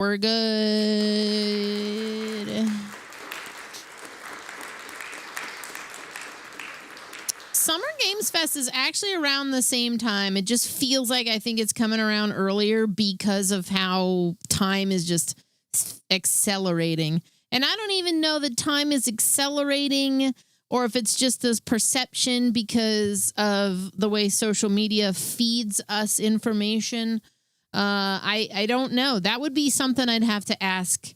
We're good. Summer Games Fest is actually around the same time. It just feels like I think it's coming around earlier because of how time is just accelerating. And I don't even know that time is accelerating or if it's just this perception because of the way social media feeds us information. I don't know. That would be something I'd have to ask,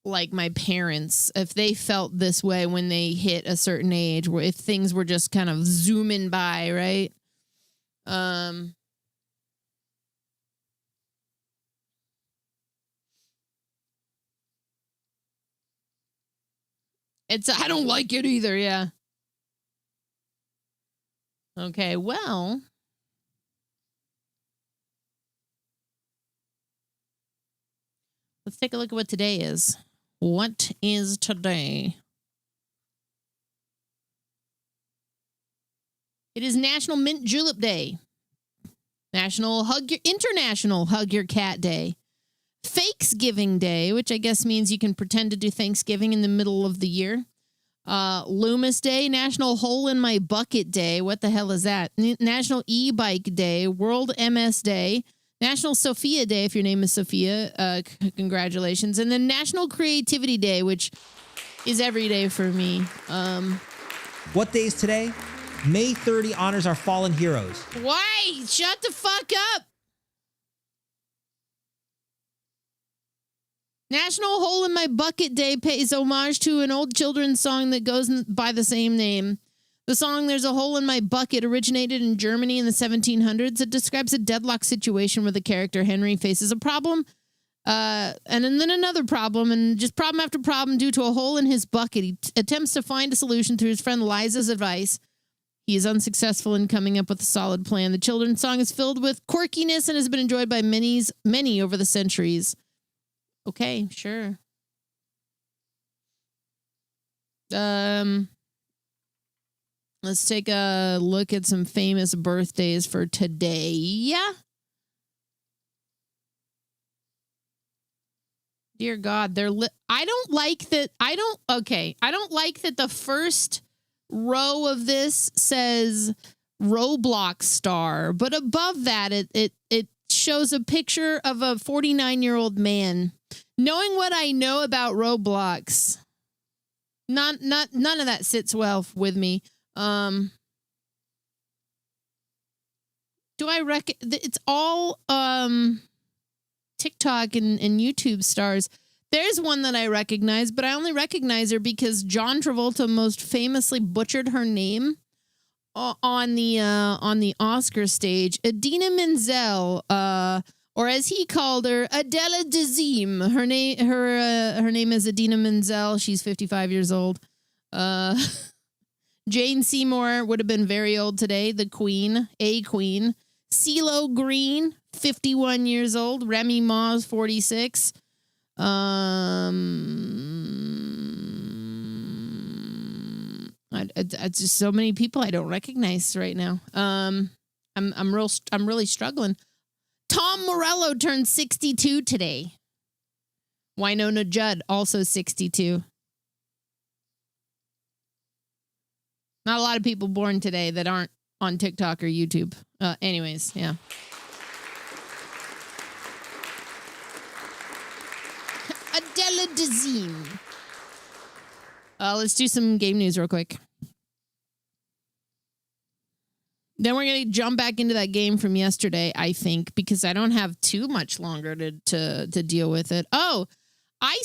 like, my parents, if they felt this way when they hit a certain age, where if things were just kind of zooming by, right? I don't like it either, yeah. Okay, well, let's take a look at what today is. What is today? It is National Mint Julep Day. International Hug Your Cat Day. Fakesgiving Day, which I guess means you can pretend to do Thanksgiving in the middle of the year. Loomis Day, National Hole in My Bucket Day. What the hell is that? National E-Bike Day, World MS Day, National Sophia Day, if your name is Sophia. Congratulations. And then National Creativity Day, which is every day for me. What day is today? May 30 honors our fallen heroes. Why? Shut the fuck up. National Hole in My Bucket Day pays homage to an old children's song that goes by the same name. The song There's a Hole in My Bucket originated in Germany in the 1700s. It describes a deadlock situation where the character Henry faces a problem and then another problem, and just problem after problem due to a hole in his bucket. He attempts to find a solution through his friend Liza's advice. He is unsuccessful in coming up with a solid plan. The children's song is filled with quirkiness and has been enjoyed by many over the centuries. Okay, sure. Let's take a look at some famous birthdays for today. Yeah. Dear God, I don't like that. I don't like that the first row of this says Roblox star, but above that it shows a picture of a 49-year-old man. Knowing what I know about Roblox, none of that sits well with me. Do I it's all TikTok and YouTube stars. There's one that I recognize, but I only recognize her because John Travolta most famously butchered her name on the Oscar stage. Idina Menzel, or as he called her, Adela Dazeem. Her name is Idina Menzel. She's 55 years old. Jane Seymour would have been very old today. The Queen, a Queen. CeeLo Green, 51 years old. Remy Ma, 46. It's just so many people I don't recognize right now. I'm really struggling. Tom Morello turned 62 today. Winona Judd, also 62. Not a lot of people born today that aren't on TikTok or YouTube. Anyways, yeah. Adela Dazeem. Let's do some game news real quick. Then we're going to jump back into that game from yesterday, I think, because I don't have too much longer to deal with it. Oh, I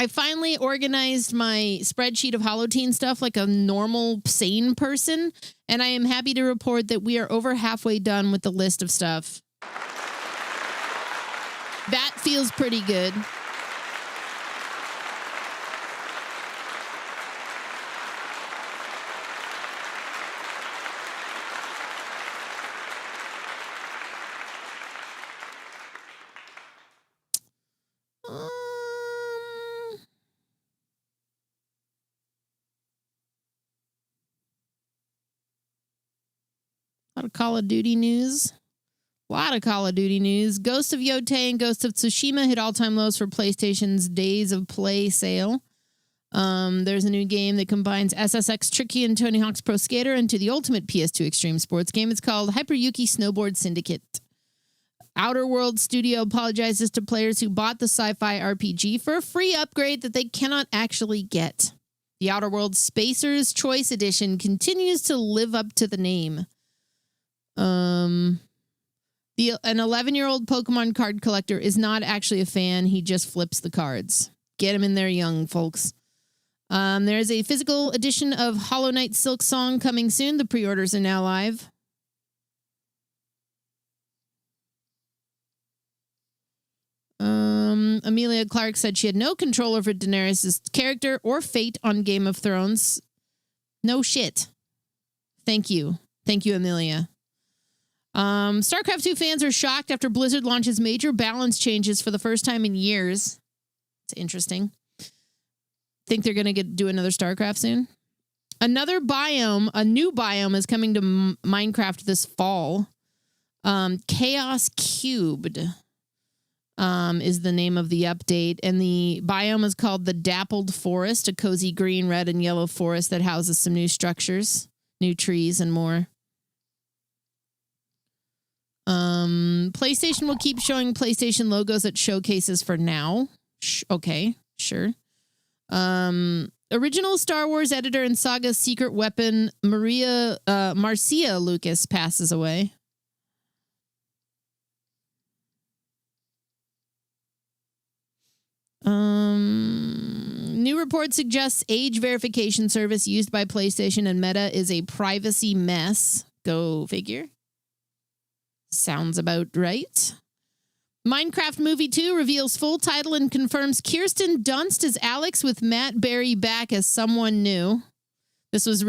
finally organized my spreadsheet of Holoteen stuff like a normal, sane person, and I am happy to report that we are over halfway done with the list of stuff. That feels pretty good. A lot of Call of Duty news. A lot of Call of Duty news. Ghost of Yotei and Ghost of Tsushima hit all-time lows for PlayStation's Days of Play sale. There's a new game that combines SSX Tricky and Tony Hawk's Pro Skater into the ultimate PS2 extreme sports game. It's called Hyperyuki Snowboard Syndicate. Outer World Studio apologizes to players who bought the sci-fi RPG for a free upgrade that they cannot actually get. The Outer Worlds Spacer's Choice Edition continues to live up to the name. An 11-year-old Pokemon card collector is not actually a fan. He just flips the cards. Get him in there young, folks. There is a physical edition of Hollow Knight Silk Song coming soon. The pre-orders are now live. Emilia Clarke said she had no control over Daenerys' character or fate on Game of Thrones. No shit. Thank you. Thank you, Emilia. StarCraft 2 fans are shocked after Blizzard launches major balance changes for the first time in years. It's interesting. Think they're going to do another StarCraft soon? Another biome, a new biome is coming to Minecraft this fall. Chaos Cubed is the name of the update. And the biome is called the Dappled Forest, a cozy green, red, and yellow forest that houses some new structures, new trees, and more. PlayStation will keep showing PlayStation logos at showcases for now. Okay, sure. Original Star Wars editor and Saga Secret Weapon Marcia Lucas passes away. New report suggests age verification service used by PlayStation and Meta is a privacy mess. Go figure. Sounds about right. Minecraft Movie 2 reveals full title and confirms Kirsten Dunst as Alex with Matt Berry back as someone new. This was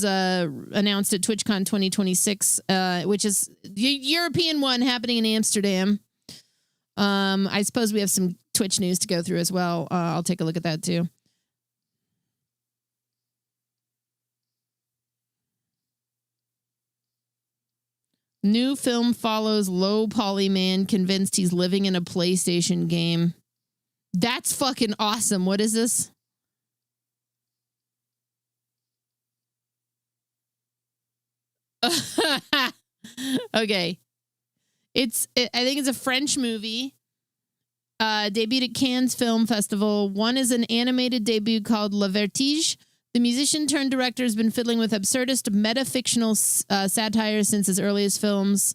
announced at TwitchCon 2026, which is the European one happening in Amsterdam. I suppose we have some Twitch news to go through as well. I'll take a look at that too. New film follows low poly man convinced he's living in a PlayStation game. That's fucking awesome. What is this? Okay. I think it's a French movie. Debuted at Cannes Film Festival. One is an animated debut called Le Vertige. The musician turned director has been fiddling with absurdist metafictional satire since his earliest films.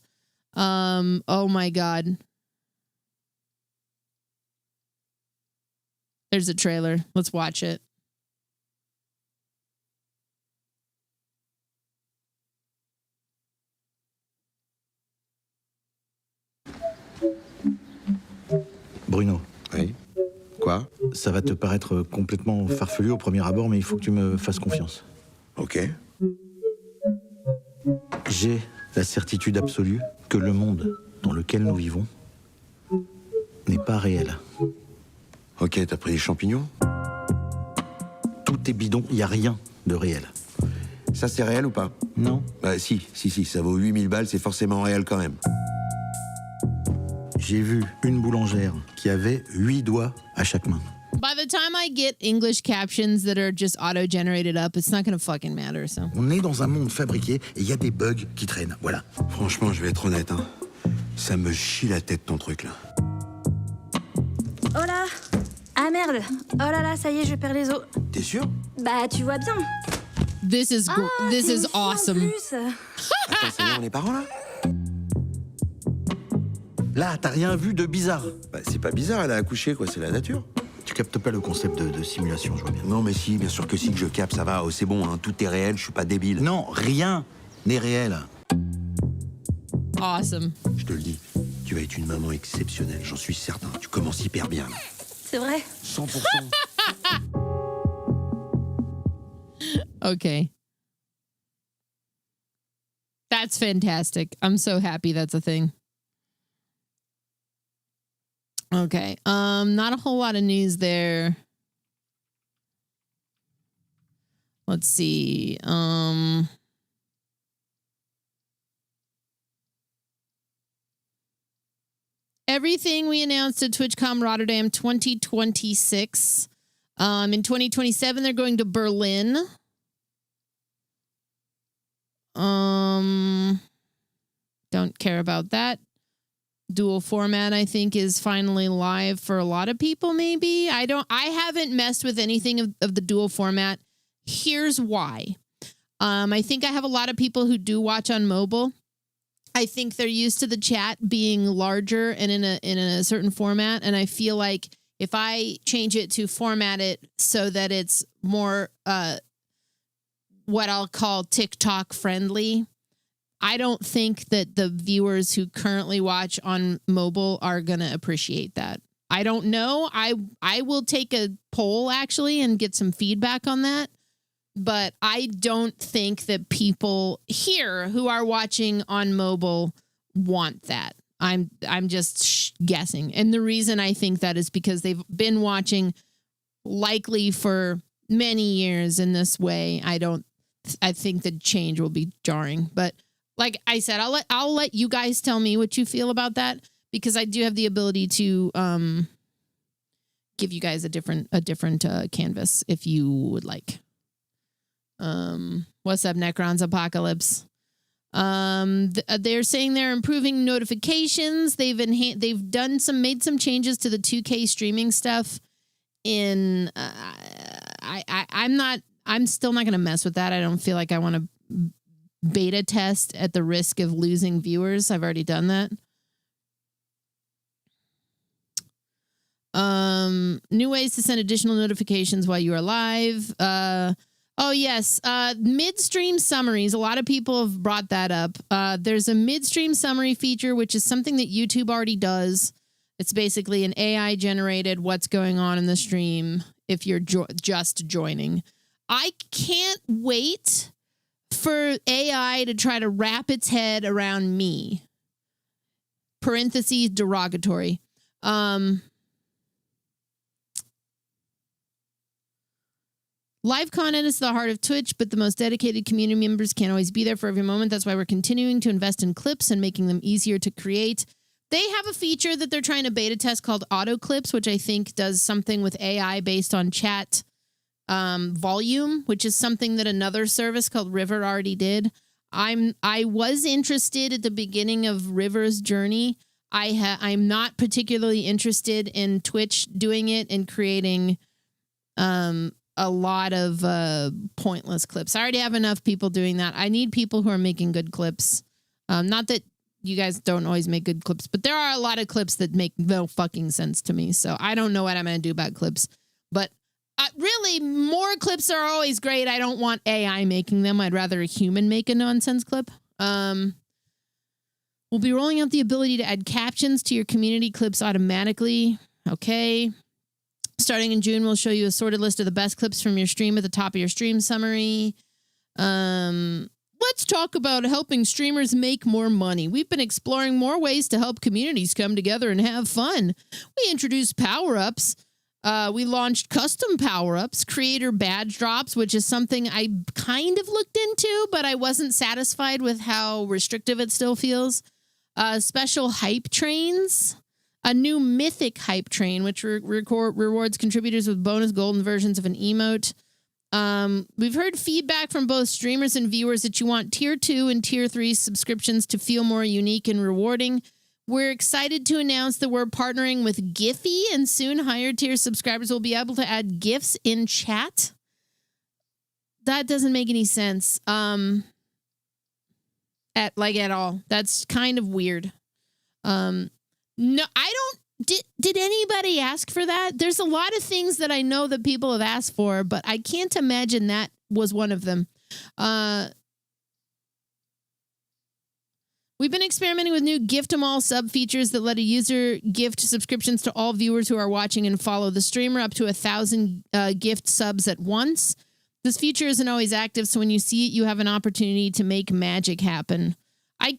Oh my God. There's a trailer. Let's watch it. Bruno. Oui. Quoi? Ça va te paraître complètement farfelu au premier abord, mais il faut que tu me fasses confiance. Ok. J'ai la certitude absolue que le monde dans lequel nous vivons n'est pas réel. Ok, t'as pris des champignons? Tout est bidon, il n'y a rien de réel. Ça, c'est réel ou pas? Non. Bah si, ça vaut 8000 balles, c'est forcément réel quand même. J'ai vu une boulangère qui avait 8 doigts à chaque main. By the time I get English captions that are just auto-generated up, it's not gonna fucking matter, so. On est dans un monde fabriqué et il y a des bugs qui traînent, voilà. Franchement, je vais être honnête, hein. Ça me chie la tête ton truc là. Oh là! Ah merde! Oh là là, ça y est, je perds les os. T'es sûr? Bah, tu vois bien. This is C'est une fille en awesome. plus. Attends, ça y est, on est parents là? Là, t'as rien vu de bizarre. Bah c'est pas bizarre, elle a accouché quoi, c'est la nature. Tu captes pas le concept de simulation, je vois bien. Non mais si, bien sûr que si, que je capte, ça va, oh, c'est bon, hein, tout est réel, je suis pas débile. Non, rien n'est réel. Awesome. Je te le dis, tu vas être une maman exceptionnelle, j'en suis certain, tu commences hyper bien là. C'est vrai. 100%. Okay. That's fantastic. I'm so happy that's a thing. Okay. Not a whole lot of news there. Let's see. everything we announced at TwitchCon Rotterdam 2026. In 2027, they're going to Berlin. Don't care about that. Dual format, I think, is finally live for a lot of people, maybe. I haven't messed with anything of the dual format. Here's why. I think I have a lot of people who do watch on mobile. I think they're used to the chat being larger and in a certain format. And I feel like if I change it to format it so that it's more what I'll call TikTok friendly, I don't think that the viewers who currently watch on mobile are going to appreciate that. I don't know. I will take a poll actually and get some feedback on that. But I don't think that people here who are watching on mobile want that. I'm just guessing. And the reason I think that is because they've been watching likely for many years in this way. I think the change will be jarring. But like I said, I'll let you guys tell me what you feel about that, because I do have the ability to give you guys a different canvas if you would like. What's up, Necron's Apocalypse? They're saying they're improving notifications. They've made some changes to the 2K streaming stuff. I'm still not going to mess with that. I don't feel like I want to beta test at the risk of losing viewers. I've already done that. New ways to send additional notifications while you are live. Oh, yes. Midstream summaries. A lot of people have brought that up. There's a midstream summary feature, which is something that YouTube already does. It's basically an AI generated what's going on in the stream if you're just joining. I can't wait for AI to try to wrap its head around me. Parentheses derogatory. Live content is the heart of Twitch, but the most dedicated community members can't always be there for every moment. That's why we're continuing to invest in clips and making them easier to create. They have a feature that they're trying to beta test called Auto Clips, which I think does something with AI based on chat volume, which is something that another service called River already did. I was interested at the beginning of River's journey. I'm not particularly interested in Twitch doing it and creating a lot of pointless clips. I already have enough people doing that. I need people who are making good clips. Not that you guys don't always make good clips, but there are a lot of clips that make no fucking sense to me. So I don't know what I'm going to do about clips. But really, more clips are always great. I don't want AI making them. I'd rather a human make a nonsense clip. We'll be rolling out the ability to add captions to your community clips automatically. Okay. Starting in June, we'll show you a sorted list of the best clips from your stream at the top of your stream summary. Let's talk about helping streamers make more money. We've been exploring more ways to help communities come together and have fun. We introduced power-ups. We launched custom power-ups, creator badge drops, which is something I kind of looked into, but I wasn't satisfied with how restrictive it still feels. Special hype trains. A new mythic hype train, which rewards contributors with bonus golden versions of an emote. We've heard feedback from both streamers and viewers that you want tier 2 and tier 3 subscriptions to feel more unique and rewarding. We're excited to announce that we're partnering with Giphy, and soon higher tier subscribers will be able to add GIFs in chat. That doesn't make any sense. At all. That's kind of weird. No, I don't. Did anybody ask for that? There's a lot of things that I know that people have asked for, but I can't imagine that was one of them. We've been experimenting with new gift 'em all sub features that let a user gift subscriptions to all viewers who are watching and follow the streamer, up to 1,000 gift subs at once. This feature isn't always active, so when you see it, you have an opportunity to make magic happen. I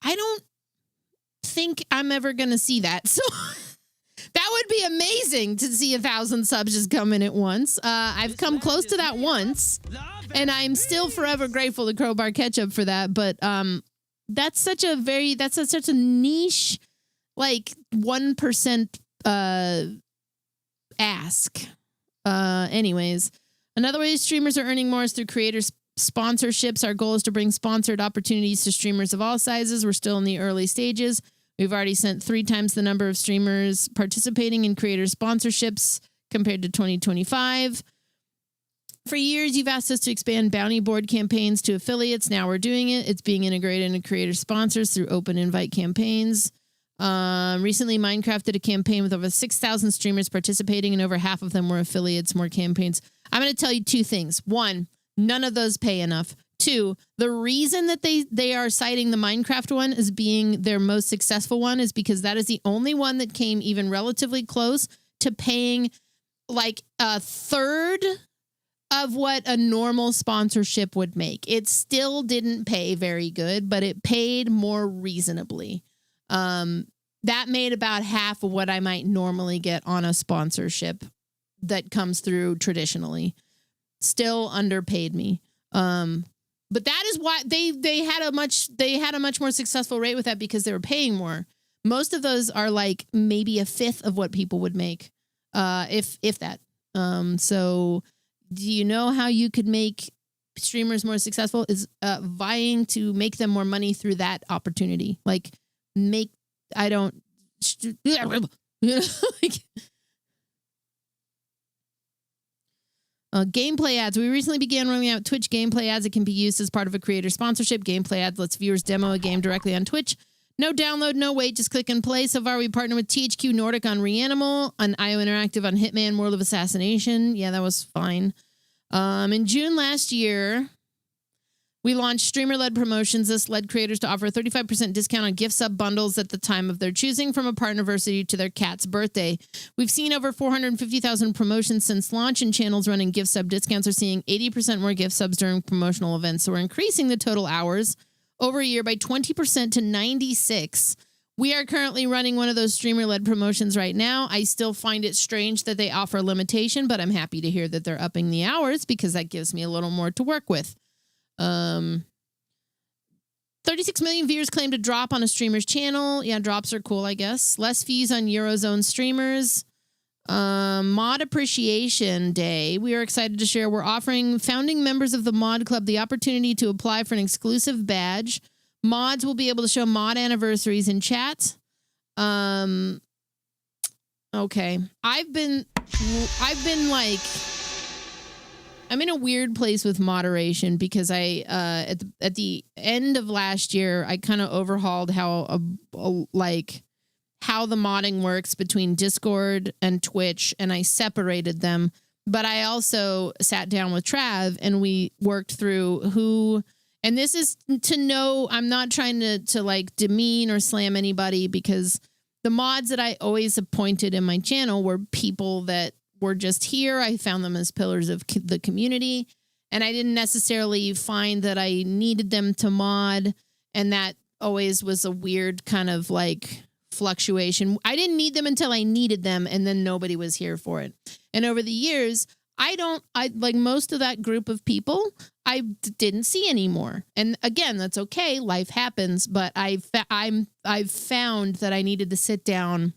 don't think I'm ever going to see that. So that would be amazing to see 1,000 subs just come in at once. I've come close to that once, and I'm still forever grateful to Crowbar Ketchup for that. But that's such a niche like 1% ask. Anyways, another way streamers are earning more is through creators sponsorships. Our goal is to bring sponsored opportunities to streamers of all sizes. We're still in the early stages. We've already sent 3 times the number of streamers participating in creator sponsorships compared to 2025. For years, you've asked us to expand bounty board campaigns to affiliates. Now we're doing it. It's being integrated into creator sponsors through open invite campaigns. Recently, Minecraft did a campaign with over 6,000 streamers participating, and over half of them were affiliates. More campaigns. I'm going to tell you 2 things. 1, none of those pay enough. 2, the reason that they are citing the Minecraft one as being their most successful one is because that is the only one that came even relatively close to paying like a third of what a normal sponsorship would make. It still didn't pay very good, but it paid more reasonably. That made about half of what I might normally get on a sponsorship that comes through traditionally. Still underpaid me. But that is why they had a much more successful rate with that, because they were paying more. Most of those are like maybe a fifth of what people would make, if that. So do you know how you could make streamers more successful? Is vying to make them more money through that opportunity. Like gameplay ads. We recently began rolling out Twitch gameplay ads that can be used as part of a creator sponsorship. Gameplay ads lets viewers demo a game directly on Twitch. No download, no wait, just click and play. So far, we partnered with THQ Nordic on Reanimal, on IO Interactive on Hitman, World of Assassination. Yeah, that was fine. In June last year, we launched streamer-led promotions. This led creators to offer a 35% discount on gift sub bundles at the time of their choosing, from a partnerversary to their cat's birthday. We've seen over 450,000 promotions since launch, and channels running gift sub discounts are seeing 80% more gift subs during promotional events. So we're increasing the total hours over a year by 20% to 96. We are currently running one of those streamer-led promotions right now. I still find it strange that they offer a limitation, but I'm happy to hear that they're upping the hours, because that gives me a little more to work with. 36 million viewers claim to drop on a streamer's channel. Yeah, drops are cool, I guess. Less fees on Eurozone streamers. Mod Appreciation Day. We are excited to share we're offering founding members of the Mod Club the opportunity to apply for an exclusive badge. Mods will be able to show mod anniversaries in chat. Okay. I've been like, I'm in a weird place with moderation, because I at the end of last year, I kind of overhauled how the modding works between Discord and Twitch, and I separated them. But I also sat down with Trav and we worked through who, and this is to know, I'm not trying to like demean or slam anybody, because the mods that I always appointed in my channel were people that were just here. I found them as pillars of the community, and I didn't necessarily find that I needed them to mod. And that always was a weird kind of like fluctuation. I didn't need them until I needed them, and then nobody was here for it. And over the years, I like most of that group of people, I didn't see anymore. And again, that's okay. Life happens, but I've found that I needed to sit down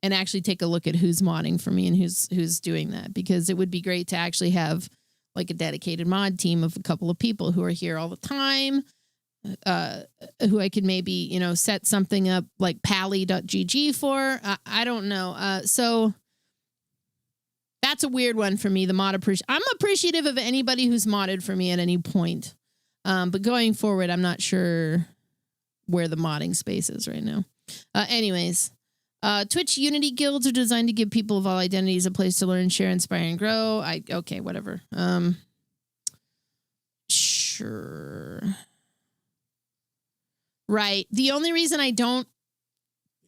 and actually take a look at who's modding for me and who's doing that, because it would be great to actually have like a dedicated mod team of a couple of people who are here all the time, who I could maybe, set something up like pally.gg for. I don't know. So that's a weird one for me. I'm appreciative of anybody who's modded for me at any point. But going forward, I'm not sure where the modding space is right now. Anyways. Twitch Unity guilds are designed to give people of all identities a place to learn, share, inspire, and grow. Okay, whatever. Sure. Right. The only reason I don't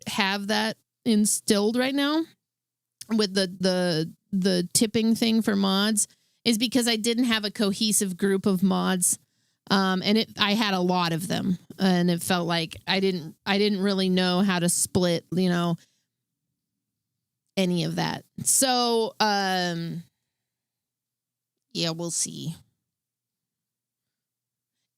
have that instilled right now with the tipping thing for mods is because I didn't have a cohesive group of mods. And I had a lot of them, and it felt like I didn't really know how to split, any of that. So, yeah, we'll see.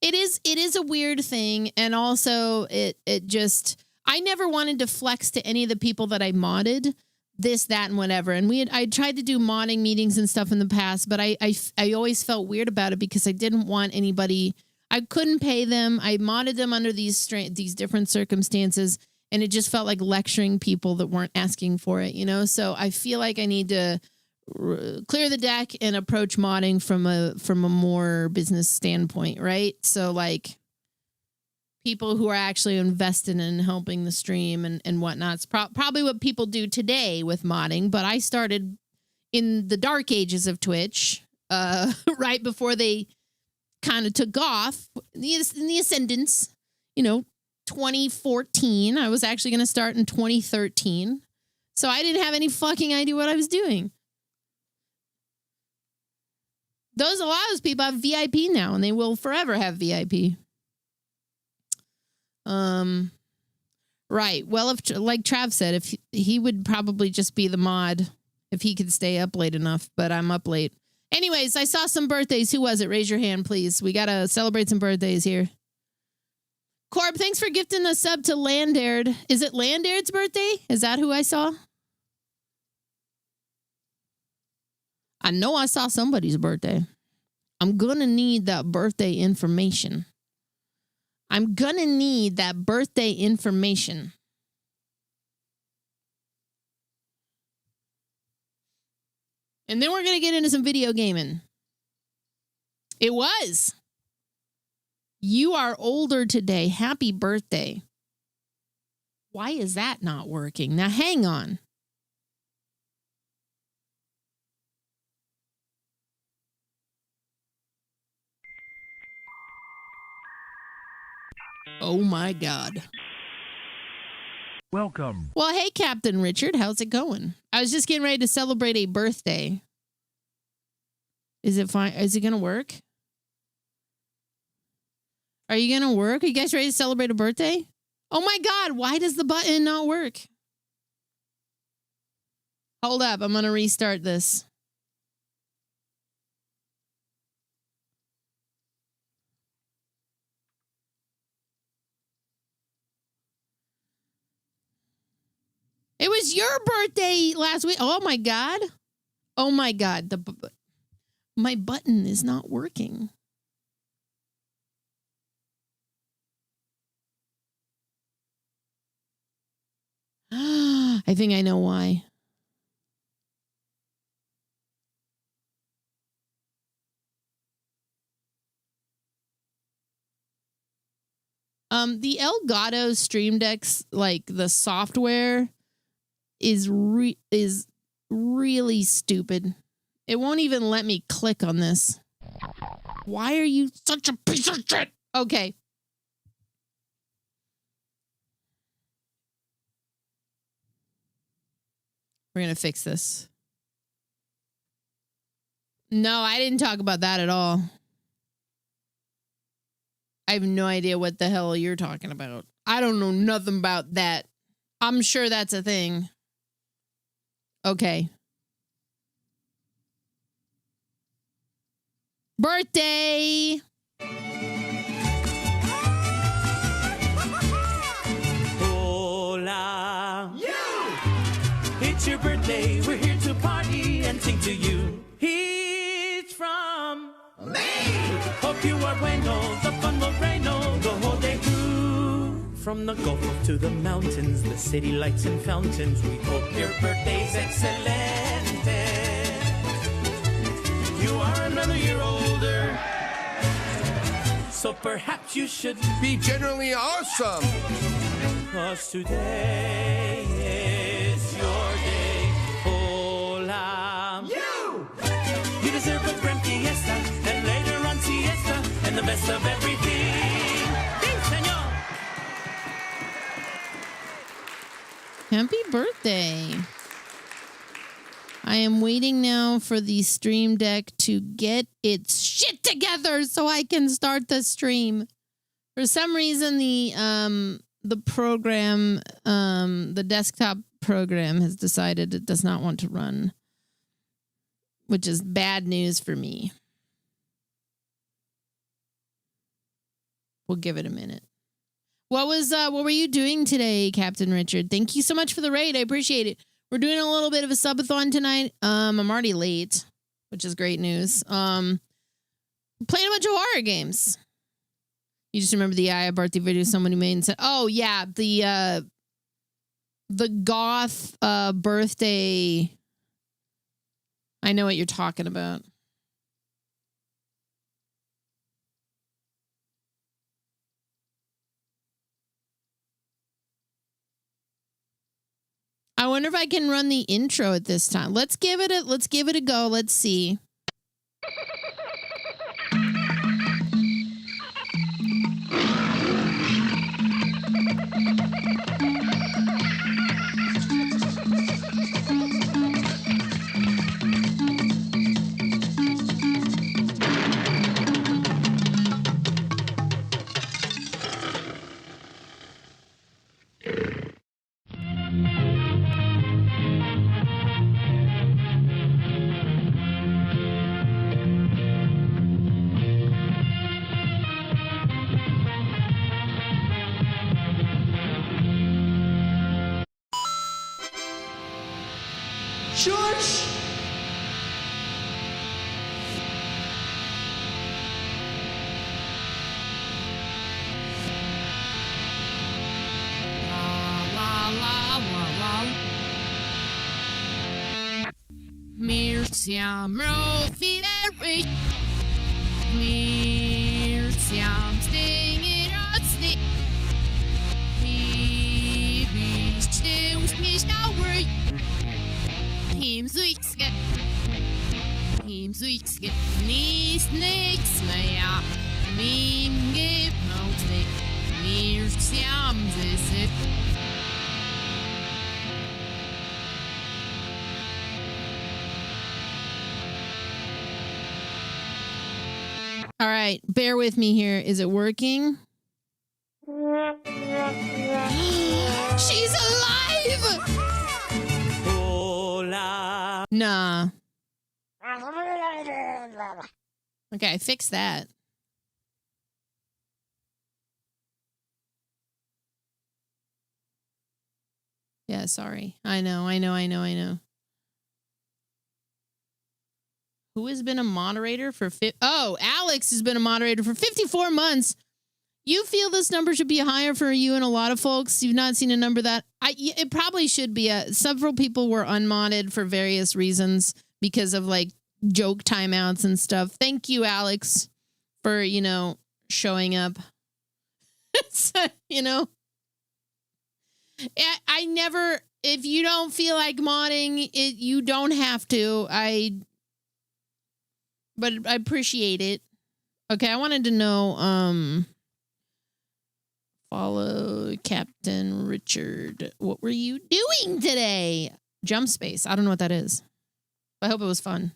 It is a weird thing. And also it just, I never wanted to flex to any of the people that I modded, this, that, and whatever. And I tried to do modding meetings and stuff in the past, but I always felt weird about it because I didn't want anybody. I couldn't pay them. I modded them under these different circumstances, and it just felt like lecturing people that weren't asking for it, you know? So I feel like I need to clear the deck and approach modding from a more business standpoint, right? So like people who are actually invested in helping the stream and whatnot. It's probably what people do today with modding, but I started in the dark ages of Twitch, right before they kind of took off in the ascendance, 2014. I was actually going to start in 2013. So I didn't have any fucking idea what I was doing. A lot of those people have VIP now, and they will forever have VIP. Right. Well, if like Trav said, if he would probably just be the mod if he could stay up late enough, but I'm up late. Anyways, I saw some birthdays. Who was it? Raise your hand, please. We got to celebrate some birthdays here. Corb, thanks for gifting the sub to Landaired. Is it Landaird's birthday? Is that who I saw? I know I saw somebody's birthday. I'm going to need that birthday information. I'm going to need that birthday information. And then we're going to get into some video gaming. It was. You are older today. Happy birthday. Why is that not working? Now, hang on. Oh, my God. Welcome. Well, hey, Captain Richard. How's it going? I was just getting ready to celebrate a birthday. Is it fine? Is it going to work? Are you going to work? Are you guys ready to celebrate a birthday? Oh, my God. Why does the button not work? Hold up. I'm going to restart this. It was your birthday last week. Oh, my God. Oh, my God. My button is not working. I think I know why. The Elgato Stream Decks, like the software, is really stupid. It won't even let me click on this. Why are you such a piece of shit? Okay. We're going to fix this. No, I didn't talk about that at all. I have no idea what the hell you're talking about. I don't know nothing about that. I'm sure that's a thing. Okay. Birthday! Hola. You! It's your birthday. We're here to party and sing to you. It's from me. Hope you are bueno. The fun will rain the whole day through. From the Gulf to the mountains, the city lights and fountains. We hope your birthday's excelente. You are another year older, so perhaps you should be generally awesome. 'Cause today is your day. Hola. You deserve a grand fiesta, and later on siesta, and the best of everything. Sí, señor. Happy birthday. I am waiting now for the Stream Deck to get its shit together so I can start the stream. For some reason, the program, the desktop program has decided it does not want to run, which is bad news for me. We'll give it a minute. What were you doing today, Captain Richard? Thank you so much for the raid. I appreciate it. We're doing a little bit of a subathon tonight. I'm already late, which is great news. Playing a bunch of horror games. You just remember the Aya birthday video somebody made and said, "Oh yeah, the goth birthday." I know what you're talking about. I wonder if I can run the intro at this time. Let's give it a go. Let's see. All right, bear with me here. Is it working? She's alive! Hola. Nah. Okay, I fixed that. Yeah, sorry. I know. Who has been a moderator for Alex has been a moderator for 54 months. You feel this number should be higher for you and a lot of folks. You've not seen a number that it probably should be. Several people were unmodded for various reasons because of like joke timeouts and stuff. Thank you, Alex, for, showing up. I never, if you don't feel like modding it, you don't have to. But I appreciate it. Okay, I wanted to know, follow Captain Richard. What were you doing today? Jump space. I don't know what that is. I hope it was fun.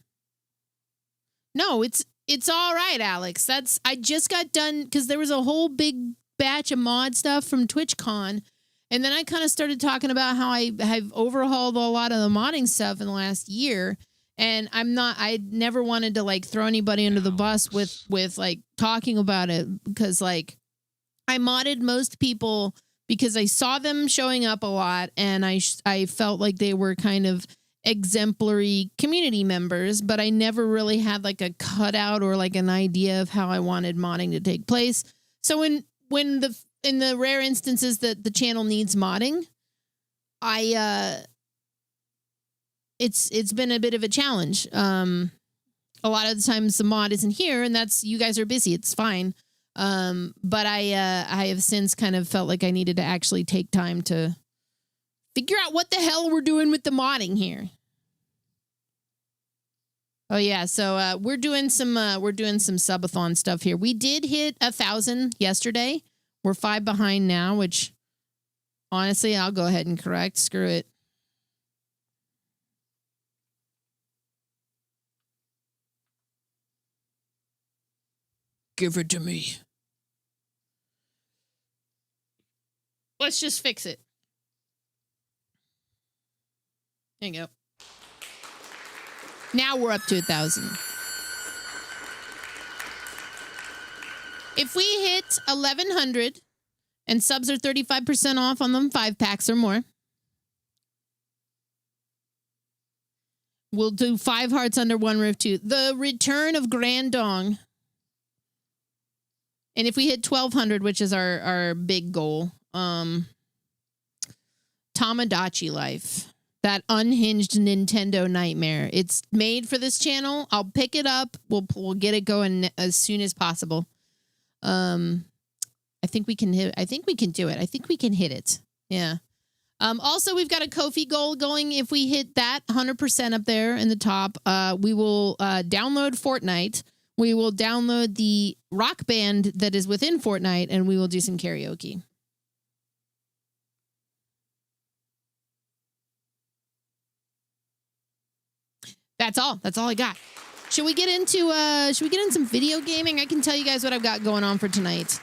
No, it's all right, Alex. I just got done because there was a whole big batch of mod stuff from TwitchCon. And then I kind of started talking about how I've overhauled a lot of the modding stuff in the last year. And I never wanted to like throw anybody under the bus with like talking about it because like I modded most people because I saw them showing up a lot and I felt like they were kind of exemplary community members, but I never really had like a cutout or like an idea of how I wanted modding to take place. So in the rare instances that the channel needs modding, it's been a bit of a challenge. A lot of the times the mod isn't here and you guys are busy. It's fine. But I have since kind of felt like I needed to actually take time to figure out what the hell we're doing with the modding here. Oh yeah. So, we're doing some subathon stuff here. We did hit 1,000 yesterday. We're 5 behind now, which honestly, I'll go ahead and correct. Screw it. Give it to me. Let's just fix it. There you go. Now we're up to 1,000. If we hit 1,100 And subs are 35% off on them 5-packs or more. We'll do 5 hearts under one roof too. The return of Grandong. And if we hit 1,200, which is our big goal, Tamagotchi Life. That unhinged Nintendo nightmare. It's made for this channel. I'll pick it up. We'll get it going as soon as possible. I think we can do it. I think we can hit it. Yeah. Also, we've got a Ko-fi goal going. If we hit that 100% up there in the top, we will download Fortnite. We will download the rock band that is within Fortnite, and we will do some karaoke. That's all. That's all I got. Should we get into some video gaming? I can tell you guys what I've got going on for tonight.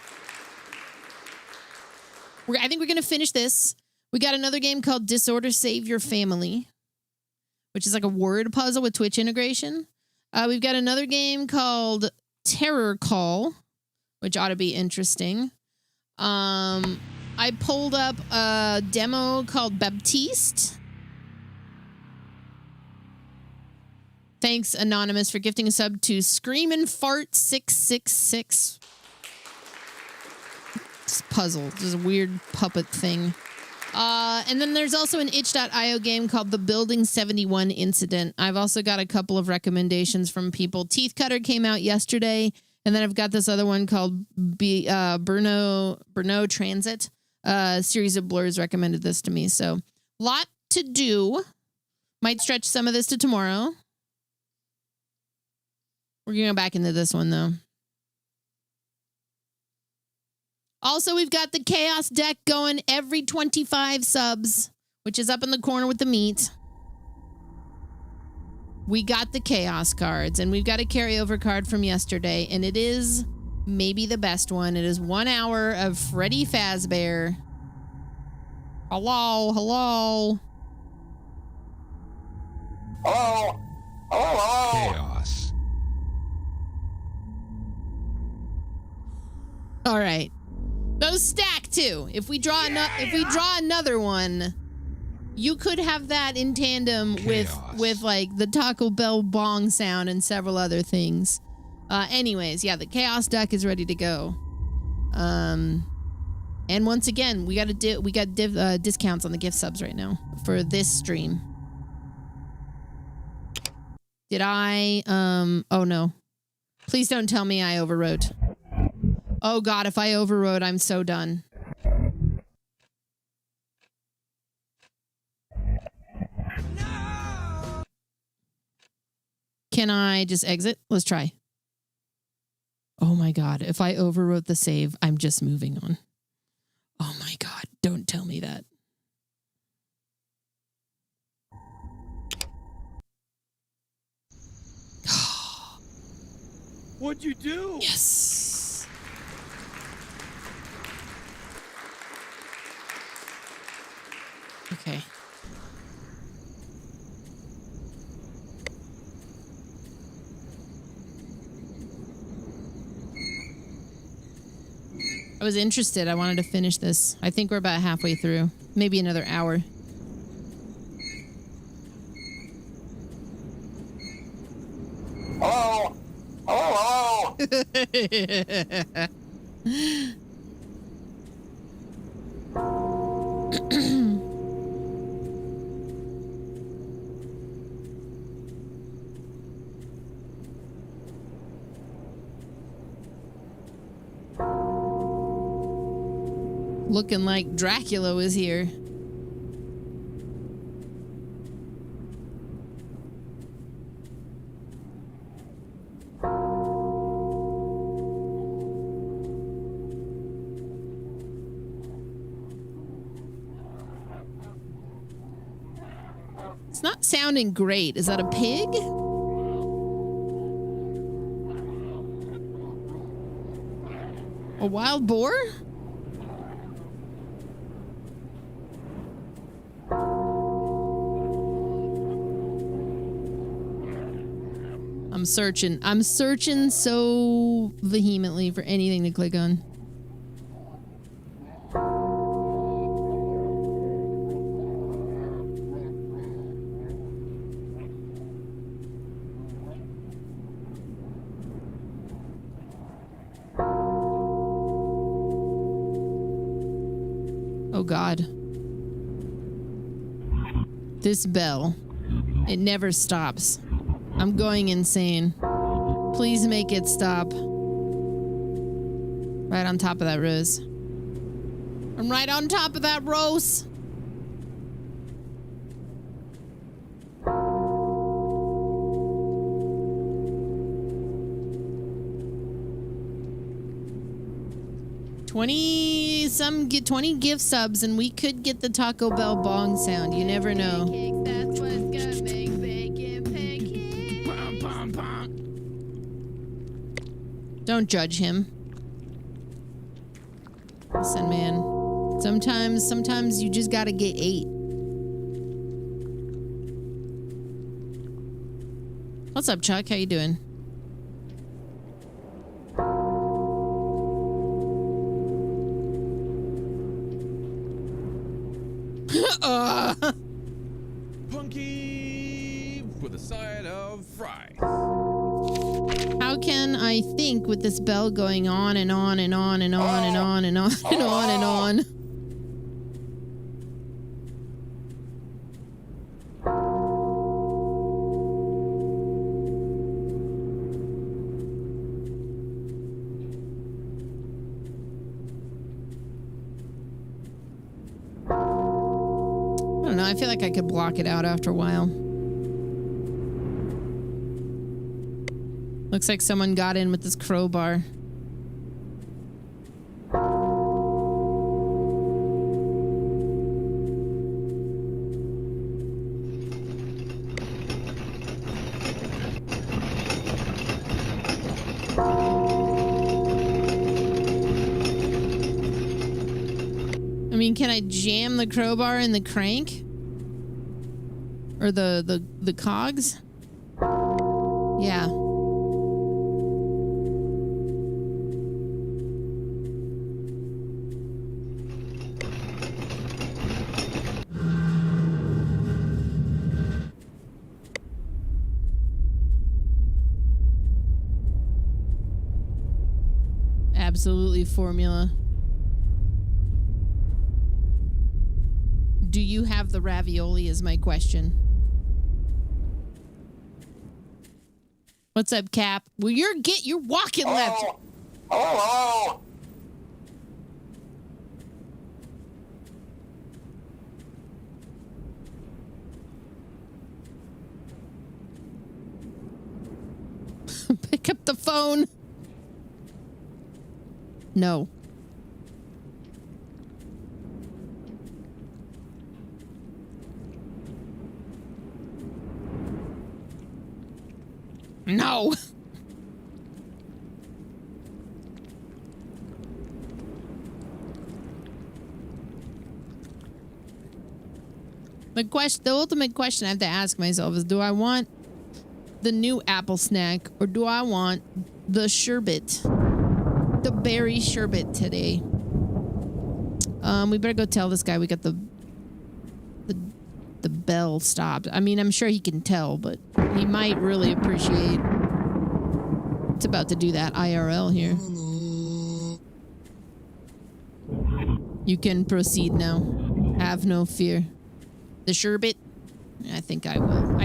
I think we're going to finish this. We got another game called Disorder Save Your Family, which is like a word puzzle with Twitch integration. We've got another game called Terror Call, which ought to be interesting. I pulled up a demo called Baptiste. Thanks, Anonymous, for gifting a sub to Screamin' Fart 666. This puzzle. This is a weird puppet thing. And then there's also an itch.io game called The Building 71 Incident. I've also got a couple of recommendations from people. Teeth Cutter came out yesterday, and then I've got this other one called Brno Transit. A series of blurs recommended this to me. So, lot to do. Might stretch some of this to tomorrow. We're going to go back into this one, though. Also, we've got the Chaos deck going every 25 subs, which is up in the corner with the meat. We got the Chaos cards, and we've got a carryover card from yesterday, and it is maybe the best one. It is 1 hour of Freddy Fazbear. Hello, hello. Hello. Hello. Chaos. All right. Those stack too. If we draw another one, you could have that in tandem with like the Taco Bell bong sound and several other things. Anyways, yeah, the Chaos deck is ready to go. And once again, we got discounts on the gift subs right now for this stream. Did I oh no. Please don't tell me I overwrote. Oh God, if I overrode, I'm so done. No! Can I just exit? Let's try. Oh my God, if I overwrote the save, I'm just moving on. Oh my God, don't tell me that. What'd you do? Yes. Okay. I was interested. I wanted to finish this. I think we're about halfway through. Maybe another hour. Hello. Hello. Looking like Dracula was here. It's not sounding great. Is that a pig? A wild boar? I'm searching so vehemently for anything to click on. God. This bell. It never stops. I'm going insane. Please make it stop. Right on top of that rose. I'm right on top of that rose. Get 20 gift subs and we could get the Taco Bell bong sound. You never know. That's what's gonna make bacon pancakes. Don't judge him. Listen, man. Sometimes you just gotta get 8. What's up, Chuck? How you doing? Punky with a side of fries. How can I think with this bell going on and on and on and on and on and on and on and on? I don't know. I feel like I could block it out after a while. Looks like someone got in with this crowbar. I mean, can I jam the crowbar in the crank? Or the cogs? Yeah. Absolutely formula. Do you have the ravioli is my question. What's up, Cap? Well, you're walking left. Hello. Pick up the phone. No. No. The ultimate question I have to ask myself is, do I want the new apple snack or do I want the sherbet? The berry sherbet today. We better go tell this guy we got the bell stopped. I mean, I'm sure he can tell, but he might really appreciate. It's about to do that IRL here. You can proceed now. Have no fear. The sherbet? I think I will.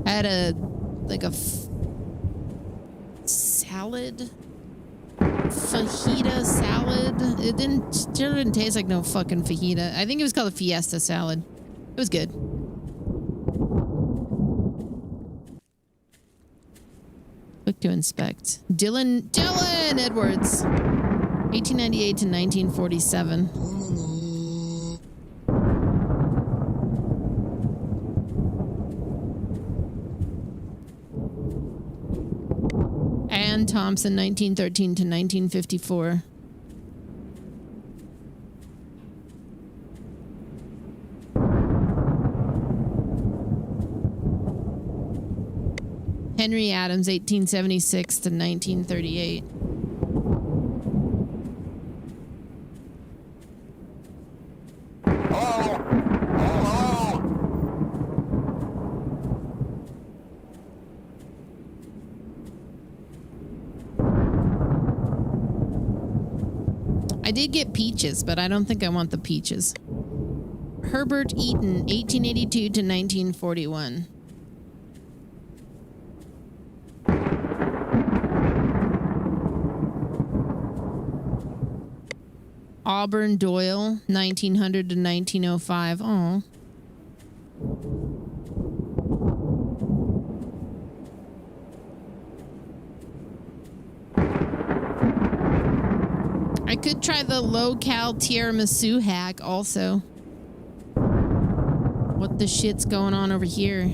I had a salad, fajita salad. It didn't taste like no fucking fajita. I think it was called a fiesta salad. It was good. Click to inspect. Dylan Edwards, 1898 to 1947. Ann Thompson, 1913 to 1954. Henry Adams, 1876 to 1938. I did get peaches, but I don't think I want the peaches. Herbert Eaton, 1882 to 1941. Auburn Doyle, 1900 to 1905. Oh. I could try the low-cal tiramisu hack also. What the shit's going on over here?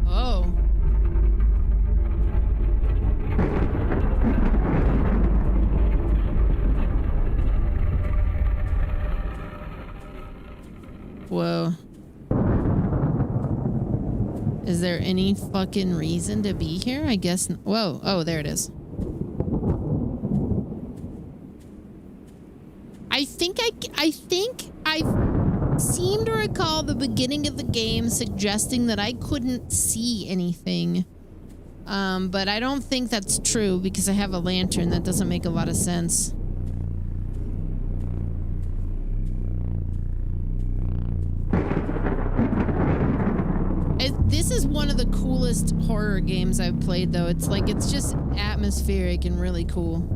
Oh. Whoa. Is there any fucking reason to be here? I guess. Whoa. Oh, there it is. I think I seem to recall the beginning of the game suggesting that I couldn't see anything. But I don't think that's true because I have a lantern. That doesn't make a lot of sense. This is one of the coolest horror games I've played, though. It's like, it's just atmospheric and really cool.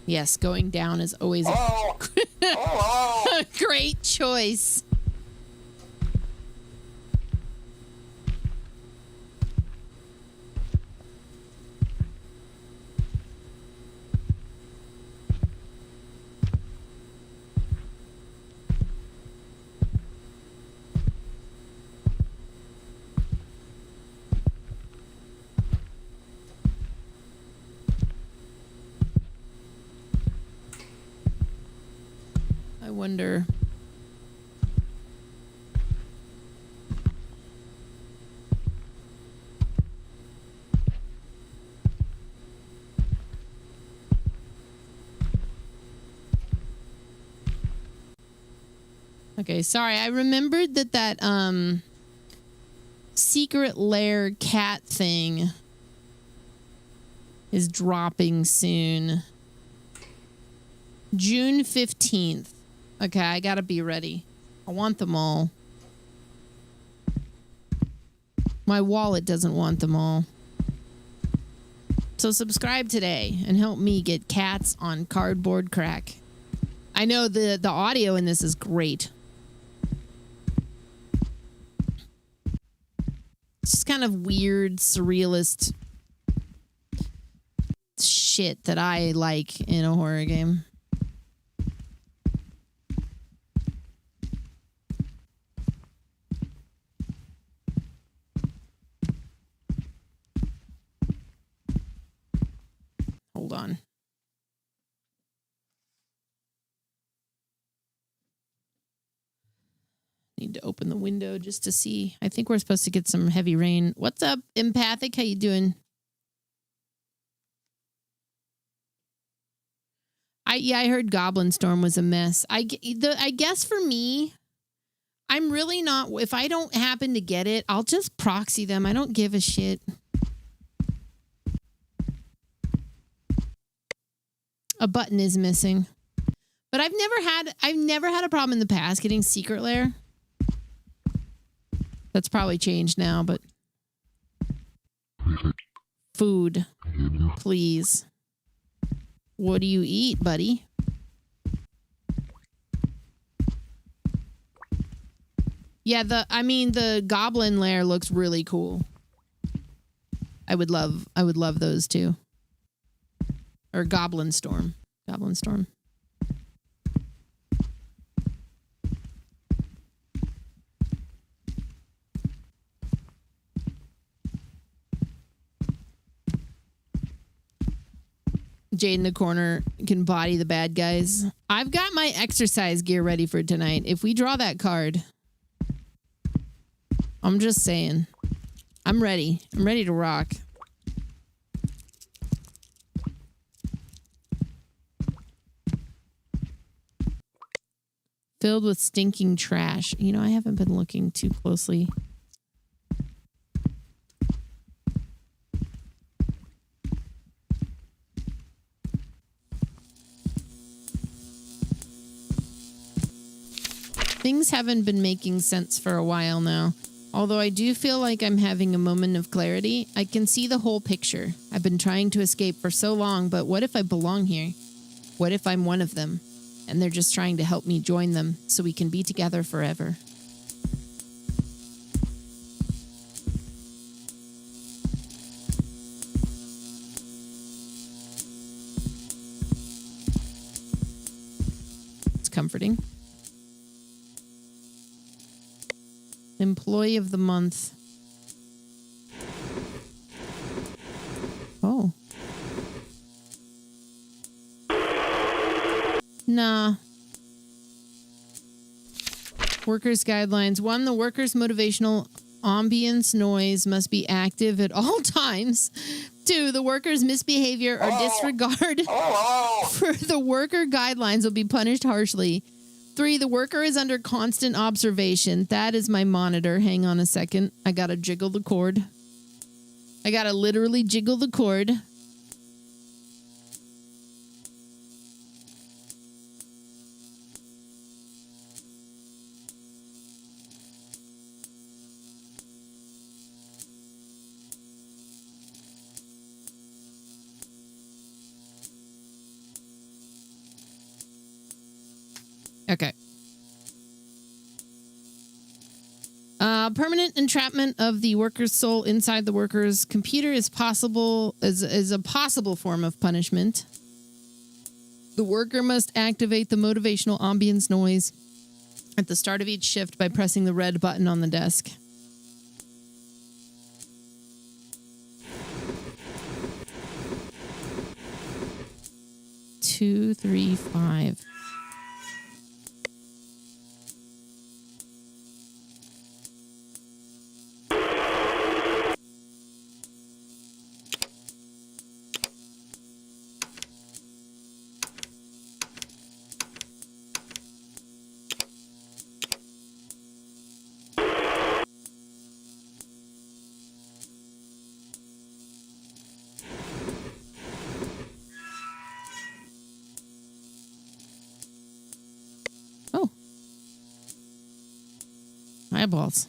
Yes, going down is always a great choice. I wonder. Okay, sorry. I remembered that secret lair cat thing is dropping soon. June 15th. Okay, I gotta be ready. I want them all. My wallet doesn't want them all. So subscribe today and help me get cats on cardboard crack. I know the audio in this is great. It's just kind of weird, surrealist shit that I like in a horror game. Hold on. Need to open the window just to see. I think we're supposed to get some heavy rain. What's up, Empathic? How you doing? I heard Goblin Storm was a mess. I guess for me, I'm really not. If I don't happen to get it, I'll just proxy them. I don't give a shit. A button is missing. But I've never had a problem in the past getting Secret Lair. That's probably changed now, but food, please. What do you eat, buddy? Yeah, the Goblin Lair looks really cool. I would love those too. Or Goblin Storm. Goblin Storm. Jade in the corner can body the bad guys. I've got my exercise gear ready for tonight. If we draw that card, I'm just saying. I'm ready. I'm ready to rock. Filled with stinking trash. You know, I haven't been looking too closely. Things haven't been making sense for a while now. Although I do feel like I'm having a moment of clarity, I can see the whole picture. I've been trying to escape for so long, but what if I belong here? What if I'm one of them, and they're just trying to help me join them so we can be together forever? It's comforting. Employee of the month. Oh. Nah. Workers' guidelines. 1, the workers' motivational ambience noise must be active at all times. 2, the workers' misbehavior or disregard for the worker guidelines will be punished harshly. 3, the worker is under constant observation. That is my monitor. Hang on a second. I gotta jiggle the cord. I gotta literally jiggle the cord. Okay. Permanent entrapment of the worker's soul inside the worker's computer is a possible form of punishment. The worker must activate the motivational ambience noise at the start of each shift by pressing the red button on the desk. Two, 3, 5. Eyeballs.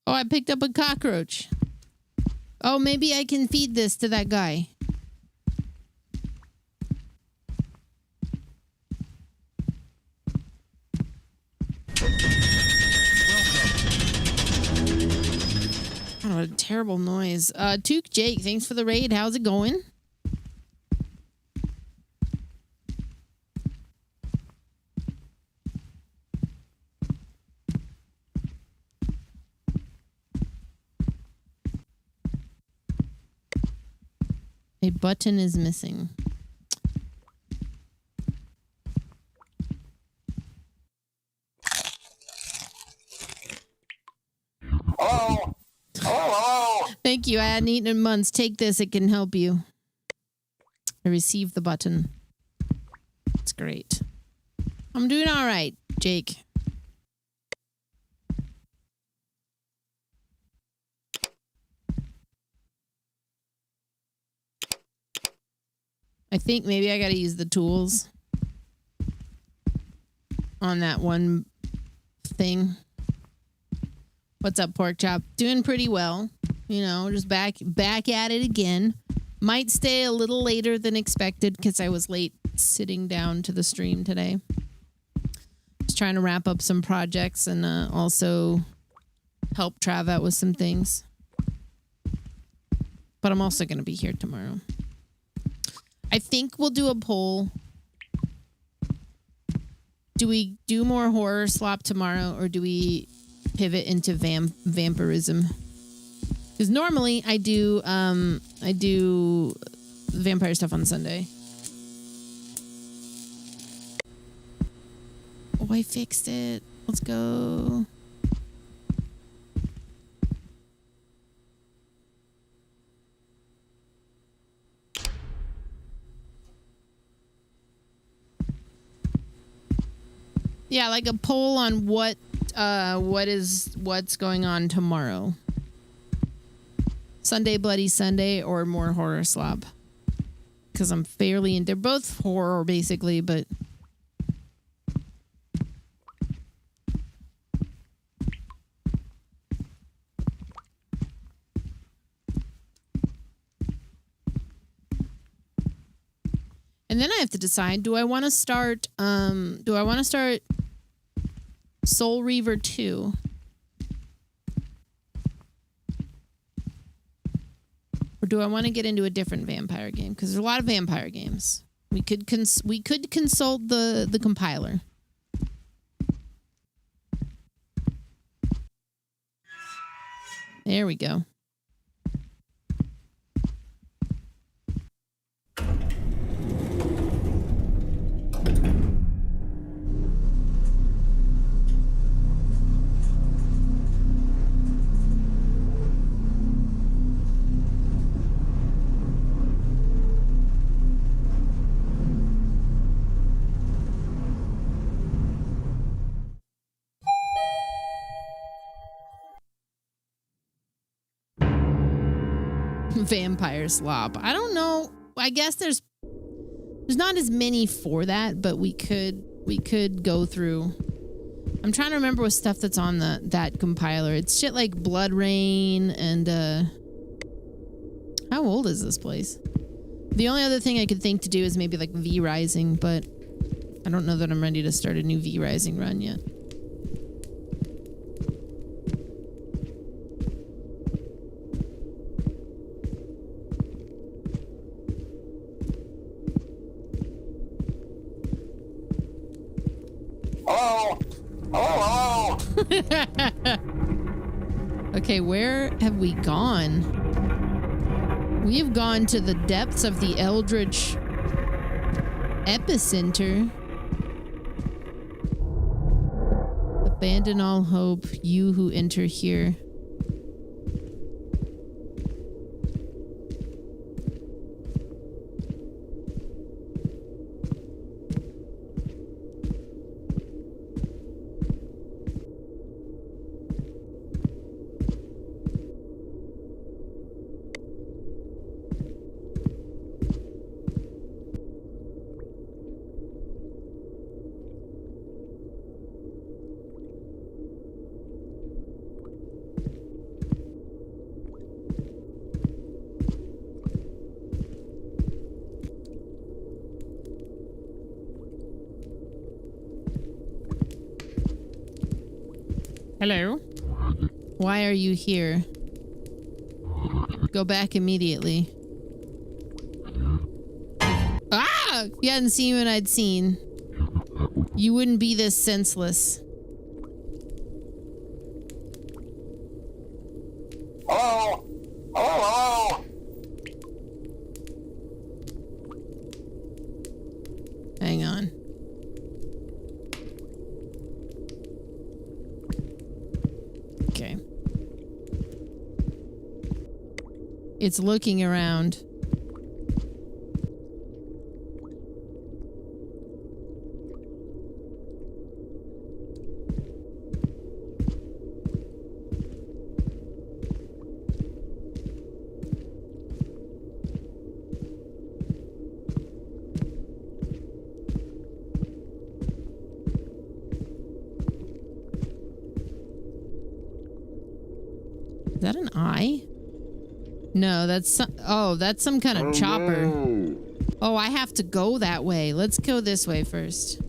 Oh, I picked up a cockroach. Oh, maybe I can feed this to that guy. Oh, what a terrible noise. Took Jake, thanks for the raid. How's it going? A button is missing. Hello? Hello? Thank you. I hadn't eaten in months. Take this. It can help you. I received the button. It's great. I'm doing all right, Jake. I think maybe I got to use the tools on that one thing. What's up, Pork Chop? Doing pretty well. You know, just back at it again. Might stay a little later than expected because I was late sitting down to the stream today. Just trying to wrap up some projects and also help Trav out with some things. But I'm also going to be here tomorrow. I think we'll do a poll. Do we do more horror slop tomorrow, or do we pivot into vampirism? Because normally I do vampire stuff on Sunday. Oh, I fixed it. Let's go. Yeah, like a poll on what's going on tomorrow. Sunday Bloody Sunday or more horror slop. Because I'm fairly they're both horror basically, but and then I have to decide, do I want to start Soul Reaver 2? Or do I want to get into a different vampire game? Because there's a lot of vampire games. We could consult the compiler. There we go. Vampire slop. I don't know. I guess there's not as many for that, but we could go through. I'm trying to remember what stuff that's on that compiler. It's shit like Blood Rain and how old is this place? The only other thing I could think to do is maybe like V Rising, but I don't know that I'm ready to start a new V Rising run yet. Okay, where have we gone? We have gone to the depths of the Eldritch epicenter. Abandon all hope, you who enter here. Hello? Why are you here? Go back immediately. Ah! If you hadn't seen what I'd seen, you wouldn't be this senseless. Hello? Hello? Hang on. Okay. It's looking around. Is that an eye? No, that's some kind of chopper. Oh, I have to go that way. Let's go this way first.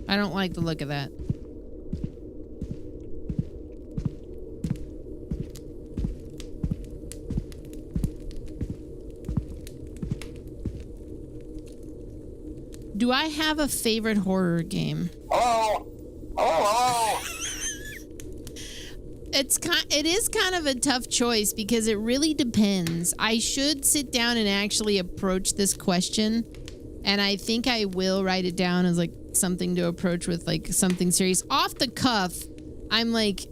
I don't like the look of that. Do I have a favorite horror game? Hello? Hello? It is kind of a tough choice because it really depends. I should sit down and actually approach this question, and I think I will write it down as like something to approach with, like something serious. Off the cuff, I'm like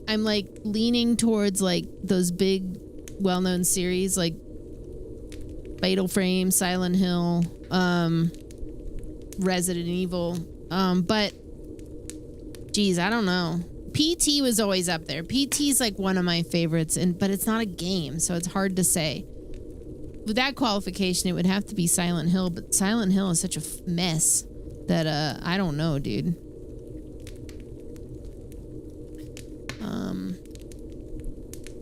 leaning towards like those big well-known series like Fatal Frame, Silent Hill, Resident Evil. But geez, I don't know. PT was always up there. PT's like one of my favorites, but it's not a game, so it's hard to say. With that qualification, it would have to be Silent Hill, but Silent Hill is such a mess that I don't know, dude.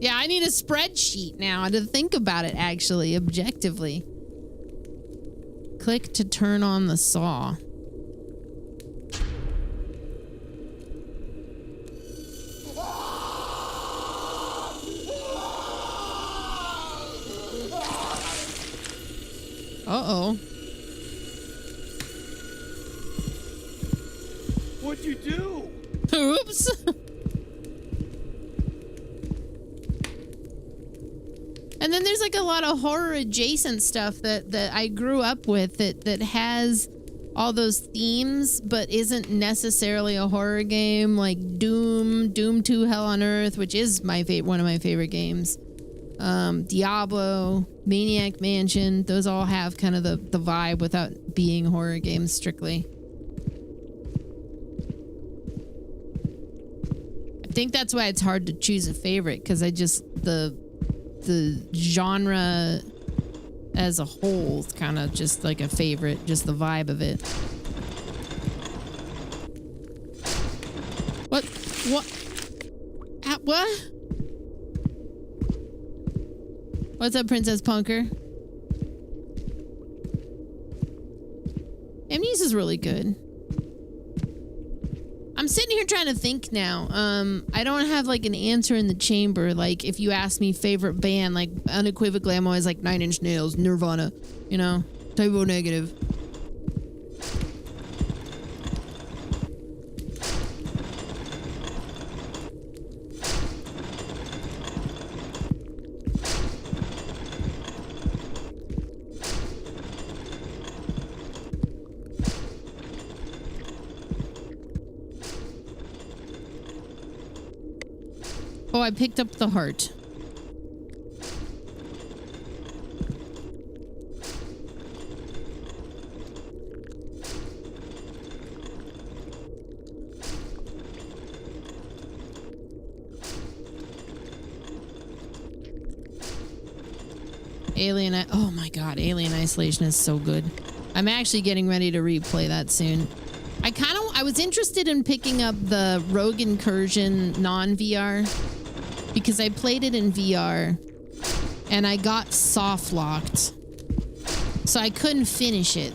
Yeah, I need a spreadsheet now to think about it actually, objectively. Click to turn on the saw. Uh-oh. What'd you do? Oops. And then there's like a lot of horror adjacent stuff that I grew up with that has all those themes but isn't necessarily a horror game, like Doom 2 Hell on Earth, which is one of my favorite games. Diablo, Maniac Mansion, those all have kind of the vibe without being horror games strictly. I think that's why it's hard to choose a favorite, because the genre as a whole is kind of just like a favorite, just the vibe of it. What? What? What's up, Princess Punker? Amnesia is really good. I'm sitting here trying to think now. I don't have like an answer in the chamber. Like if you ask me favorite band, like unequivocally, I'm always like 9 Inch Nails, Nirvana, you know, Typo Negative. Oh, I picked up the heart. Oh my god, Alien Isolation is so good. I'm actually getting ready to replay that soon. I was interested in picking up the Rogue Incursion non-VR because I played it in VR and I got soft locked, so I couldn't finish it.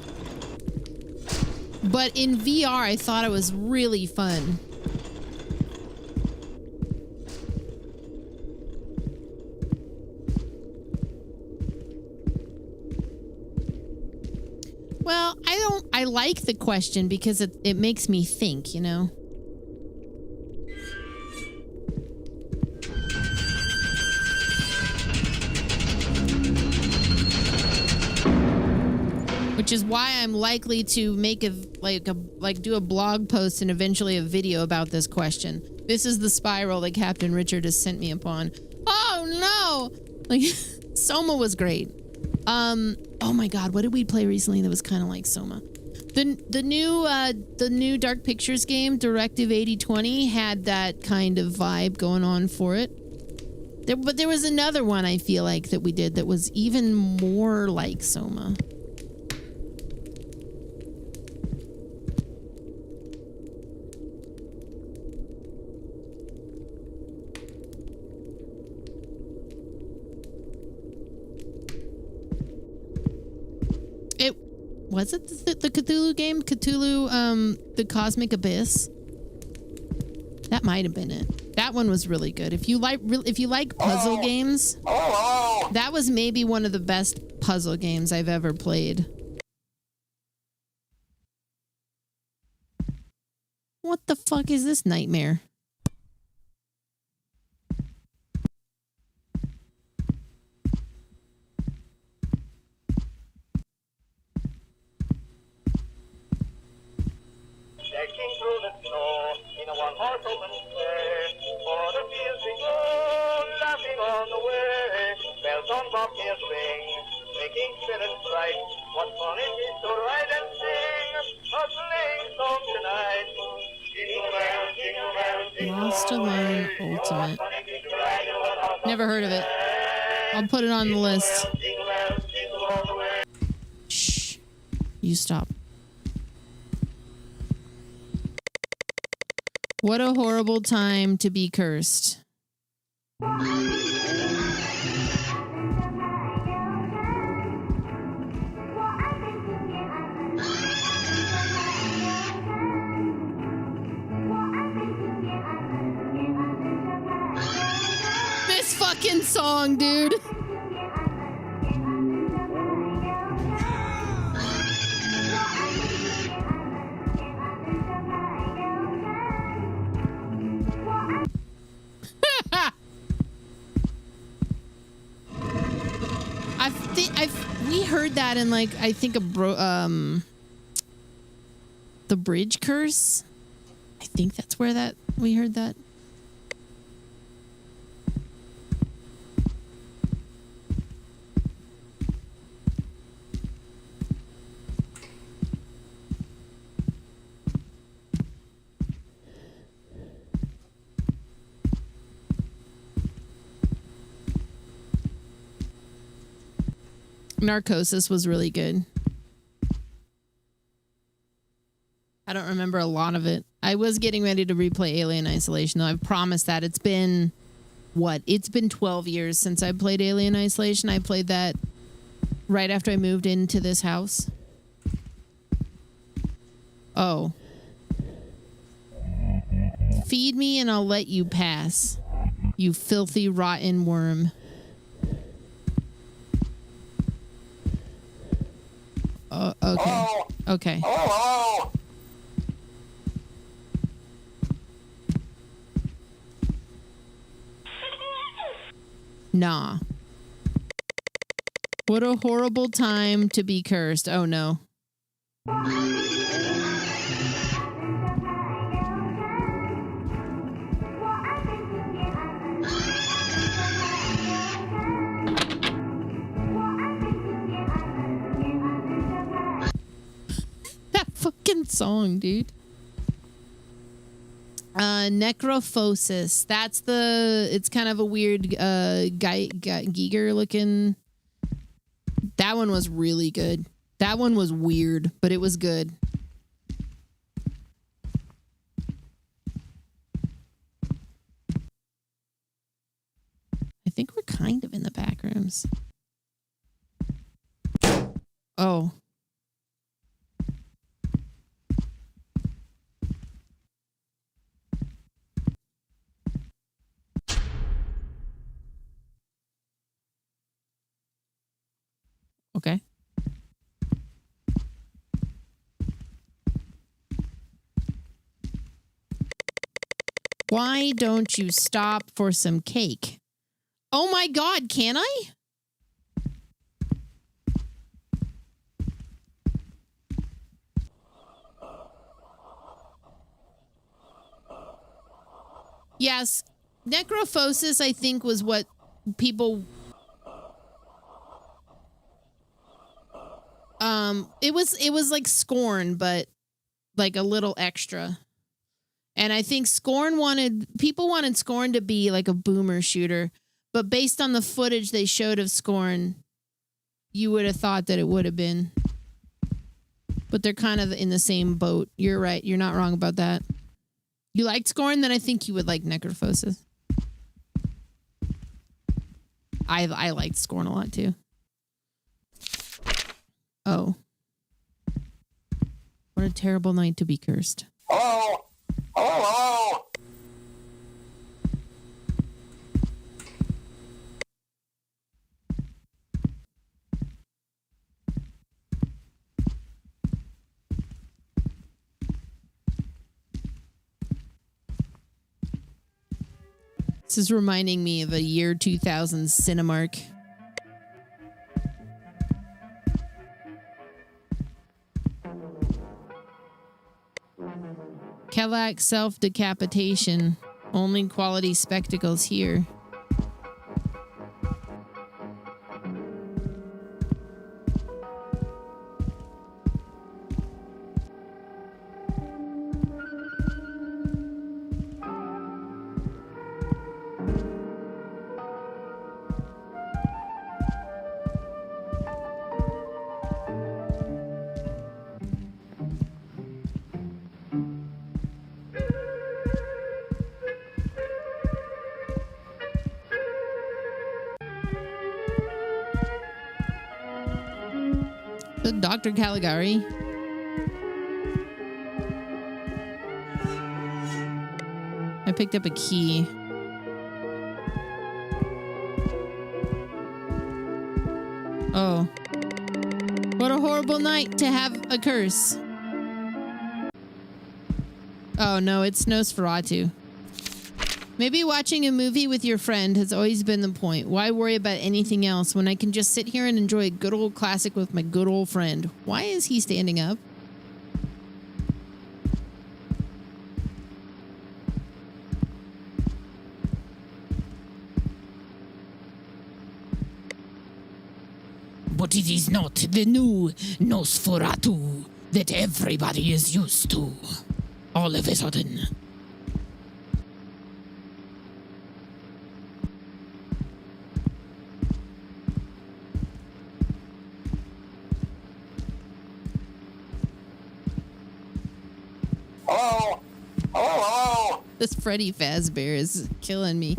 But in VR, I thought it was really fun. Well, I like the question because it makes me think, you know? Which is why I'm likely to make do a blog post and eventually a video about this question. This is the spiral that Captain Richard has sent me upon. Oh no! Like Soma was great. Oh my god, what did we play recently that was kind of like Soma? The new Dark Pictures game, Directive 8020, had that kind of vibe going on for it. But there was another one I feel like that we did that was even more like Soma. Was it the Cthulhu game? Cthulhu, the Cosmic Abyss? That might have been it. That one was really good. If you like puzzle games, that was maybe one of the best puzzle games I've ever played. What the fuck is this nightmare? Trekking through the snow in a one-horse open sleigh. For the fields we go, laughing on the way. Bells on bobtails ring, making spirits bright. What fun it is to ride and sing a sleighing song tonight. Jingle bells, jingle bells, jingle Lost Alone Ultimate. Never heard of it. I'll put it on the list. Shh. You stop. What a horrible time to be cursed. This fucking song, dude. We heard that in like I think the Bridge Curse. I think that's where we heard that. Narcosis was really good. I don't remember a lot of it. I was getting ready to replay Alien Isolation, though. I've promised that. It's been, what? It's been 12 years since I played Alien Isolation. I played that right after I moved into this house. Oh. Feed me and I'll let you pass, you filthy, rotten worm. Okay. Okay. Nah. What a horrible time to be cursed. Oh no. Fucking song, dude. Necrophosis. That's it's kind of a weird Giger looking. That one was really good. That one was weird, but it was good. I think we're kind of in the back rooms. Oh. Okay. Why don't you stop for some cake? Oh my God, can I? Yes. Necrophosis, I think, was what people... It was like Scorn, but like a little extra. And I think people wanted Scorn to be like a boomer shooter, but based on the footage they showed of Scorn, you would have thought that it would have been. But they're kind of in the same boat. You're right. You're not wrong about that. You liked Scorn, then I think you would like Necrophosis. I liked Scorn a lot too. Oh. What a terrible night to be cursed. Hello? Hello? This is reminding me of a year 2000 Cinemark. Kellogg self-decapitation. Only quality spectacles here. Dr. Caligari. I picked up a key. Oh. What a horrible night to have a curse. Oh no, it's Nosferatu. Maybe watching a movie with your friend has always been the point. Why worry about anything else when I can just sit here and enjoy a good old classic with my good old friend? Why is he standing up? But it is not the new Nosferatu that everybody is used to. All of a sudden. Hello? Hello? This Freddy Fazbear is killing me.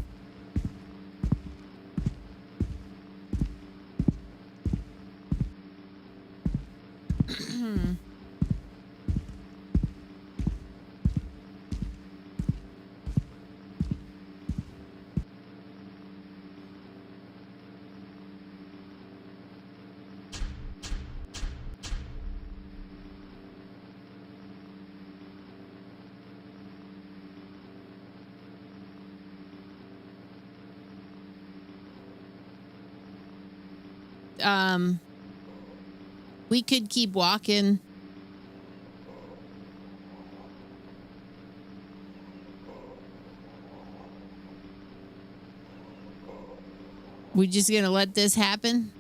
We could keep walking. We just gonna let this happen?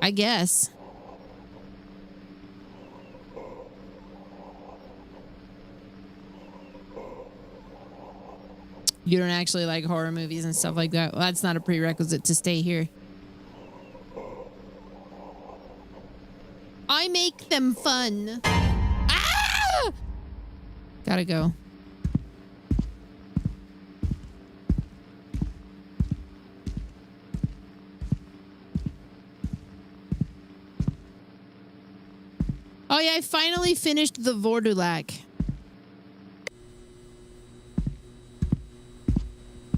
I guess. You don't actually like horror movies and stuff like that. Well, that's not a prerequisite to stay here. I make them fun. Ah! Gotta go. Oh yeah, I finally finished the Vordulac.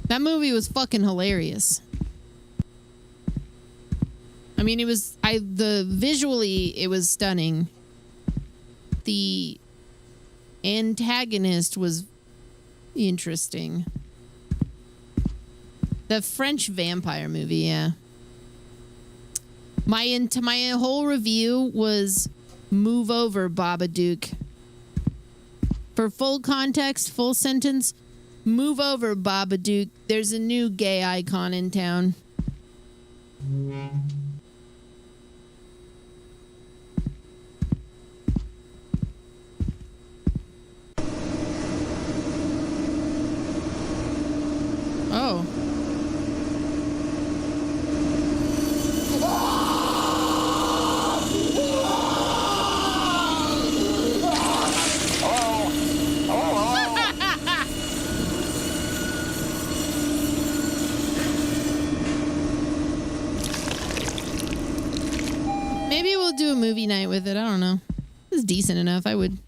That movie was fucking hilarious. I mean, visually it was stunning. The antagonist was interesting. The French vampire movie, yeah. My whole review was move over, Babadook. For full context, full sentence, move over, Babadook. There's a new gay icon in town. Oh. we'll do a movie night with it. I don't know. It's decent enough. I would.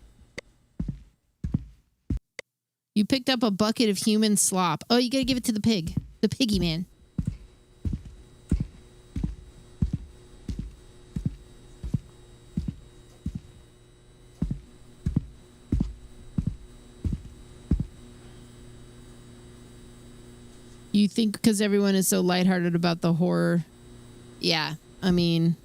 You picked up a bucket of human slop. Oh, you gotta give it to the pig. The piggy man. You think because everyone is so lighthearted about the horror. Yeah, I mean...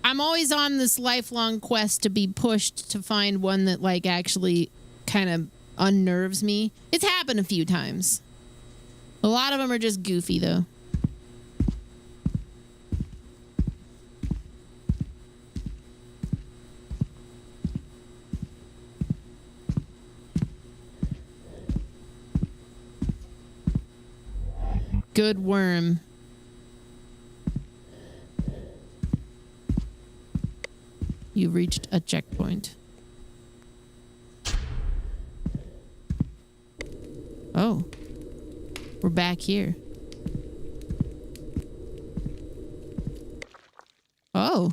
I'm always on this lifelong quest to be pushed to find one that, like, actually kind of unnerves me. It's happened a few times. A lot of them are just goofy, though. Good worm. You've reached a checkpoint. Oh. We're back here. Oh.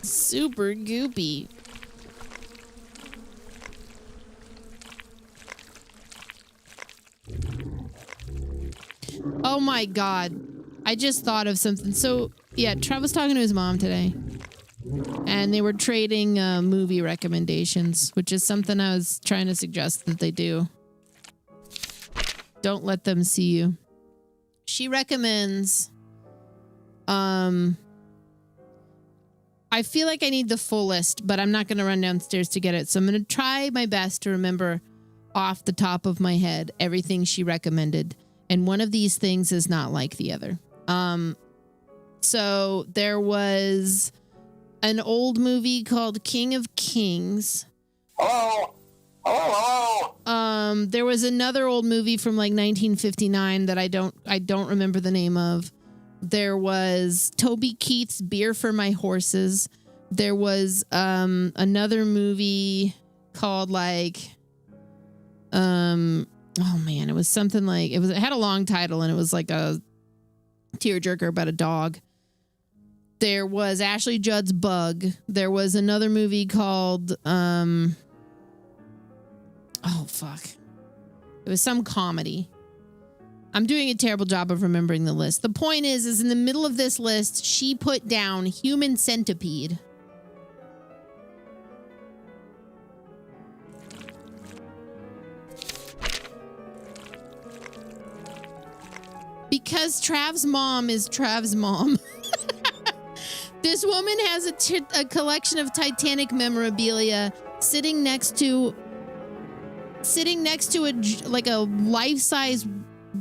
Super goopy. Oh my god. I just thought of something. So, yeah, Trav was talking to his mom today. And they were trading movie recommendations, which is something I was trying to suggest that they do. Don't let them see you. She recommends... I feel like I need the full list, but I'm not going to run downstairs to get it. So I'm going to try my best to remember off the top of my head everything she recommended. And one of these things is not like the other. So there was an old movie called King of Kings. There was another old movie from like 1959 that I don't remember the name of. There was Toby Keith's Beer for My Horses. There was another movie called like oh man, it was something like it had a long title and it was like a tearjerker about a dog. There was Ashley Judd's Bug. There was another movie called oh fuck. It was some comedy. I'm doing a terrible job of remembering the list. The point is in the middle of this list, she put down Human Centipede. Because Trav's mom is Trav's mom. This woman has a collection of Titanic memorabilia sitting next to like a life-size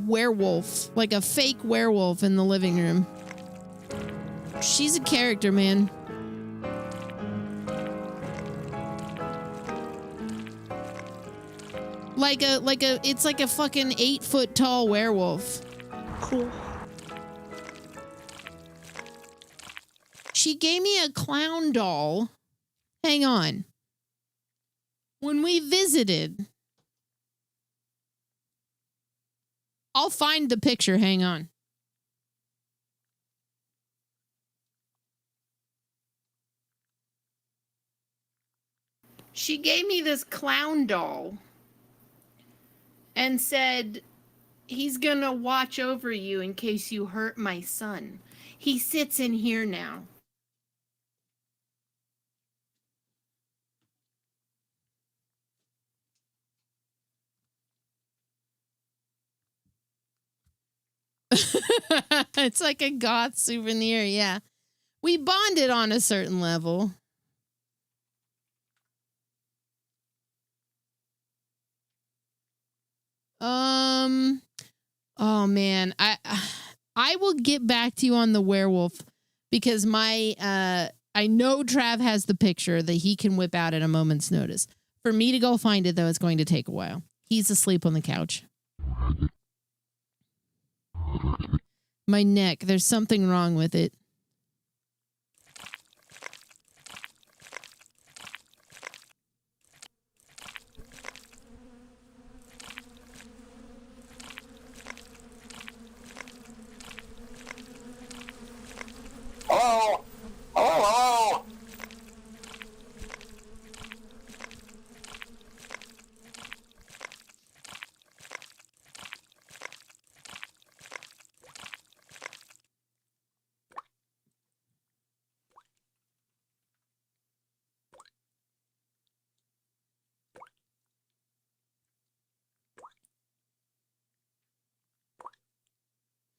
werewolf, like a fake werewolf in the living room. She's a character, man. It's like a fucking 8-foot tall werewolf. Cool. She gave me a clown doll. Hang on. When we visited, I'll find the picture. Hang on. She gave me this clown doll and said, he's gonna watch over you in case you hurt my son. He sits in here now. It's like a goth souvenir, yeah. We bonded on a certain level. Oh man, I will get back to you on the werewolf because I know Trav has the picture that he can whip out at a moment's notice. For me to go find it though, it's going to take a while. He's asleep on the couch. My neck, there's something wrong with it.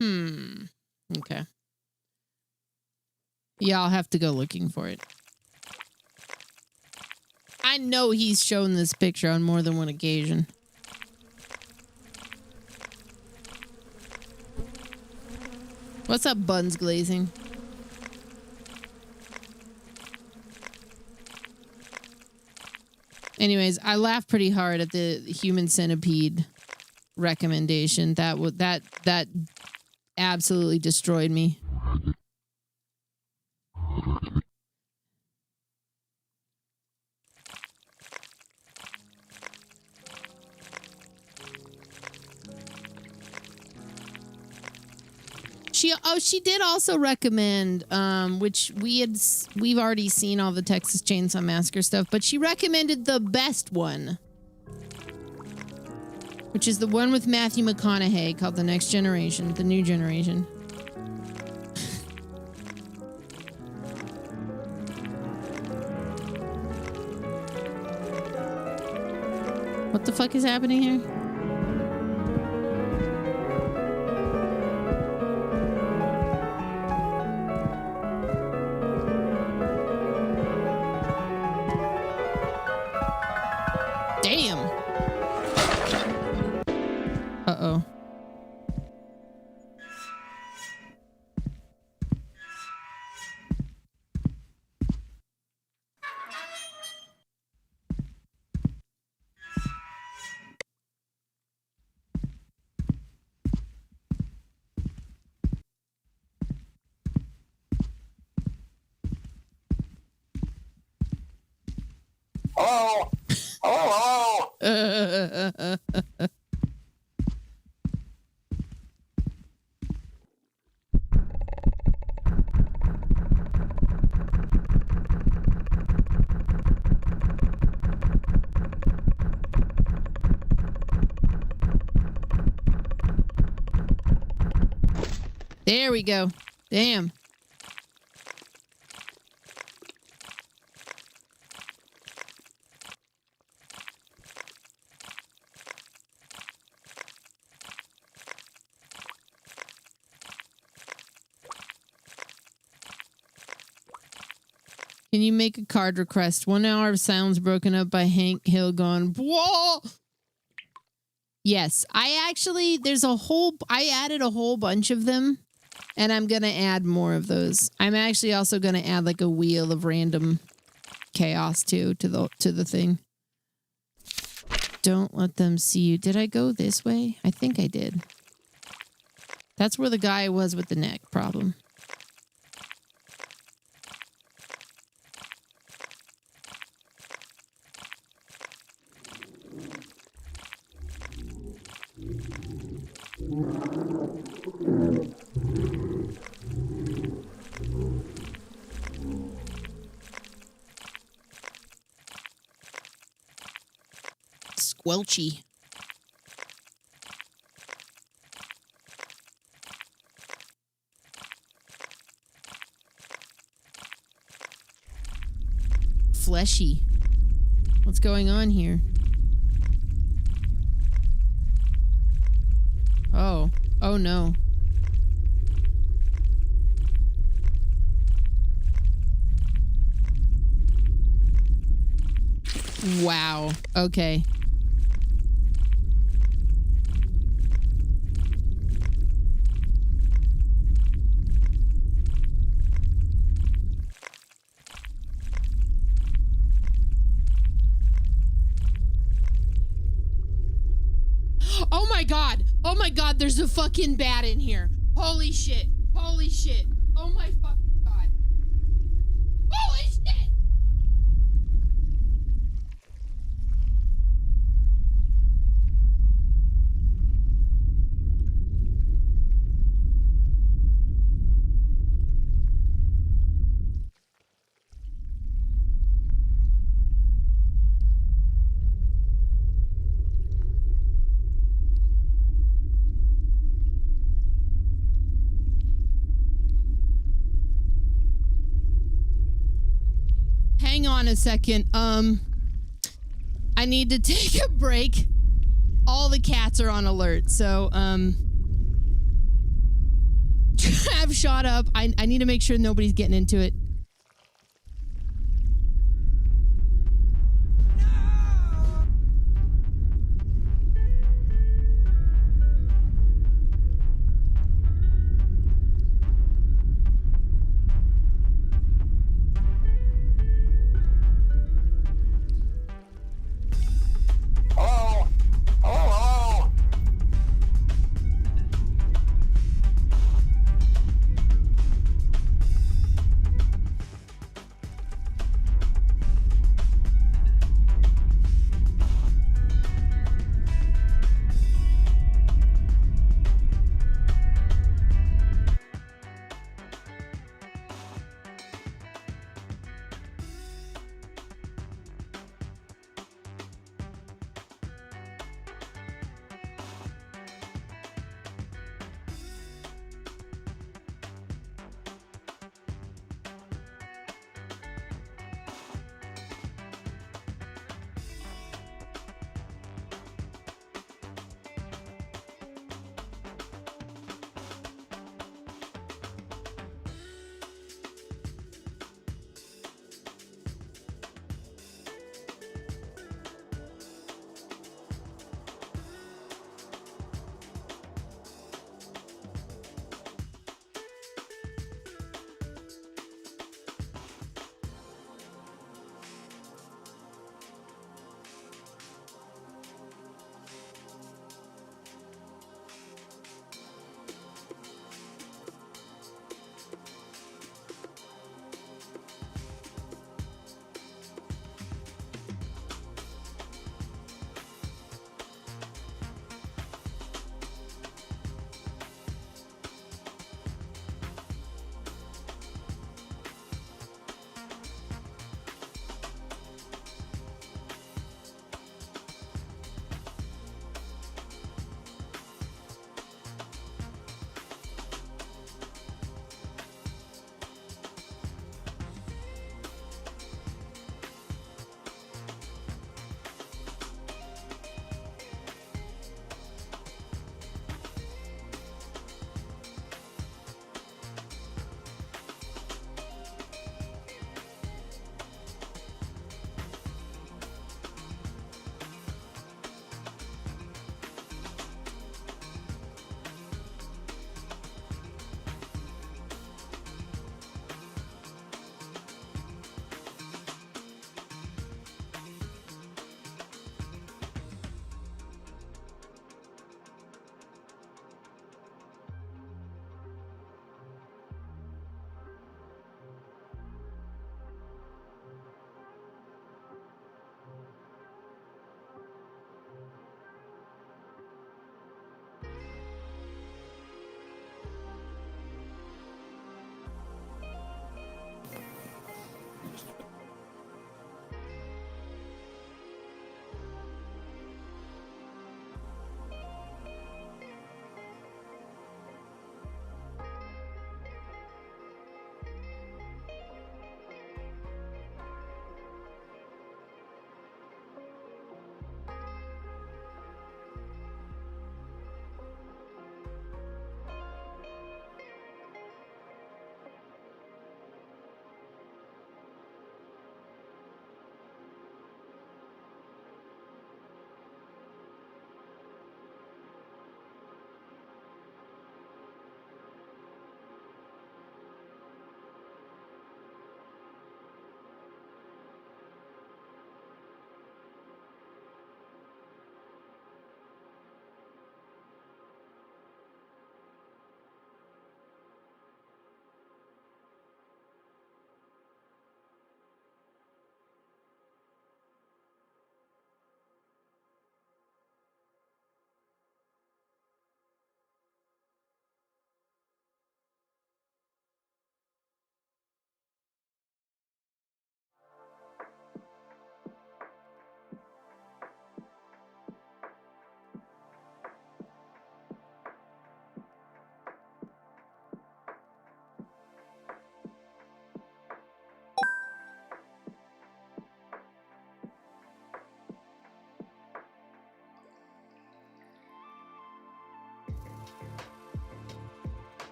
Okay. Yeah, I'll have to go looking for it. I know he's shown this picture on more than one occasion. What's up, Buns Glazing? Anyways, I laughed pretty hard at the human centipede recommendation. That absolutely destroyed me. She did also recommend, which we've already seen all the Texas Chainsaw Massacre stuff, but she recommended the best one, which is the one with Matthew McConaughey called The Next Generation, The New Generation. What the fuck is happening here? Damn. Uh-oh. Hello? Hello, hello? There we go. Damn. Can you make a card request? 1 hour of sounds broken up by Hank Hill going, whoa! Yes, I added a whole bunch of them, and I'm going to add more of those. I'm actually also going to add like a wheel of random chaos too to the thing. Don't let them see you. Did I go this way? I think I did. That's where the guy was with the neck problem. Squelchy. Fleshy. What's going on here? Oh. Oh no. Wow. Okay. Oh my god. Oh my god, there's a fucking bat in here. Holy shit. Holy shit. Oh my fucking god. Holy shit. Hang on a second. I need to take a break. All the cats are on alert, so have shot up. I need to make sure nobody's getting into it.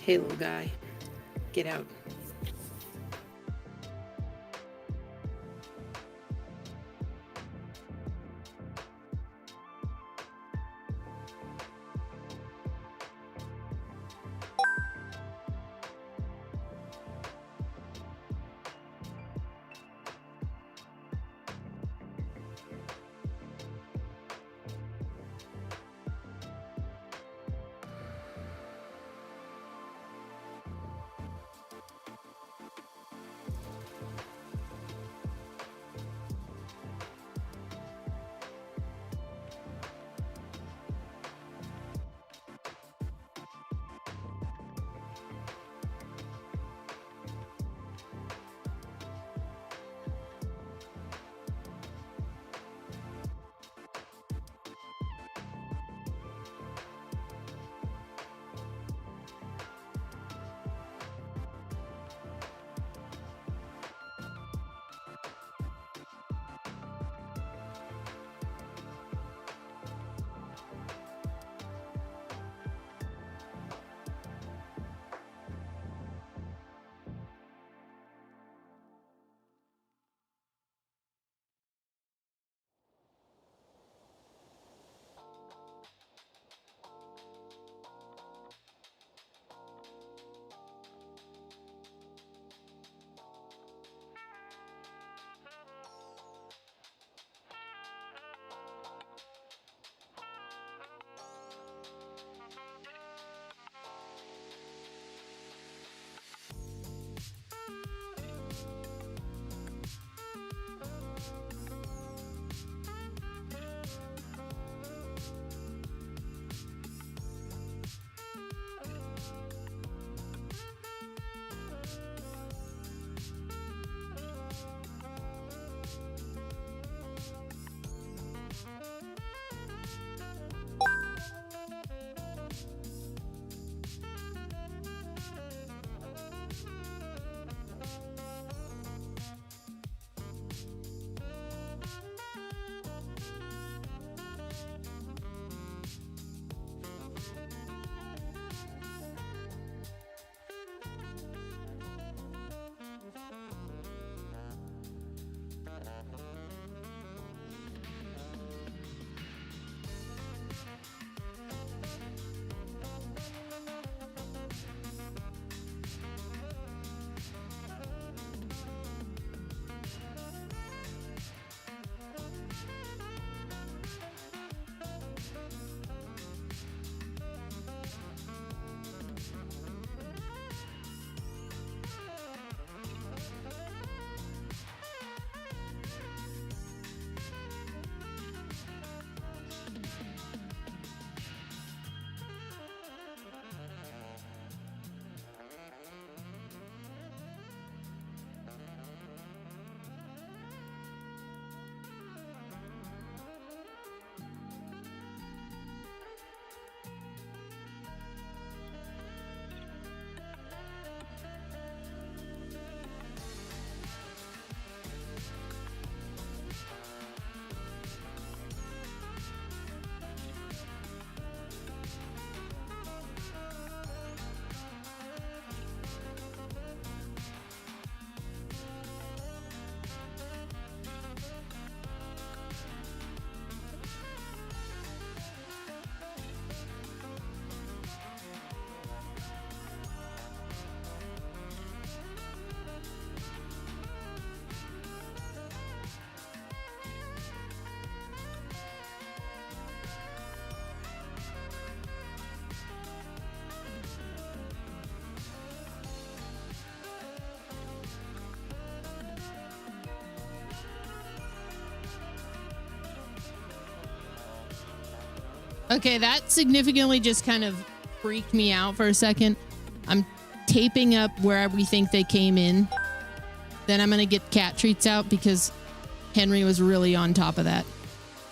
Hey, little guy, get out. Okay, that significantly just kind of freaked me out for a second. I'm taping up where we think they came in. Then I'm going to get cat treats out because Henry was really on top of that.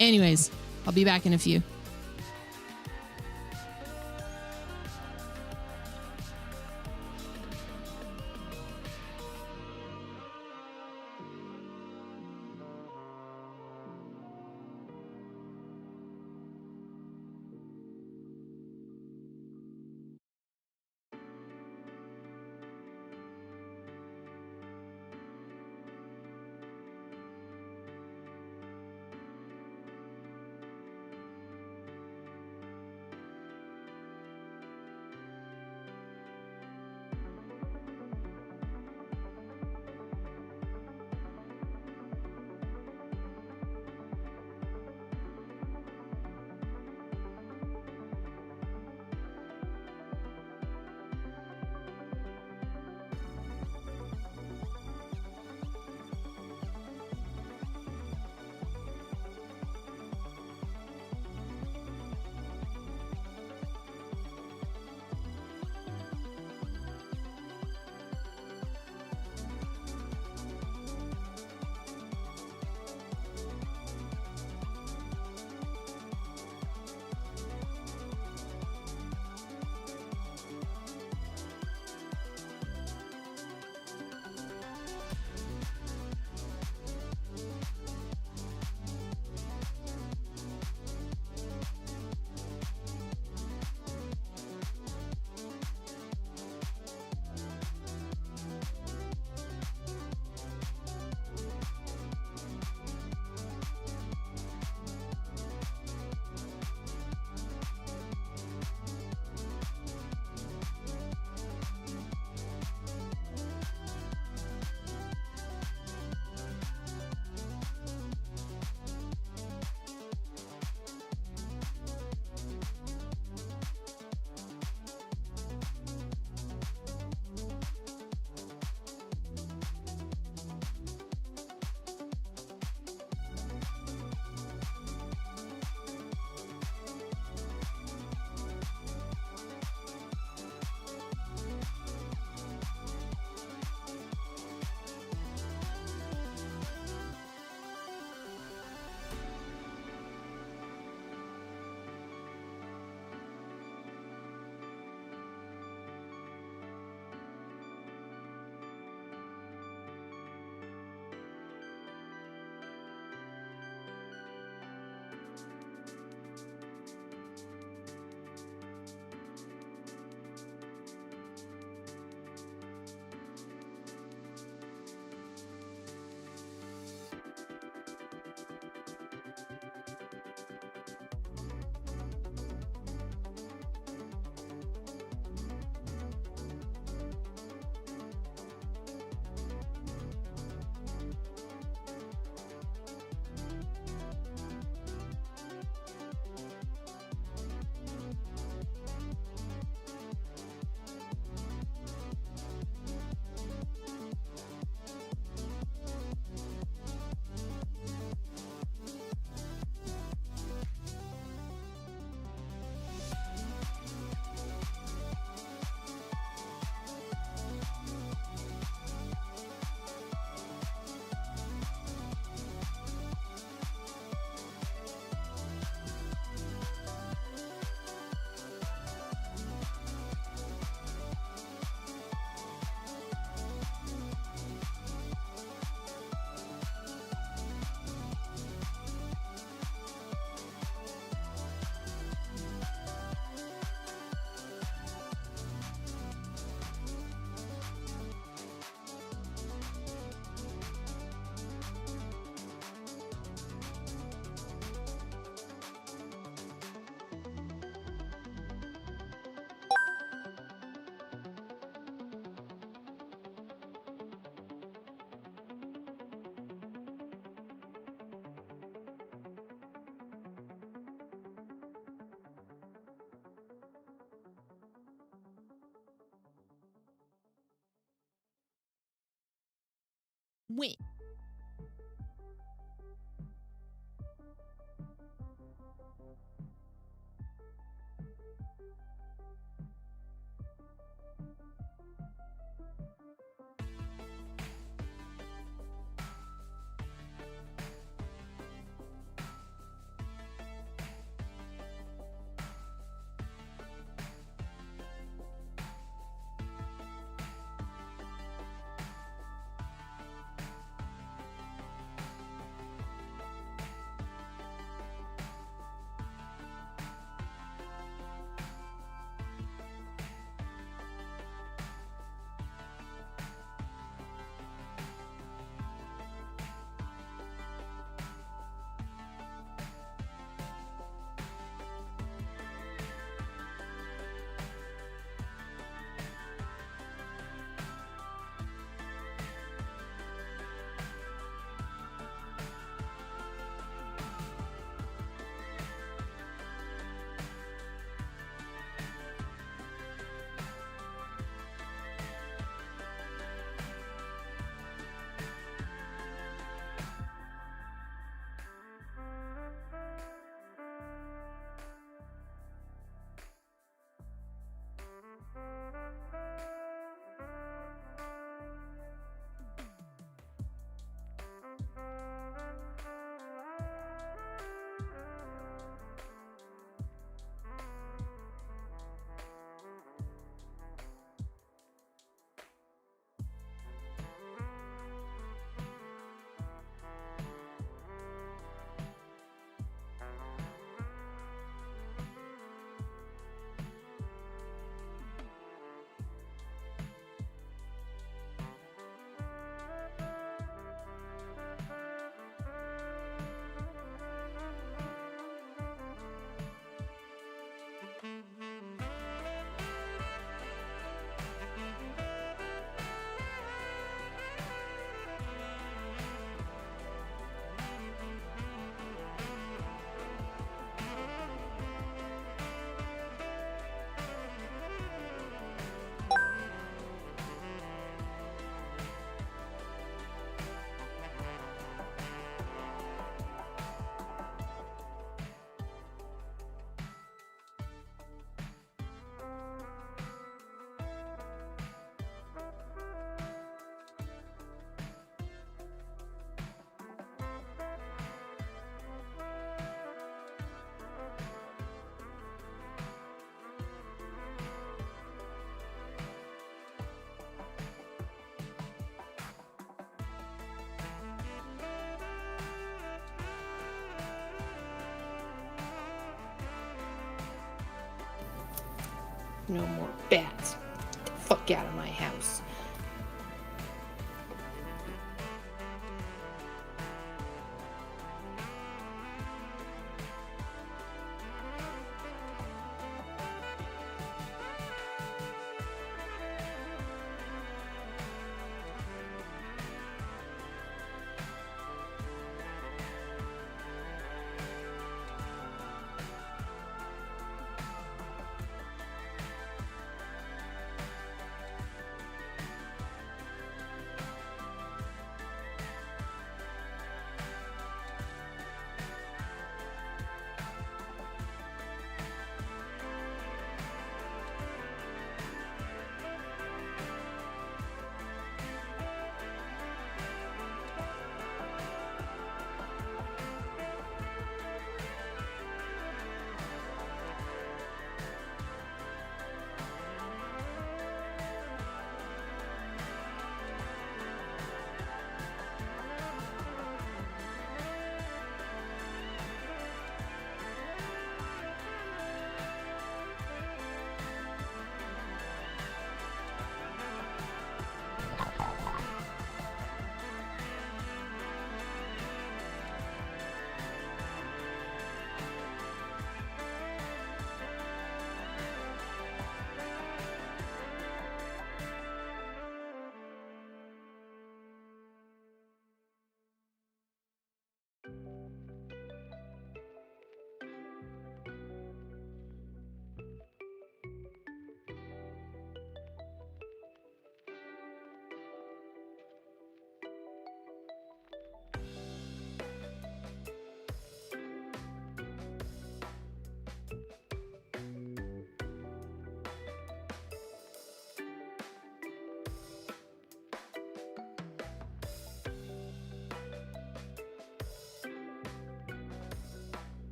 Anyways, I'll be back in a few. win. No more bats. Get the fuck out of my house.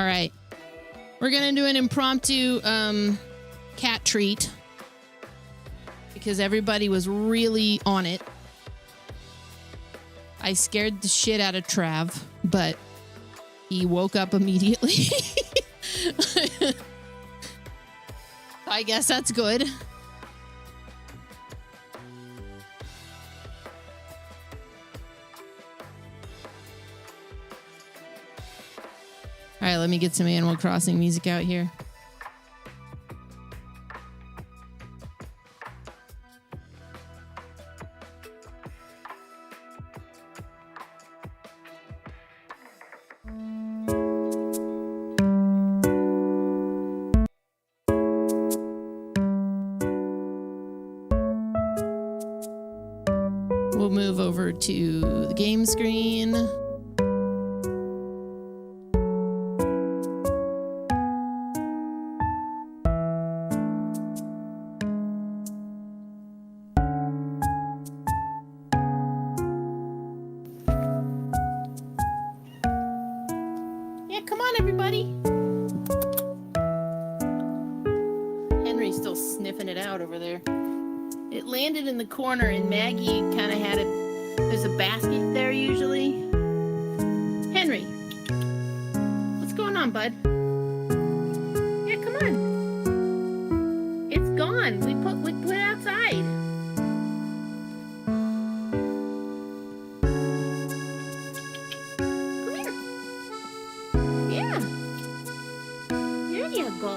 All right. We're going to do an impromptu cat treat because everybody was really on it. I scared the shit out of Trav, but he woke up immediately. I guess that's good. All right, let me get some Animal Crossing music out here. We'll move over to the game screen. Yeah, come on, everybody. Henry's still sniffing it out over there. It landed in the corner, and Maggie kind of had it. There's a basket there usually. Henry, what's going on, bud? Yeah, come on. It's gone. We put it outside. Come here. Yeah. There you go.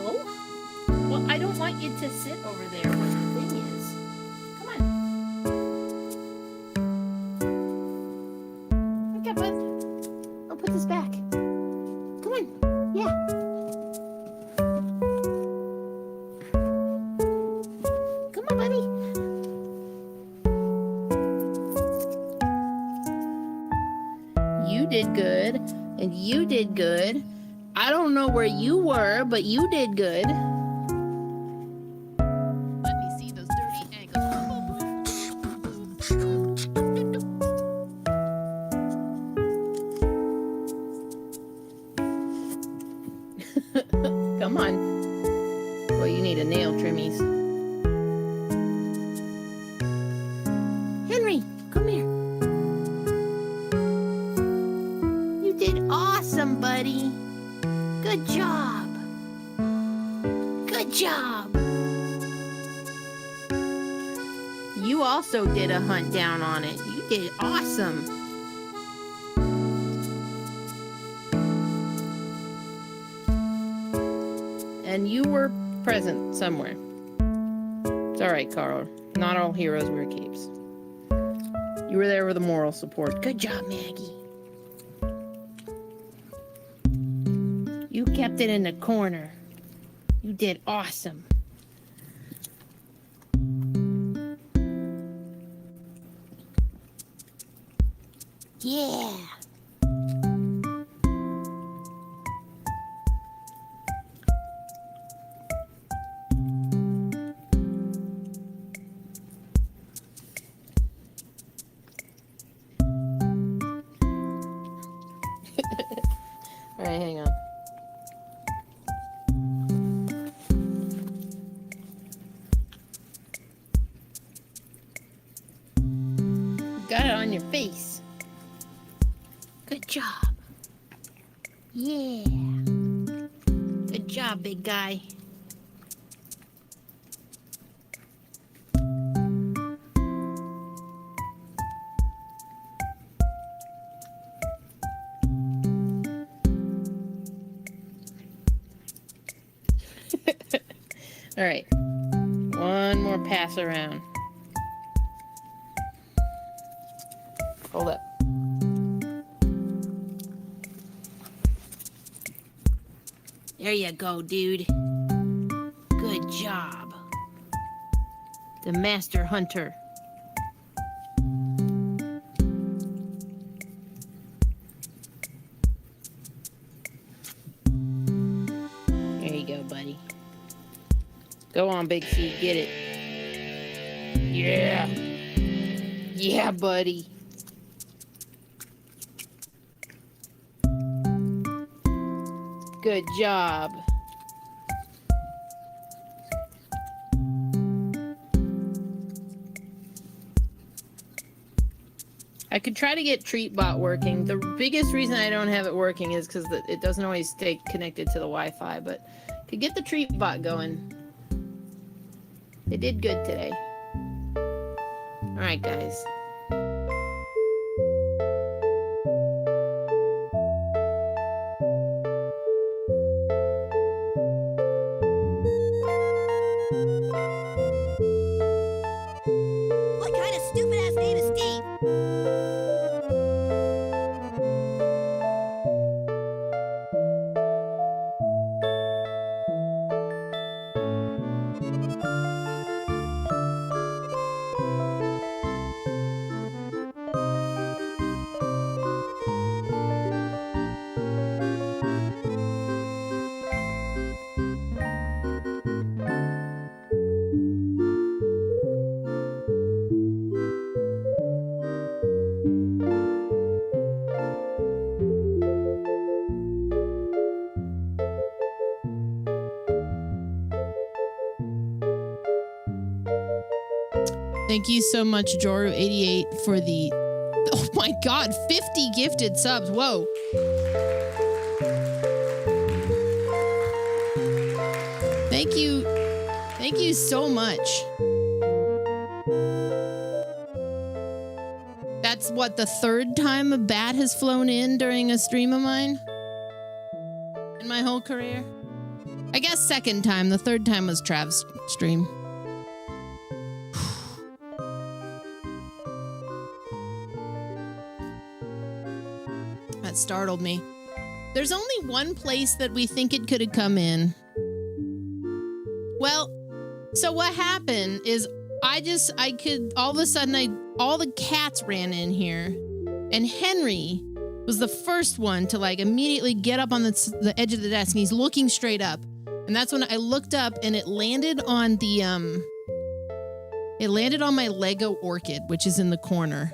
Well, I don't want you to sit over there where the thing is. Come on. Okay, bud. I'll put this back. Come on. Yeah. Come on, buddy. You did good, and you did good. I don't know where you were, but you did good. Let me see those dirty ankles. Come on. Well, you need a nail trimmies. Henry, come here. You did awesome, buddy. Good job. Good job. You also did a hunt down on it. You did awesome. And you were present somewhere. It's all right, Carl. Not all heroes wear capes. You were there with a moral support. Good job, Maggie. You kept it in the corner. You did awesome. Yeah. All right, hang on. Got it on your face. Good job. Yeah. Good job, big guy. All right. One more pass around. Hold up. There you go, dude. Good job. The master hunter. There you go, buddy. Go on, Big C, get it. Yeah. Yeah, buddy. Good job. I could try to get TreatBot working. The biggest reason I don't have it working is because it doesn't always stay connected to the Wi-Fi, but could get the TreatBot going. They did good today. All right, guys. What kind of stupid-ass name is Steve? Thank you so much, Joru88, for the... Oh my god, 50 gifted subs. Whoa. Thank you. Thank you so much. That's what, the third time a bat has flown in during a stream of mine? In my whole career? I guess second time. The third time was Trav's stream. That startled me. There's only one place that we think it could have come in. Well, so what happened is all of a sudden, all the cats ran in here, and Henry was the first one to like immediately get up on the edge of the desk, and he's looking straight up. And that's when I looked up, and it landed on my Lego orchid, which is in the corner.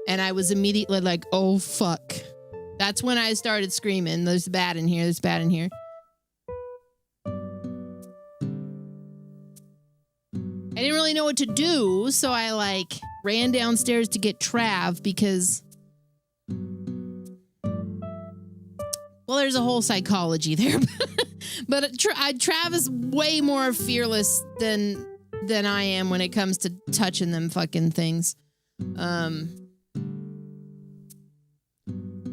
And I was immediately like, oh, fuck. That's when I started screaming, there's a bat in here, there's a bat in here. I didn't really know what to do, so I like ran downstairs to get Trav because, well, there's a whole psychology there. But Trav is way more fearless than I am when it comes to touching them fucking things.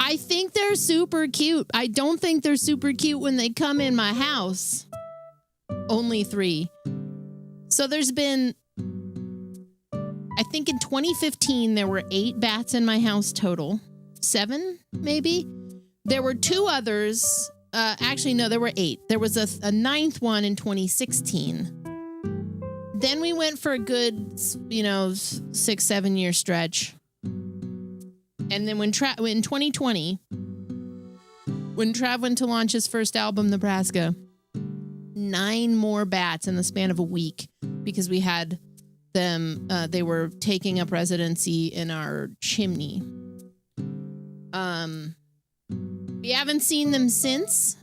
I think they're super cute. I don't think they're super cute when they come in my house. Only 3. So there's been, I think in 2015, there were 8 bats in my house total. 7, maybe? There were 2 others. Actually, no, there were 8. There was a 9th one in 2016. Then we went for a good, 6-7 year stretch. And then in 2020, when Trav went to launch his first album, Nebraska, 9 more bats in the span of a week because we had them, they were taking up residency in our chimney. We haven't seen them since.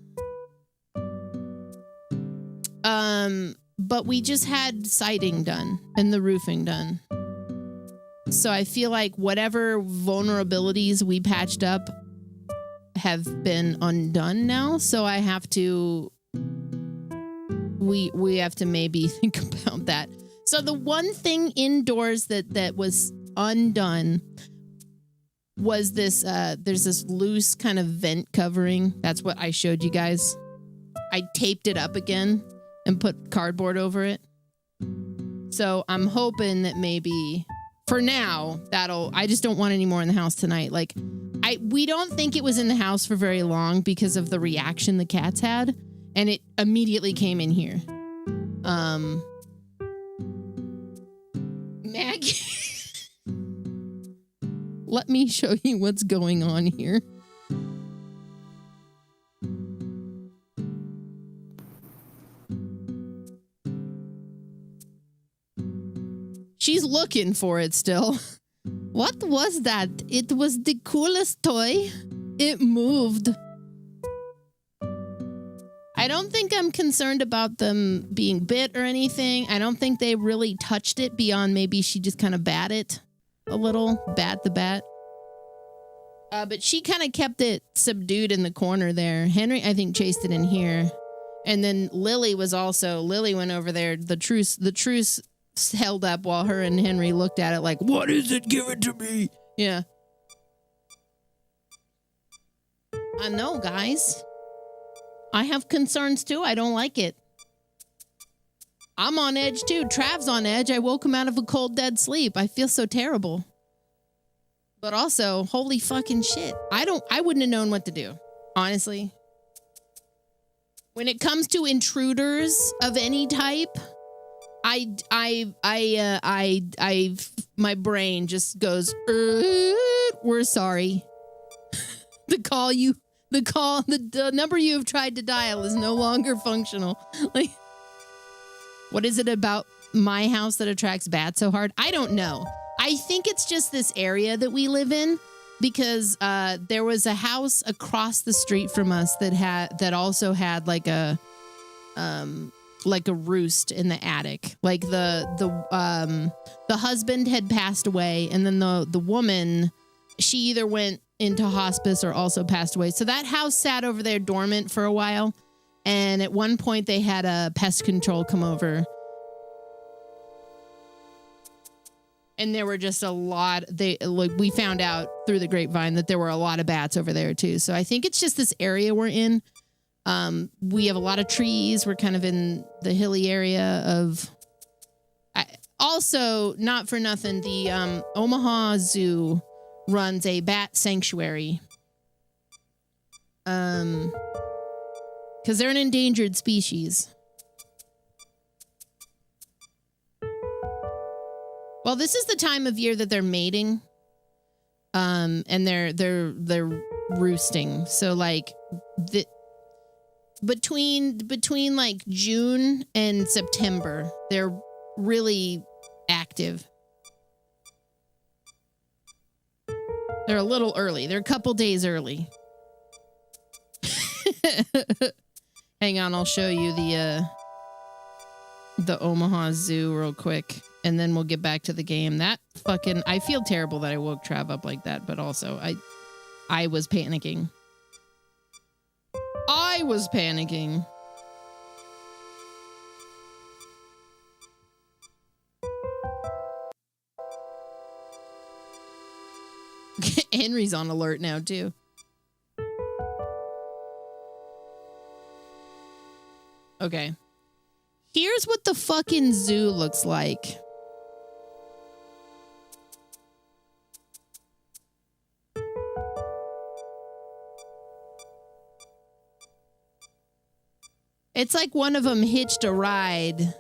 But we just had siding done and the roofing done. So I feel like whatever vulnerabilities we patched up have been undone now. So I have to, we have to maybe think about that. So the one thing indoors that was undone was this, there's this loose kind of vent covering. That's what I showed you guys. I taped it up again and put cardboard over it. So I'm hoping that maybe for now I just don't want any more in the house tonight. Like we don't think it was in the house for very long because of the reaction the cats had, and it immediately came in here. Maggie, let me show you what's going on here. She's looking for it still. What was that? It was the coolest toy. It moved. I don't think I'm concerned about them being bit or anything. I don't think they really touched it beyond maybe she just kind of bat it a little. Bat the bat. But she kind of kept it subdued in the corner there. Henry, I think, chased it in here. And then Lily went over there. The truce held up while her and Henry looked at it like, what is it? Give it to me. Yeah. I know, guys. I have concerns too. I don't like it. I'm on edge too. Trav's on edge. I woke him out of a cold, dead sleep. I feel so terrible. But also, holy fucking shit. I wouldn't have known what to do. Honestly. When it comes to intruders of any type, my brain just goes, we're sorry. The number you have tried to dial is no longer functional. Like, what is it about my house that attracts bats so hard? I don't know. I think it's just this area that we live in, because there was a house across the street from us that also had like a roost in the attic. Like the husband had passed away, and then the woman, she either went into hospice or also passed away. So that house sat over there dormant for a while. And at one point they had a pest control come over. And there were just a lot, we found out through the grapevine that there were a lot of bats over there too. So I think it's just this area we're in. We have a lot of trees. We're kind of in the hilly area of, also not for nothing, the Omaha Zoo runs a bat sanctuary. Because they're an endangered species. Well, this is the time of year that they're mating. And they're roosting. So like between like June and September, they're really active. They're a little early. They're a couple days early. Hang on, I'll show you the Omaha Zoo real quick, and then we'll get back to the game. I feel terrible that I woke Trav up like that, but also I was panicking. Henry's on alert now, too. Okay. Here's what the fucking zoo looks like. It's like one of them hitched a ride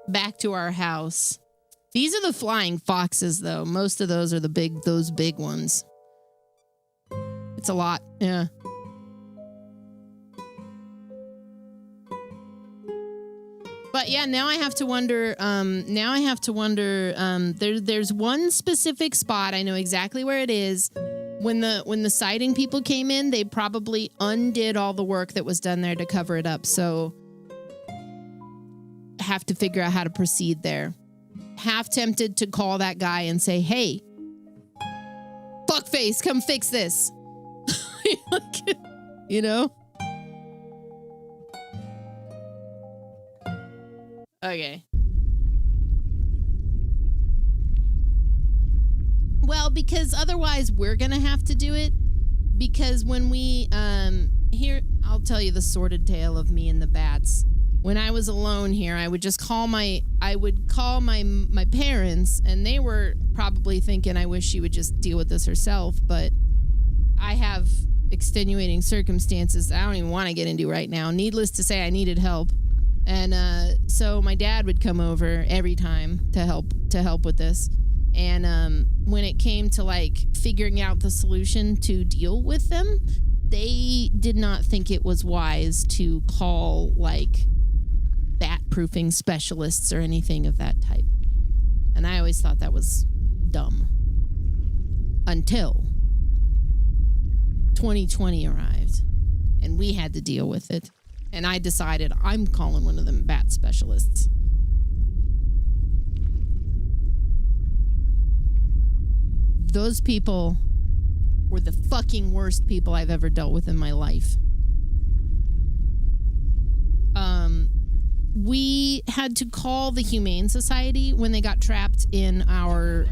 back to our house. These are the flying foxes, though. Most of those are those big ones. It's a lot, yeah. But yeah, now I have to wonder. There's one specific spot. I know exactly where it is. When the sighting people came in, they probably undid all the work that was done there to cover it up. So have to figure out how to proceed there. Half tempted to call that guy and say, "Hey, fuckface, come fix this." You know? Okay. Well, because otherwise we're going to have to do it. Because when we, here, I'll tell you the sordid tale of me and the bats. When I was alone here, I would call my parents, and they were probably thinking, I wish she would just deal with this herself. But I have extenuating circumstances I don't even want to get into right now. Needless to say, I needed help. And so my dad would come over every time to help with this. And when it came to like figuring out the solution to deal with them, they did not think it was wise to call like bat proofing specialists or anything of that type. And I always thought that was dumb. Until 2020 arrived and we had to deal with it. And I decided I'm calling one of them bat specialists. Those people were the fucking worst people I've ever dealt with in my life. We had to call the Humane Society when they got trapped in our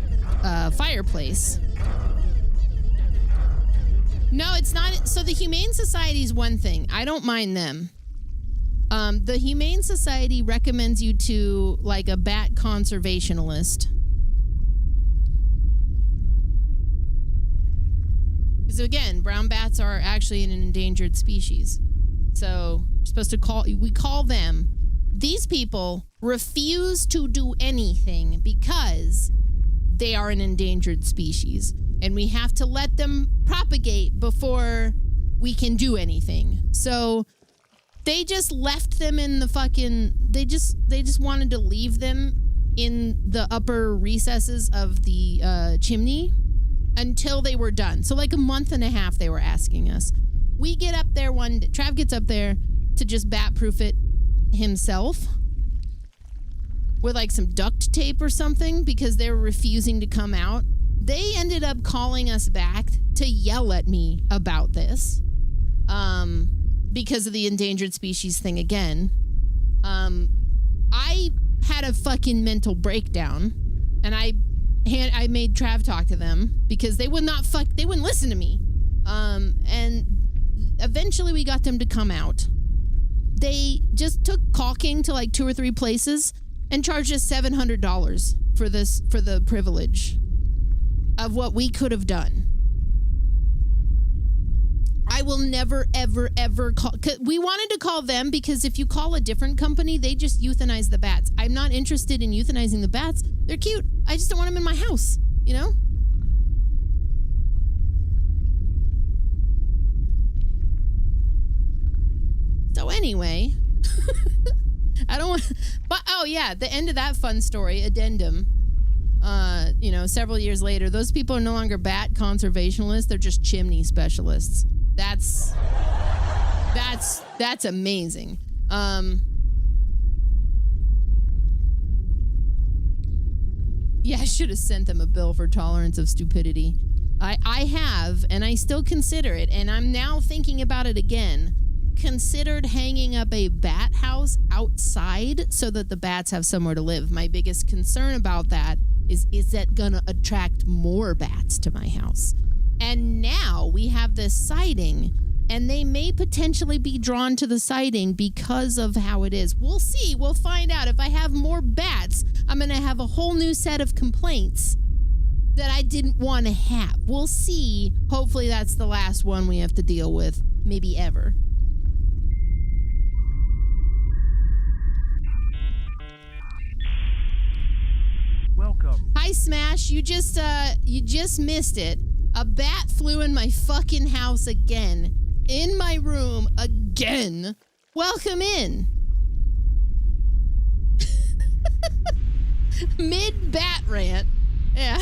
fireplace. No, it's not. So the Humane Society is one thing. I don't mind them. The Humane Society recommends you to like a bat conservationalist. Because again, brown bats are actually an endangered species. So we're supposed to we call them. These people refuse to do anything because they are an endangered species. And we have to let them propagate before we can do anything. So they just left them in the fucking... They just wanted to leave them in the upper recesses of the chimney until they were done. So like a month and a half they were asking us. We get up there Trav gets up there to just bat-proof it himself with like some duct tape or something because they were refusing to come out. They ended up calling us back to yell at me about this because of the endangered species thing again. I had a fucking mental breakdown and I made Trav talk to them because they would not they wouldn't listen to me. And eventually we got them to come out. They just took caulking to like 2 or 3 places and charged us $700 for the privilege of what we could have done. I will never, ever, ever call... We wanted to call them because if you call a different company, they just euthanize the bats. I'm not interested in euthanizing the bats. They're cute. I just don't want them in my house, you know? So anyway, I don't want... But, oh yeah, the end of that fun story, addendum. Several years later, those people are no longer bat conservationists. They're just chimney specialists. That's amazing. Yeah, I should have sent them a bill for tolerance of stupidity. I have, and I still consider it, and I'm now thinking about it again. Considered hanging up a bat house outside so that the bats have somewhere to live. My biggest concern about that is that gonna attract more bats to my house? And now we have this sighting, and they may potentially be drawn to the sighting because of how it is. We'll see. We'll find out. If I have more bats, I'm gonna have a whole new set of complaints that I didn't want to have. We'll see. Hopefully that's the last one we have to deal with, maybe ever. Welcome. Hi, Smash. You just missed it. A bat flew in my fucking house again. In my room again. Welcome in. Mid-bat rant. Yeah.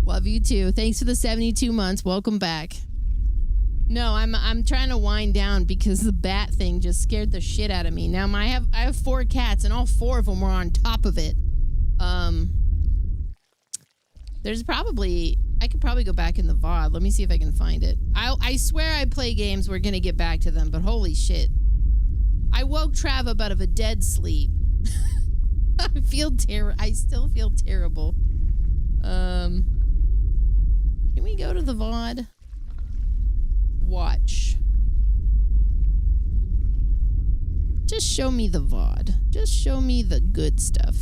Love you too. Thanks for the 72 months. Welcome back. No, I'm trying to wind down because the bat thing just scared the shit out of me. Now I have 4 cats and all 4 of them were on top of it. I could probably go back in the VOD. Let me see if I can find it. I swear I play games. We're gonna get back to them, but holy shit. I woke Trav up out of a dead sleep. I still feel terrible. Can we go to the VOD? Watch. Just show me the VOD. Just show me the good stuff.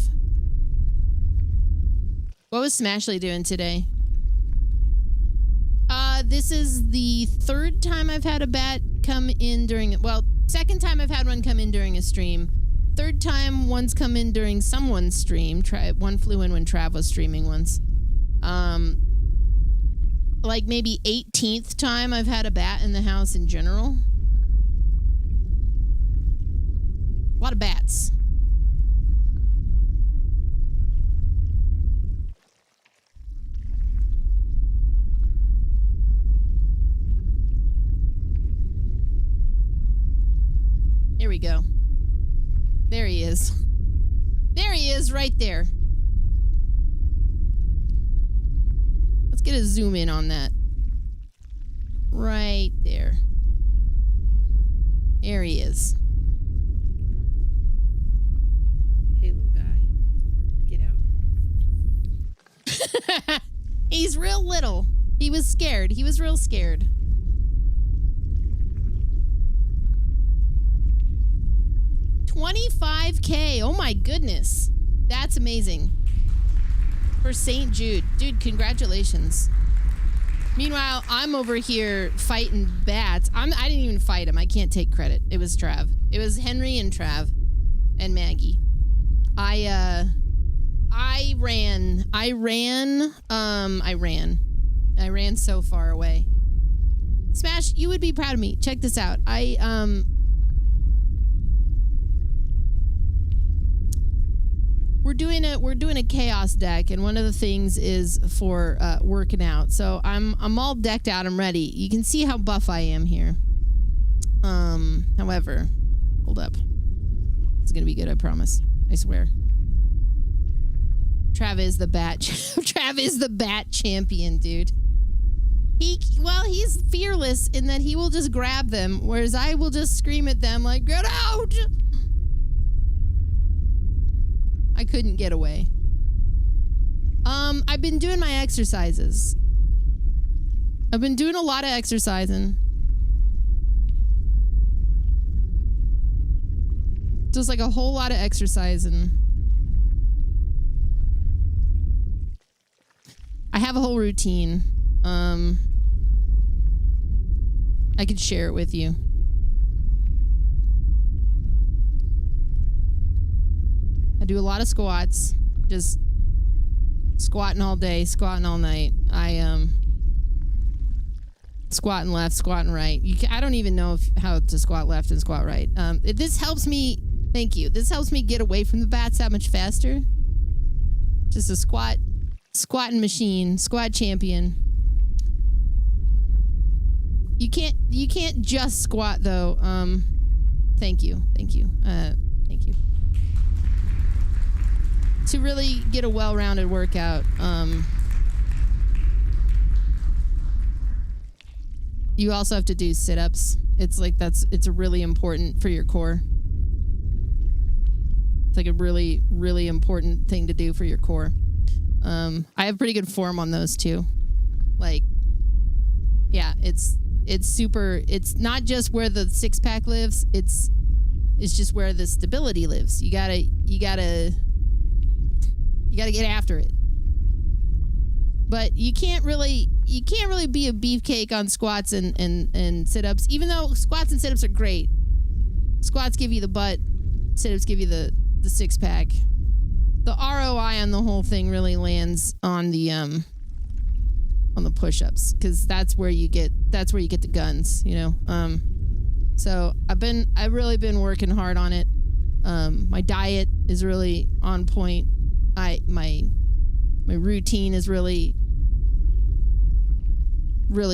What was Smashley doing today? This is the 3rd time I've had a bat come in during... Well, 2nd time I've had one come in during a stream. 3rd time one's come in during someone's stream. One flew in when Trav was streaming once. Like maybe 18th time I've had a bat in the house in general. A lot of bats. we go. There he is. There he is, right there. Let's get a zoom in on that. Right there. There he is. Hey, little guy. Get out. He's real little. He was scared. He was real scared. $25K. Oh my goodness. That's amazing. For St. Jude. Dude, congratulations. Meanwhile, I'm over here fighting bats. I didn't even fight him. I can't take credit. It was Trav. It was Henry and Trav and Maggie. I ran so far away. Smash, you would be proud of me. Check this out. We're doing a chaos deck, and one of the things is for working out. So I'm all decked out. I'm ready. You can see how buff I am here. However, hold up. It's gonna be good. I promise. I swear. Trav is the bat. Trav is the bat champion, dude. He's fearless in that he will just grab them, whereas I will just scream at them like, "Get out!" I couldn't get away. I've been doing my exercises. I've been doing a lot of exercising. Just like a whole lot of exercising. I have a whole routine. I could share it with you. I do a lot of squats. Just squatting all day, squatting all night. Squatting left, squatting right. I don't even know how to squat left and squat right. This helps me. Thank you. This helps me get away from the bats that much faster. Just a squatting machine, squat champion. You can't just squat though. Thank you. Thank you. Thank you. To really get a well-rounded workout, you also have to do sit-ups. It's a really important for your core. It's like a really, really important thing to do for your core. I have pretty good form on those too. Like, yeah, it's super. It's not just where the six-pack lives. It's just where the stability lives. You gotta get after it. But you can't really be a beefcake on squats and sit-ups, even though squats and sit-ups are great. Squats give you the butt, sit-ups give you the six-pack. The ROI on the whole thing really lands on the push-ups, because that's where you get the guns, you know. So I've really been working hard on it. My diet is really on point. My routine is really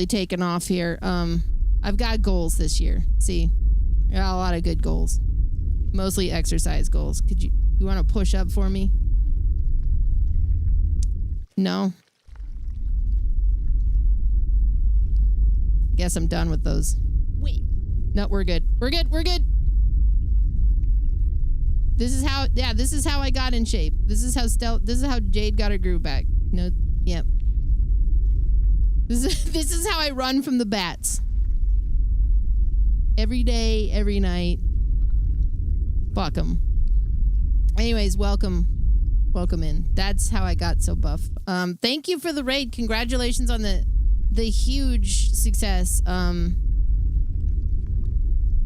taken off here. I've got goals this year. See, I got a lot of good goals, mostly exercise goals. You want to push up for me? No. Guess I'm done with those. Wait. No, we're good. We're good. This is how I got in shape. This is how Jade got her groove back. No, yep. This is how I run from the bats. Every day, every night. Fuck them. Anyways, welcome in. That's how I got so buff. Thank you for the raid. Congratulations on the huge success.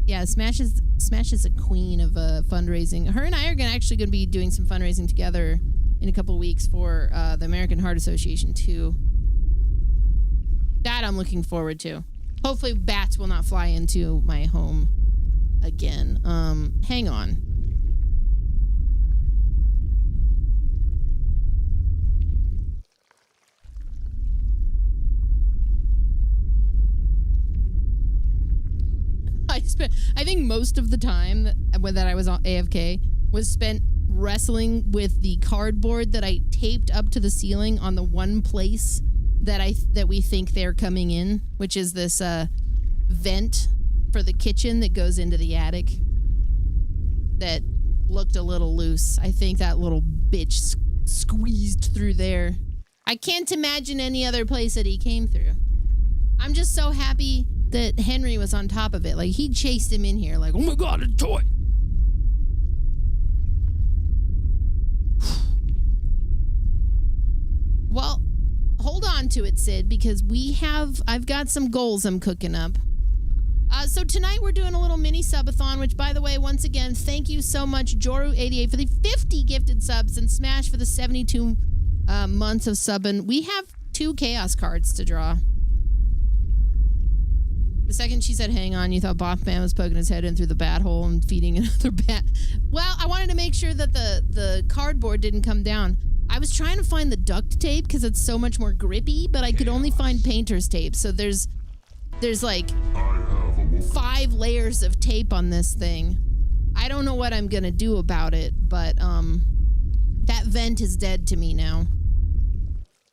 Yeah, Smash is a queen of fundraising. Her and I are actually going to be doing some fundraising together in a couple of weeks for the American Heart Association too. That I'm looking forward to. Hopefully bats will not fly into my home again. Hang on. I think most of the time that I was on AFK was spent wrestling with the cardboard that I taped up to the ceiling on the one place that we think they're coming in, which is this vent for the kitchen that goes into the attic that looked a little loose. I think that little bitch squeezed through there. I can't imagine any other place that he came through. I'm just so happy that Henry was on top of it. Like, he chased him in here like, oh my god, a toy. Well, hold on to it, Sid, because I've got some goals I'm cooking up. So tonight we're doing a little mini subathon, which, by the way, once again, thank you so much, Joru88, for the 50 gifted subs and Smash for the 72 months of subbing. We have 2 Chaos cards to draw. The second she said, hang on, you thought Bothman was poking his head in through the bat hole and feeding another bat. Well, I wanted to make sure that the cardboard didn't come down. I was trying to find the duct tape because it's so much more grippy, but I could only find painter's tape. So there's like 5 layers of tape on this thing. I don't know what I'm going to do about it, but that vent is dead to me now.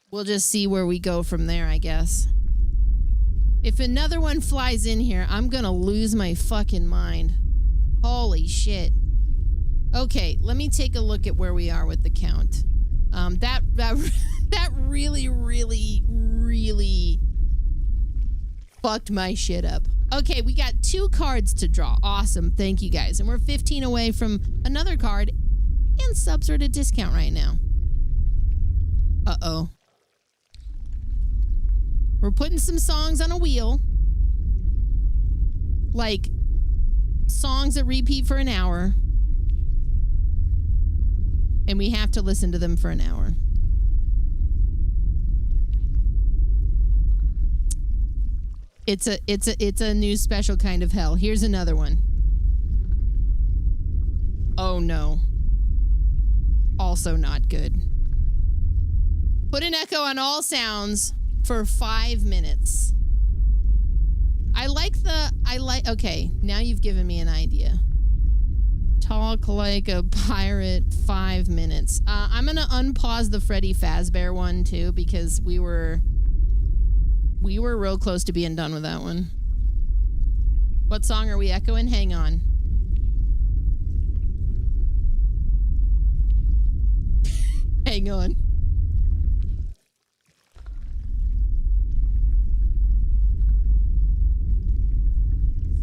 We'll just see where we go from there, I guess. If another one flies in here, I'm going to lose my fucking mind. Holy shit. Okay, let me take a look at where we are with the count. That really, really, really fucked my shit up. Okay, we got 2 cards to draw. Awesome. Thank you, guys. And we're 15 away from another card and subs are at a discount right now. Uh-oh. We're putting some songs on a wheel. Like songs that repeat for an hour. And we have to listen to them for an hour. It's a new special kind of hell. Here's another one. Oh no. Also not good. Put an echo on all sounds for 5 minutes. Okay, now you've given me an idea. Talk like a pirate, 5 minutes. I'm gonna unpause the Freddy Fazbear one too, because we were real close to being done with that one. What song are we echoing? Hang on. Hang on.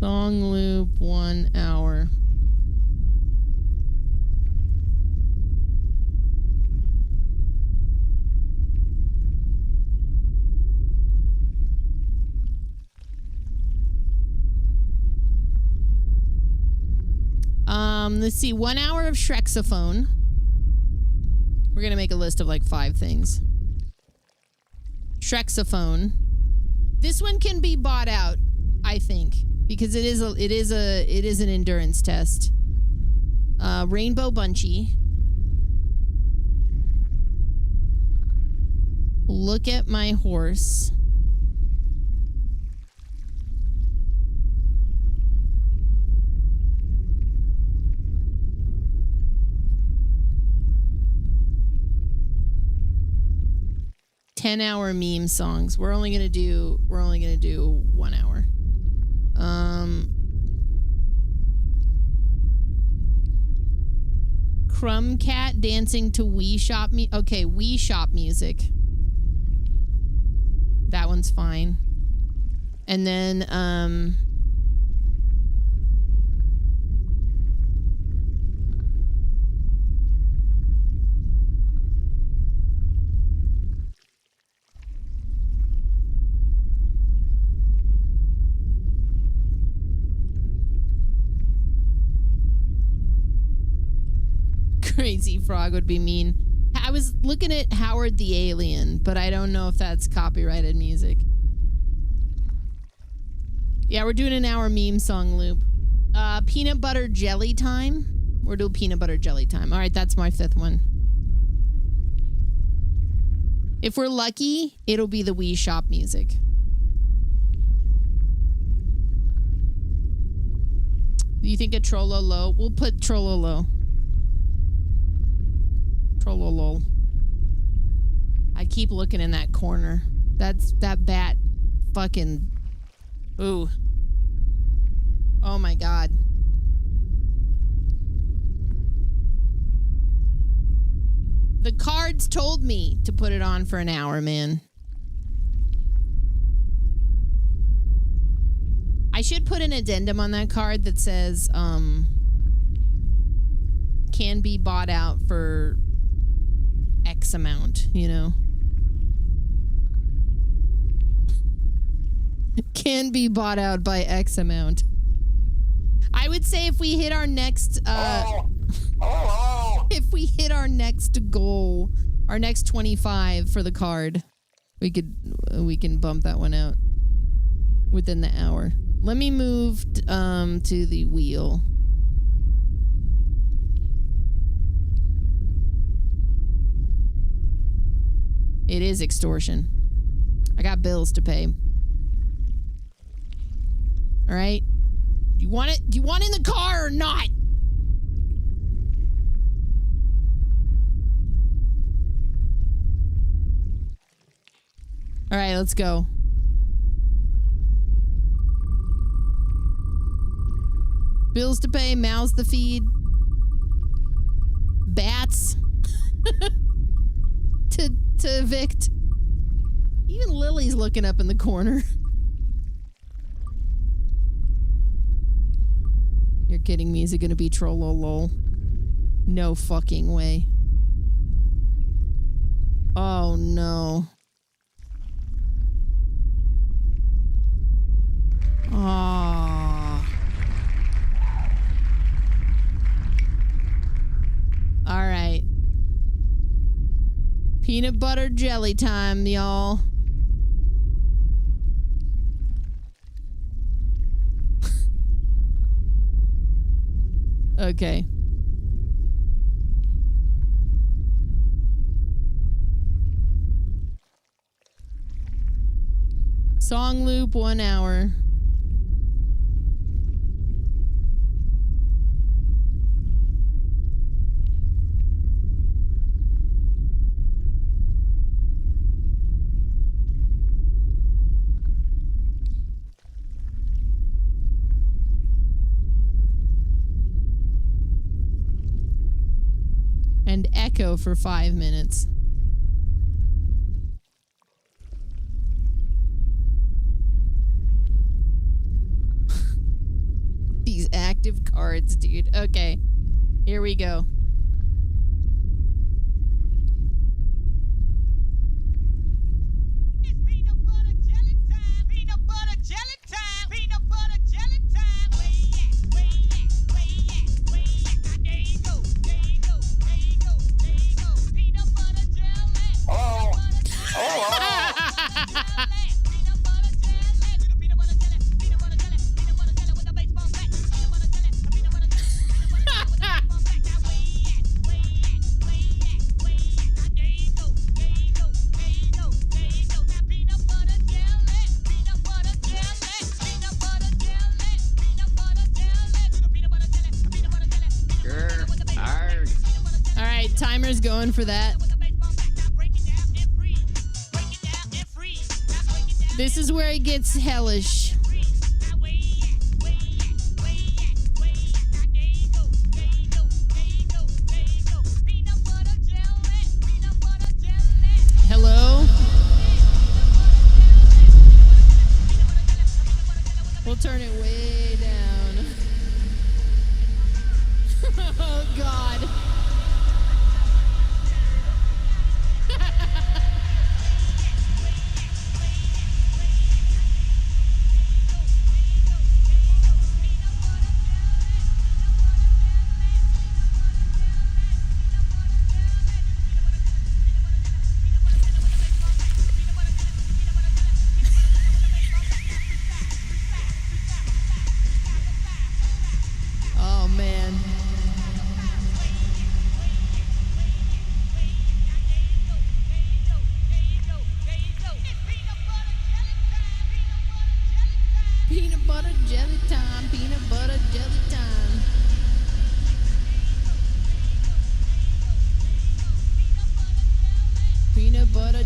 Song loop 1 hour. Let's see, 1 hour of Shrexophone. We're gonna make a list of like 5 things. Shrexophone. This one can be bought out, I think, because it is an endurance test. Rainbow Bunchy. Look at my horse. $10-hour meme songs. We're only gonna do 1 hour. Crumb Cat dancing to Wii Shop okay, Wii Shop music. That one's fine. And then Crazy Frog would be mean. I was looking at Howard the Alien, but I don't know if that's copyrighted music. Yeah, we're doing an hour meme song loop. Peanut butter jelly time. We're doing peanut butter jelly time. All right, that's my 5th one. If we're lucky, it'll be the Wii Shop music. You think a Trollolo? We'll put Trollolo. Trollolo. I keep looking in that corner. That bat fucking... Ooh. Oh my god. The cards told me to put it on for an hour, man. I should put an addendum on that card that says, can be bought out for X amount, you know? Can be bought out by X amount. I would say if we hit our next, if we hit our next goal, our next 25 for the card, we can bump that one out within the hour. Let me move to the wheel. It is extortion. I got bills to pay. All right. Do you want it? Do you want it in the car or not? All right, let's go. Bills to pay, mouths to feed, bats to evict. Even Lily's looking up in the corner. You're kidding me. Is it going to be Trollolol? No fucking way. Oh, no. Aww. All right. Peanut butter jelly time, y'all. Okay. Song loop, 1 hour. And echo for 5 minutes. These active cards, dude. Okay. Here we go. It's peanut butter jelly time. Peanut butter jelly time. Peanut butter jelly time. Where you at? Where you at? Where you at? Where you at? There you go. There you go. There you go. There you go. Peanut butter jelly. Oh. Peanut butter jelly. Do the peanut butter jelly. Peanut butter jelly. Peanut butter jelly with the baseball bat. Peanut butter jelly. Peanut butter jelly. Peanut butter jelly with the baseball bat. Now where you at? Where you at? Where you at? Where you at? There you go. There you go. There you go. There you go. Now peanut butter jelly. Peanut butter jelly. Peanut butter jelly. Peanut butter jelly. Do the peanut butter jelly. Peanut butter jelly. Peanut butter jelly with the baseball bat. All right, timer's going for that. This is where it gets hellish. Hello? We'll turn it way down. Oh, God. Oh, man.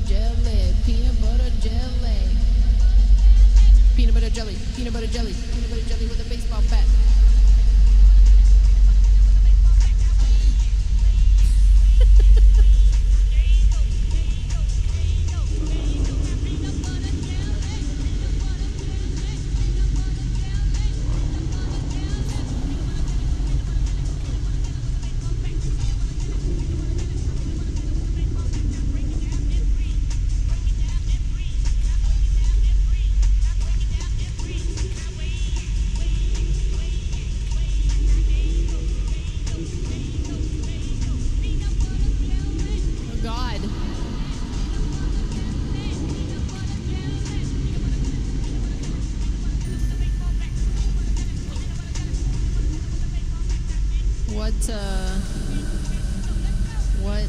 jelly, peanut butter jelly. Peanut butter jelly, peanut butter jelly, peanut butter jelly with a baseball bat. What?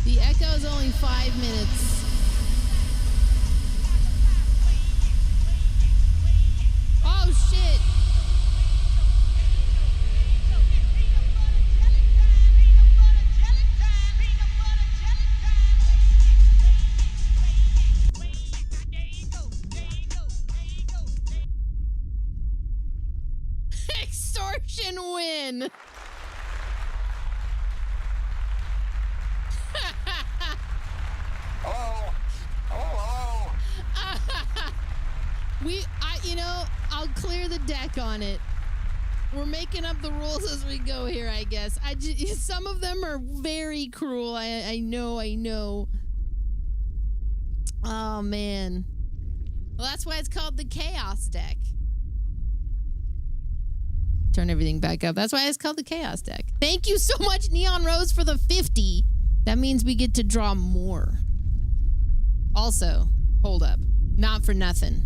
The echo is only 5 minutes. Oh shit! Extortion win! I'll clear the deck on it. We're making up the rules as we go here, I guess. Some of them are very cruel. I know. Oh, man. Well, that's why it's called the Chaos deck. Turn everything back up. That's why it's called the Chaos deck. Thank you so much, Neon Rose, for the 50. That means we get to draw more. Also, hold up. Not for nothing.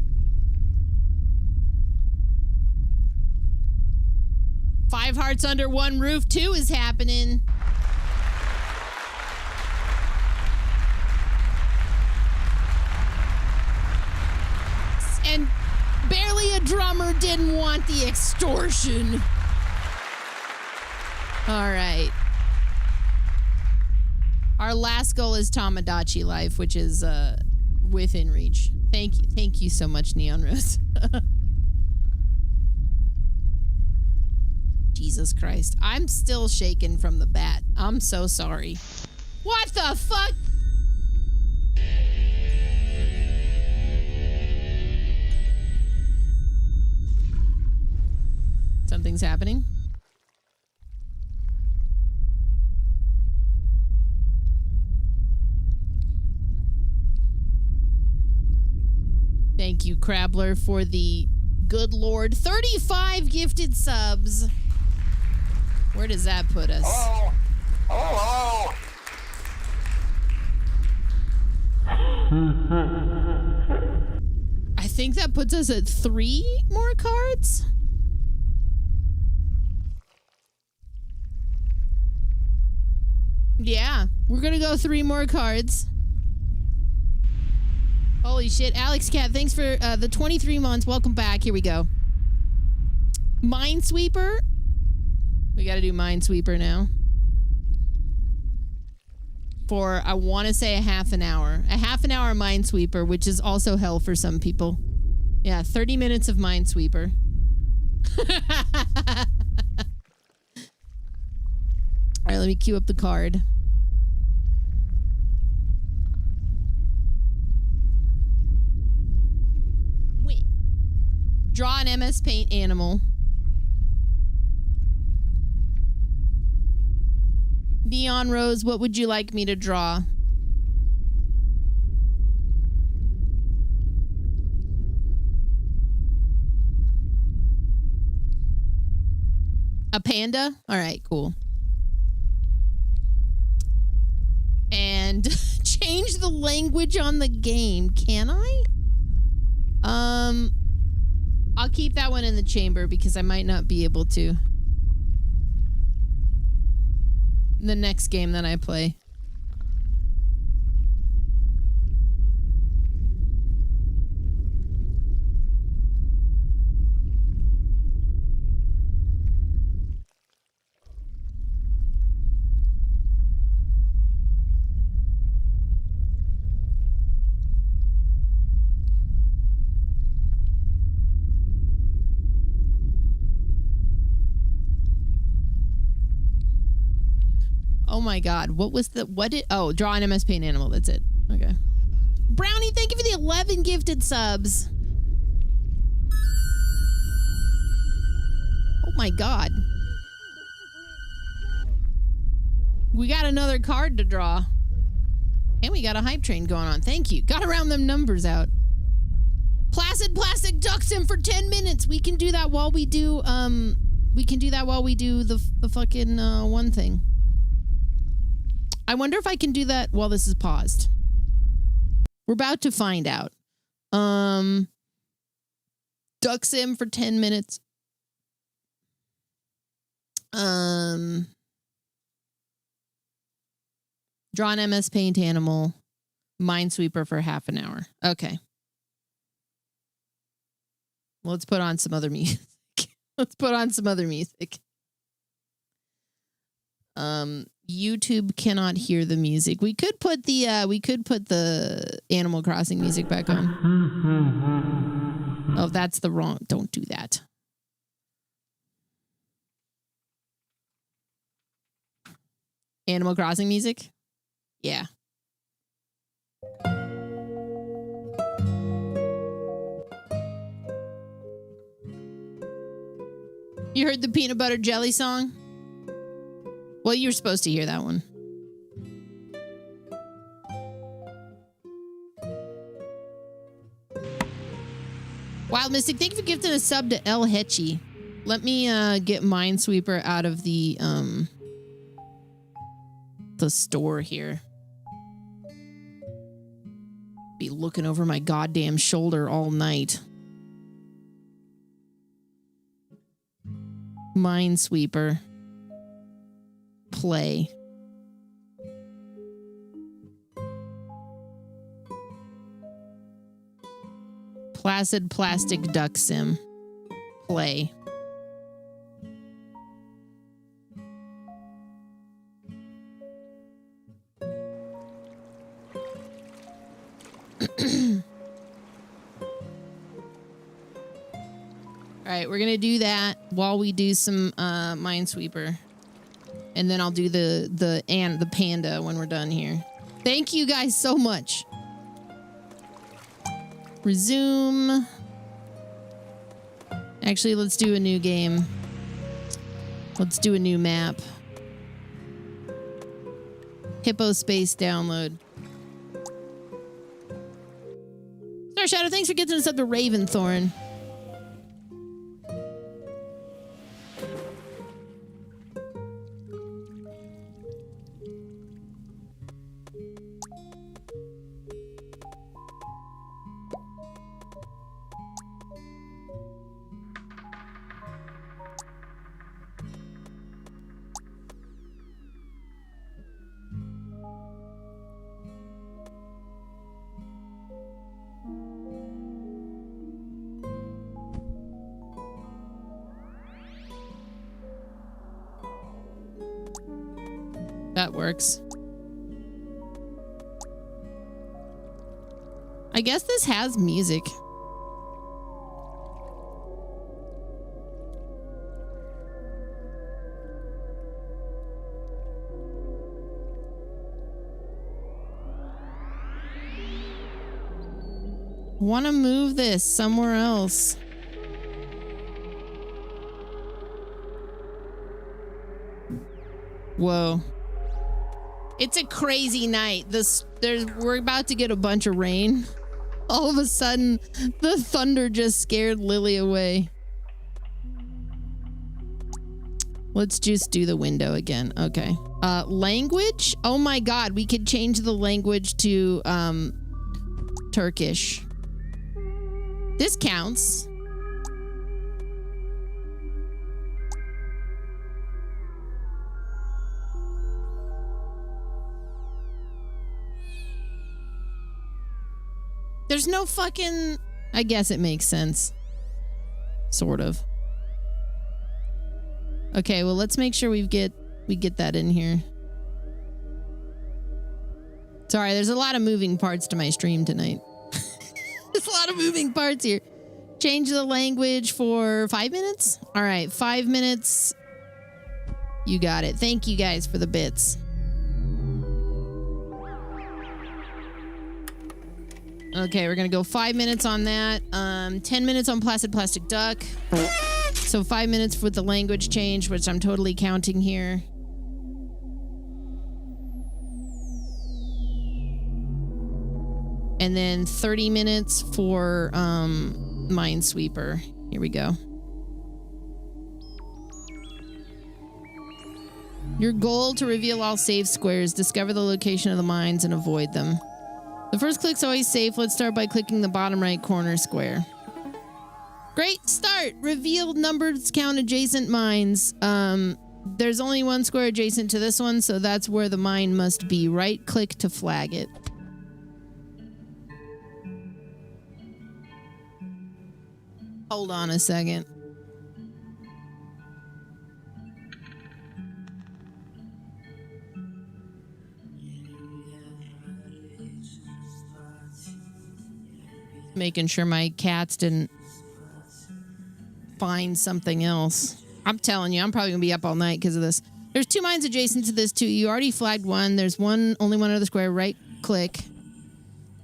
5 Hearts Under One Roof 2 is happening. And barely a drummer didn't want the extortion. All right. Our last goal is Tamagotchi life, which is within reach. Thank you so much, Neon Rose. Jesus Christ. I'm still shaken from the bat. I'm so sorry. What the fuck? Something's happening. Thank you, Crabbler, for the good Lord 35 gifted subs. Where does that put us? Oh. I think that puts us at 3 more cards. Yeah, we're gonna go 3 more cards. Holy shit. Alex Cat, thanks for the 23 months. Welcome back. Here we go. Minesweeper. We gotta do Minesweeper now. For, I want to say, a half an hour. A half an hour Minesweeper, which is also hell for some people. Yeah, 30 minutes of Minesweeper. All right, let me queue up the card. Wait. Draw an MS Paint animal. Neon Rose, what would you like me to draw? A panda? All right, cool. And change the language on the game. Can I? I'll I'll keep that one in the chamber because I might not be able to. The next game that I play. Oh my God. What was the, draw an MS Paint animal. That's it. Okay. Brownie, thank you for the 11 gifted subs. Oh my God. We got another card to draw. And we got a hype train going on. Thank you. Got to round them numbers out. Placid Plastic ducks in for 10 minutes. We can do that while we do, the fucking, one thing. I wonder if I can do that while this is paused. We're about to find out. Duck sim for 10 minutes. Draw an MS Paint animal. Minesweeper for half an hour. Okay. Let's put on some other music. YouTube cannot hear the music. We could put the Animal Crossing music back on. Oh, that's the wrong. Don't do that. Animal Crossing music? Yeah. You heard the peanut butter jelly song? Well, you were supposed to hear that one. Wild Mystic, thank you for gifting a sub to El Hetchy. Let me get Minesweeper out of the store here. Be looking over my goddamn shoulder all night. Minesweeper. Play. Placid Plastic Duck Sim. Play. All right, we're gonna do that while we do some Minesweeper, and then I'll do the panda when we're done here. Thank you guys so much. Resume. Actually, let's do a new game. Let's do a new map. Hippo Space download. Star Shadow, thanks for getting us up to Raventhorn. That works. I guess this has music. Want to move this somewhere else. Whoa. It's a crazy night. We're about to get a bunch of rain. All of a sudden, the thunder just scared Lily away. Let's just do the window again. Okay. Language? Oh my God, we could change the language to Turkish. This counts. there's no fucking... I guess it makes sense. Sort of. Okay, well, let's make sure we get that in here. Sorry, there's a lot of moving parts to my stream tonight. There's a lot of moving parts here. Change the language for 5 minutes? All right, 5 minutes. You got it. Thank you guys for the bits. Okay, we're going to go 5 minutes on that. 10 minutes on Placid Plastic Duck. So 5 minutes with the language change, which I'm totally counting here. And then 30 minutes for Minesweeper. Here we go. Your goal to reveal all safe squares, discover the location of the mines, and avoid them. The first click's always safe. Let's start by clicking the bottom right corner square. Great start! Revealed numbers count adjacent mines. There's only one square adjacent to this one, so that's where the mine must be. Right click to flag it. Hold on a second. Making sure my cats didn't find something else. I'm telling you, I'm probably gonna be up all night because of this. There's 2 mines adjacent to this too. You already flagged one. There's only one other square. Right click.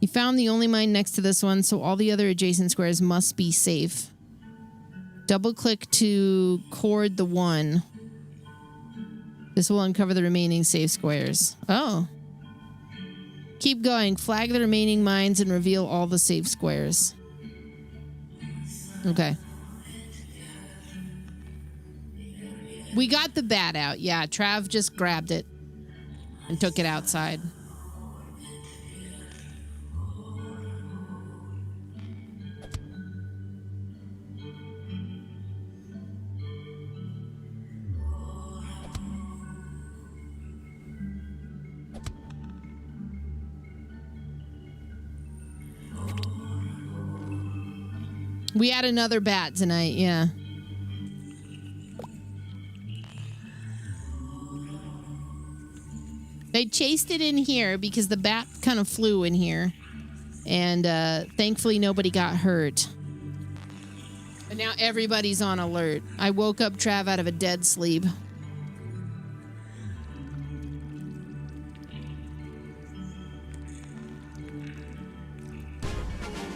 You found the only mine next to this one, so all the other adjacent squares must be safe. Double click to cord the one. This will uncover the remaining safe squares. Oh. Keep going. Flag the remaining mines and reveal all the safe squares. Okay. We got the bat out. Yeah, Trav just grabbed it and took it outside. We had another bat tonight, yeah. They chased it in here because the bat kind of flew in here. And thankfully nobody got hurt. But now everybody's on alert. I woke up Trav out of a dead sleep.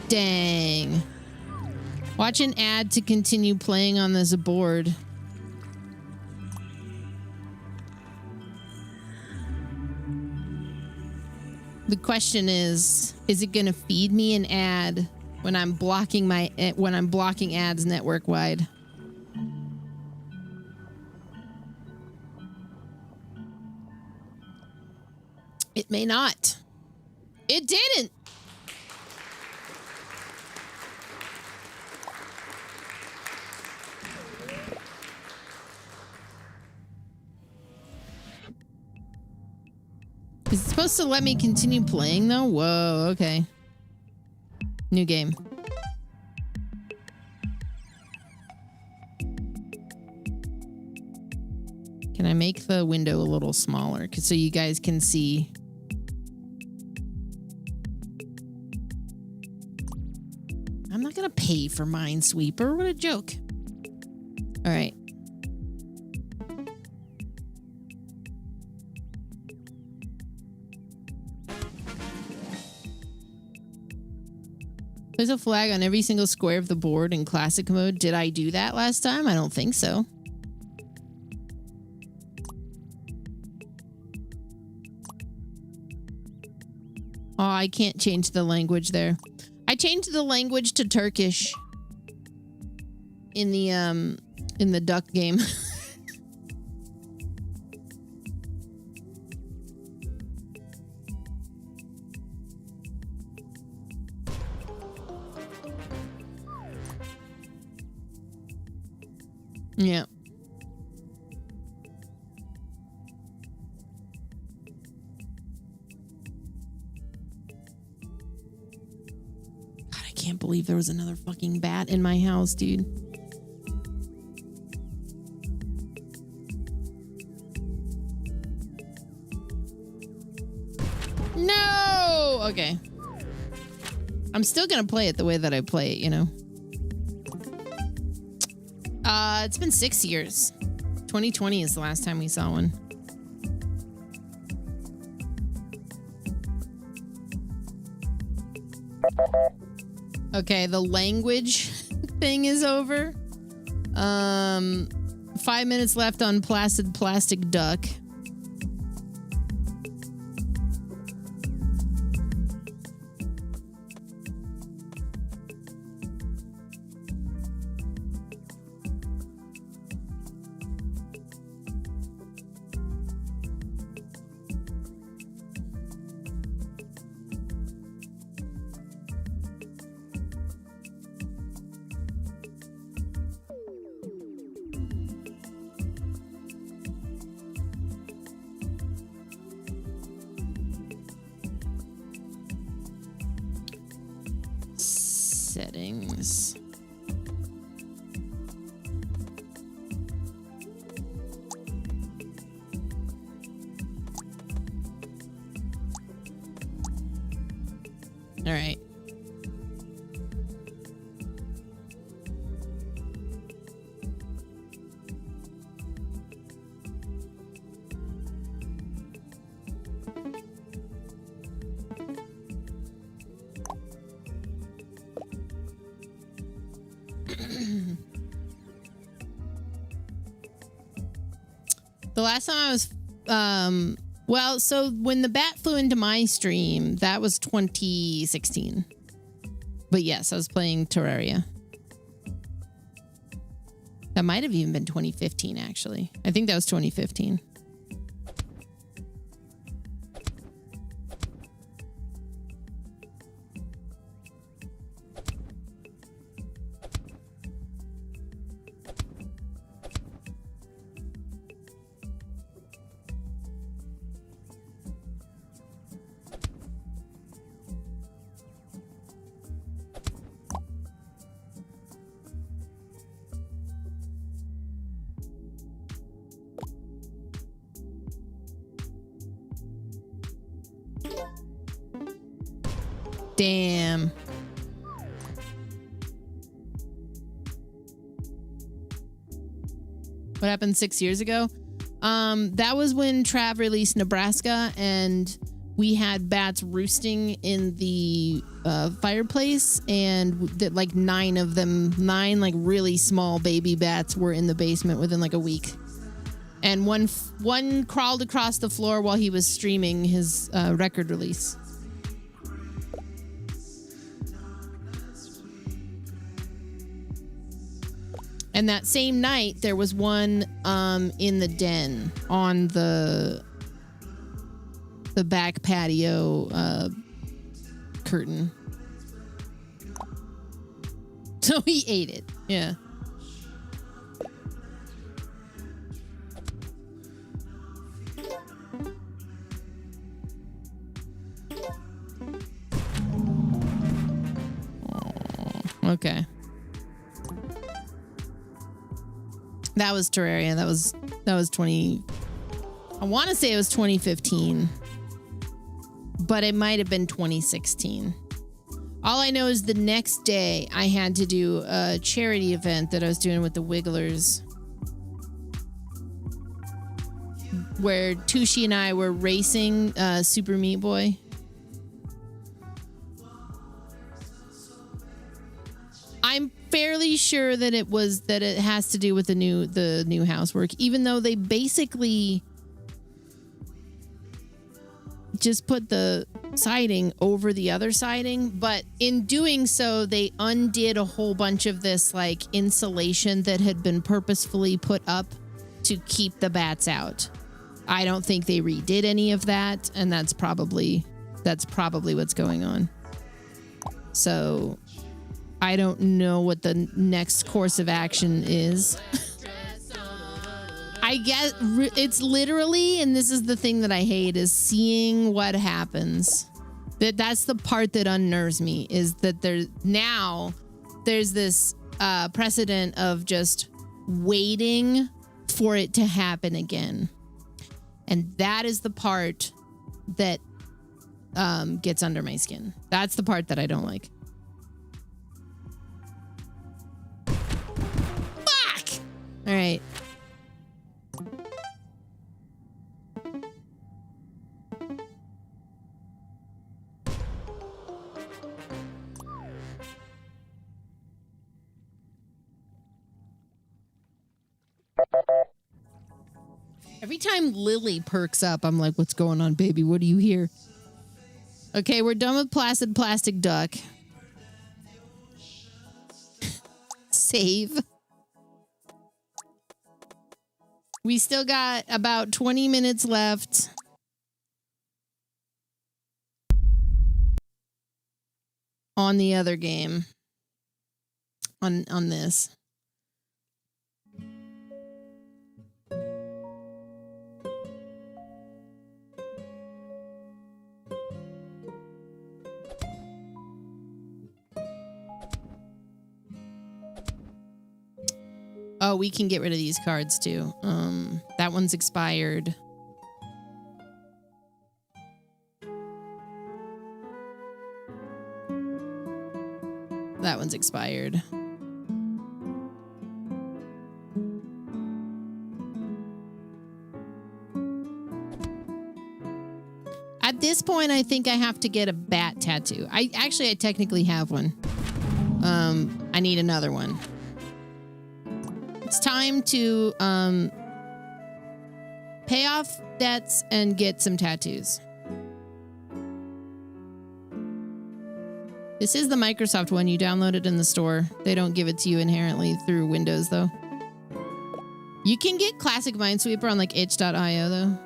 Dang. Watch an ad to continue playing on this board. The question is it going to feed me an ad when I'm blocking ads network wide? It may not. It didn't. Is it supposed to let me continue playing, though? Whoa, okay. New game. Can I make the window a little smaller so you guys can see? I'm not gonna pay for Minesweeper. What a joke. All right. There's a flag on every single square of the board in classic mode. Did I do that last time? I don't think so. Oh, I can't change the language there. I changed the language to Turkish in the duck game. Yeah. believe there was another fucking bat in my house, dude. No! Okay. I'm still gonna play it the way that I play it, you know? It's been 6 years. 2020 is the last time we saw one. Okay, the language thing is over. 5 minutes left on Placid Plastic Duck. Settings. All right. The last time I was, well, so when the bat flew into my stream, that was 2016. But yes, I was playing Terraria. That might have even been 2015, actually. I think that was 2015. Damn. What happened 6 years ago? That was when Trav released Nebraska, and we had bats roosting in the fireplace, and that like 9 of them, 9 like really small baby bats were in the basement within like a week. And one crawled across the floor while he was streaming his record release. And that same night, there was one in the den on the back patio curtain. So he ate it. Yeah. Okay. That was Terraria. That was 20. I want to say it was 2015, but it might have been 2016. All I know is the next day I had to do a charity event that I was doing with the Wigglers, where Tushi and I were racing Super Meat Boy. I'm fairly sure that it has to do with the new housework, even though they basically just put the siding over the other siding, but in doing so they undid a whole bunch of this like insulation that had been purposefully put up to keep the bats out. I don't think they redid any of that, and that's probably what's going on. So I don't know what the next course of action is. I guess it's literally, and this is the thing that I hate, is seeing what happens. That's the part that unnerves me, is that there's this precedent of just waiting for it to happen again. And that is the part that gets under my skin. That's the part that I don't like. Fuck! All right. Every time Lily perks up, I'm like, what's going on, baby? What do you hear? Okay, we're done with Placid Plastic Duck. Save. We still got about 20 minutes left. On the other game. On this. Oh, we can get rid of these cards too. That one's expired. That one's expired. At this point, I think I have to get a bat tattoo. I technically have one. I need another one. It's time to pay off debts and get some tattoos. This is the Microsoft one. You download it in the store. They don't give it to you inherently through Windows, though. You can get Classic Minesweeper on like itch.io, though.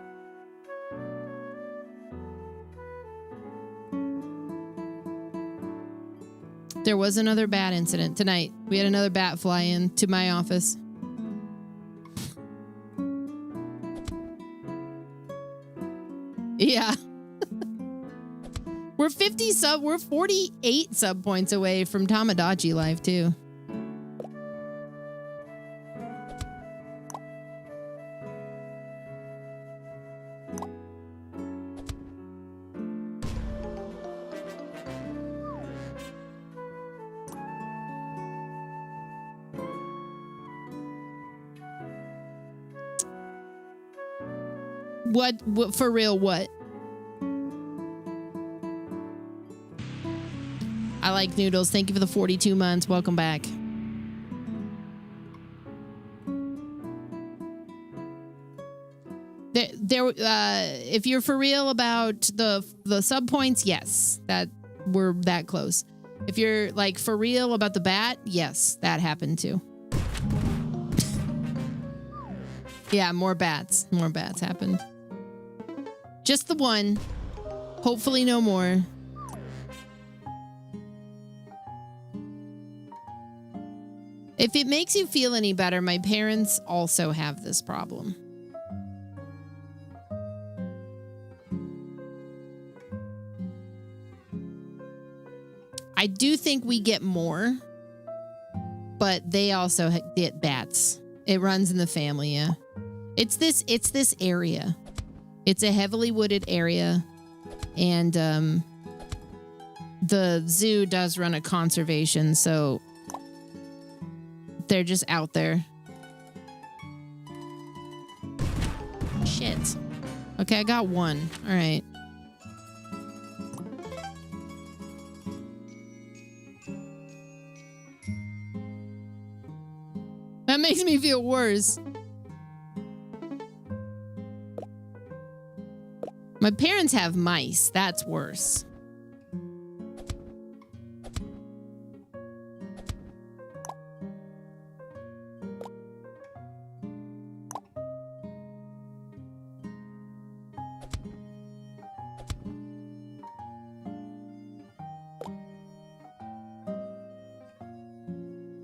There was another bat incident tonight. We had another bat fly in to my office. Yeah. We're 48 sub points away from Tamagotchi Live too. What for real, what? I like noodles. Thank you for the 42 months. Welcome back. If you're for real about the sub points, yes, that we're that close. If you're like for real about the bat, yes, that happened too. Yeah, more bats. More bats happened. Just the one. Hopefully no more. If it makes you feel any better, my parents also have this problem. I do think we get more, but they also get bats. It runs in the family, yeah. It's this area. It's a heavily wooded area, and the zoo does run a conservation, so they're just out there. Shit. Okay, I got one. All right. That makes me feel worse. My parents have mice. That's worse.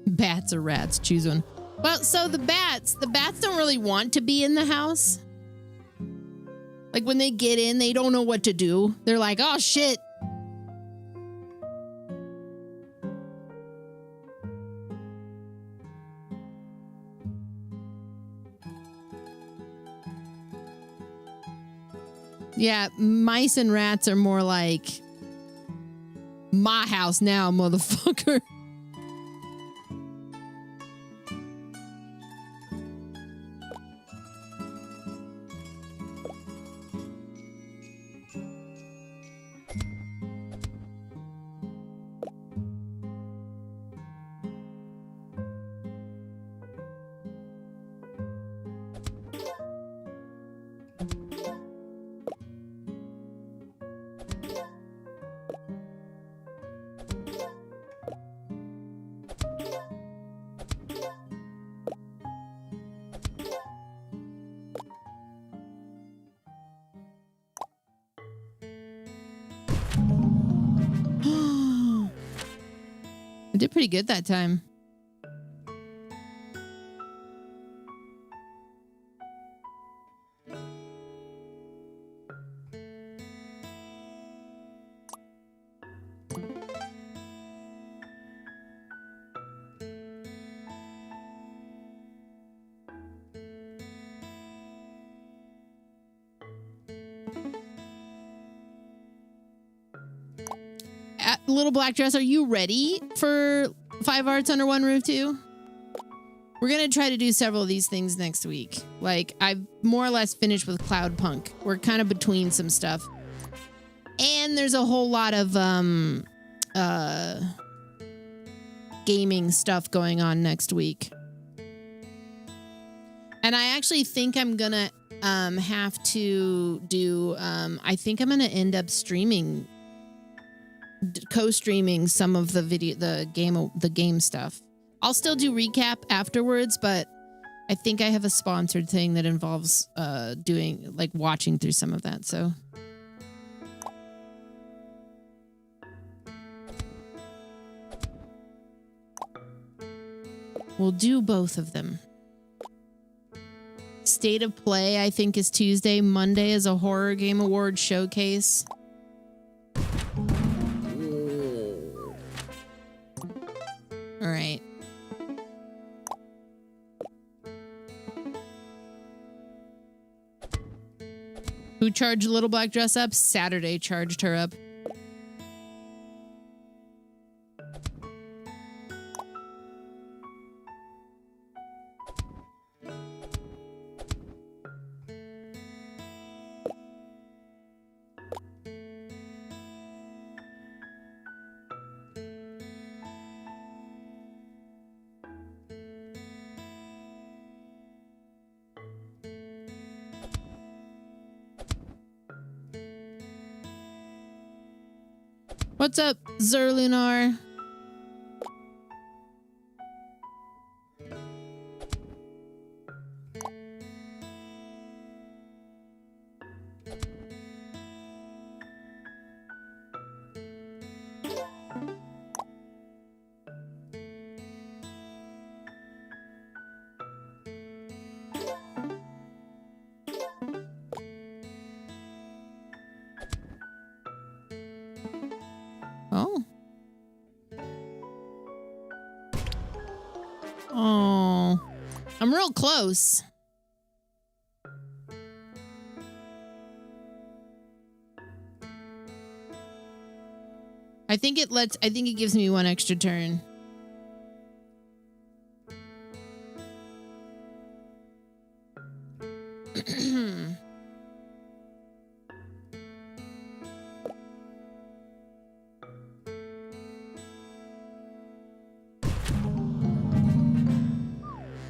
Bats or rats, choose one. Well, so the bats don't really want to be in the house. Like when they get in, they don't know what to do. They're like, oh shit, Yeah, mice and rats are more like my house now, motherfucker. I did pretty good that time. Little Black Dress, are you ready for 5 Arts Under One Roof 2? We're going to try to do several of these things next week. Like, I've more or less finished with Cloud Punk. We're kind of between some stuff. And there's a whole lot of gaming stuff going on next week. And I actually think I'm going to have to do... I think I'm going to end up streaming... co-streaming some of the game stuff. I'll still do recap afterwards, but I think I have a sponsored thing that involves doing like watching through some of that. So we'll do both of them. State of Play, I think, is Tuesday. Monday is a Horror Game Award showcase. All right. Who charged Little Black Dress up? Saturday charged her up. What's up, Zerlunar? Oh. Oh. I'm real close. I think it gives me one extra turn.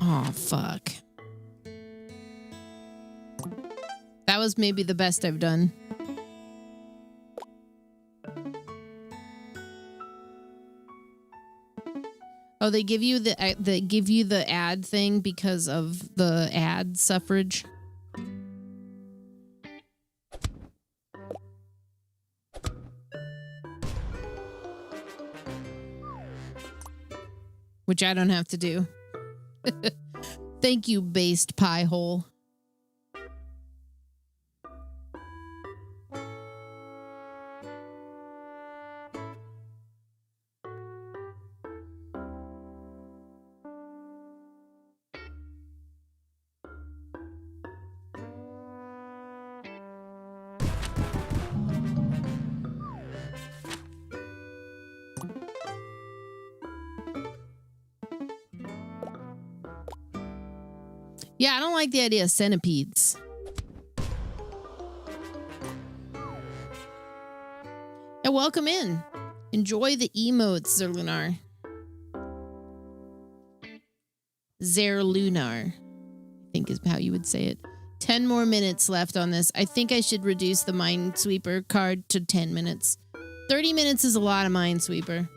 Oh, fuck. That was maybe the best I've done. Oh, they give you the ad thing because of the ad suffrage. Which I don't have to do. Thank you, based pie hole. Yeah, I don't like the idea of centipedes. Yeah, welcome in. Enjoy the emotes, Zerlunar. Zerlunar, I think is how you would say it. 10 more minutes left on this. I think I should reduce the Minesweeper card to 10 minutes. 30 minutes is a lot of Minesweeper.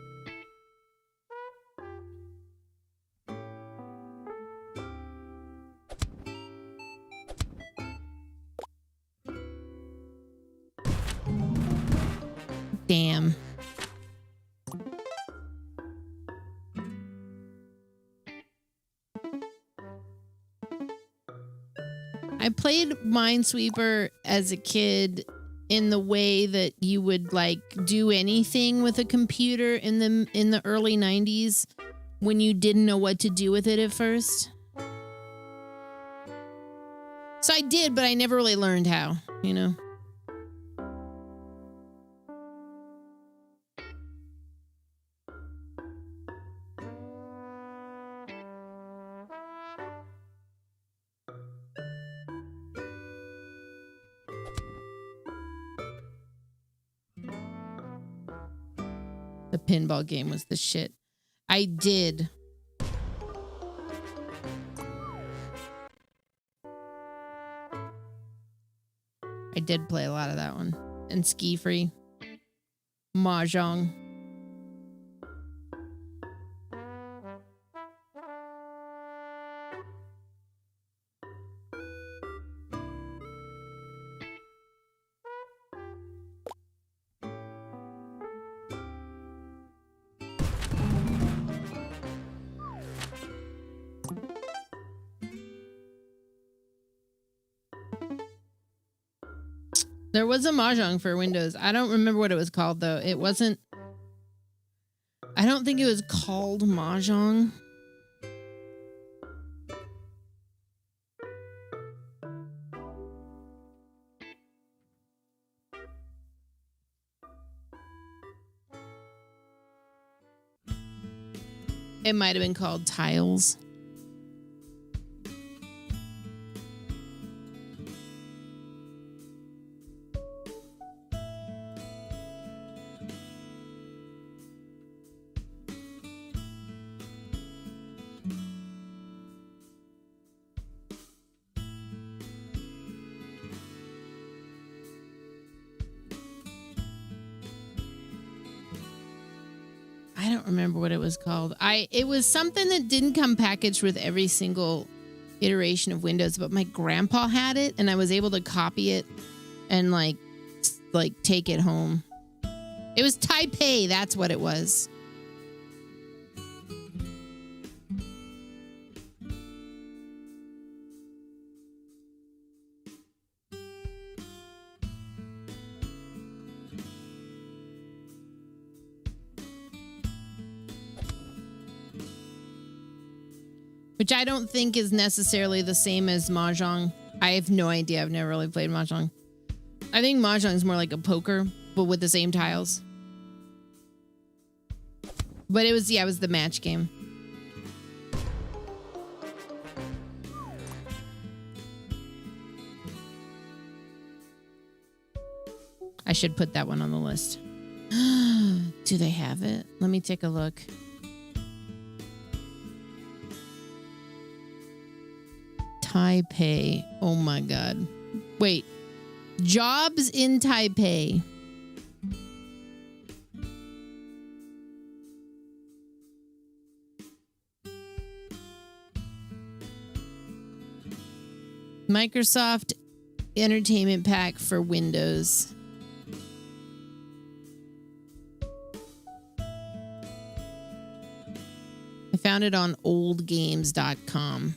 Damn. I played Minesweeper as a kid in the way that you would like do anything with a computer in the early 90s when you didn't know what to do with it at first. So I did, but I never really learned how, you know. The pinball game was the shit. I did. I did play a lot of that one. And Ski Free. Mahjong. There was a Mahjong for Windows. I don't remember what it was called, though. It wasn't... I don't think it was called Mahjong. It might have been called Tiles. I don't remember what it was called. It was something that didn't come packaged with every single iteration of Windows, but my grandpa had it and I was able to copy it and like take it home. It was Taipei, that's what it was. Which I don't think is necessarily the same as Mahjong. I have no idea. I've never really played Mahjong. I think Mahjong is more like a poker, but with the same tiles. But it was the match game. I should put that one on the list. Do they have it? Let me take a look. Taipei. Oh my God. Wait. Jobs in Taipei. Microsoft Entertainment Pack for Windows. I found it on oldgames.com.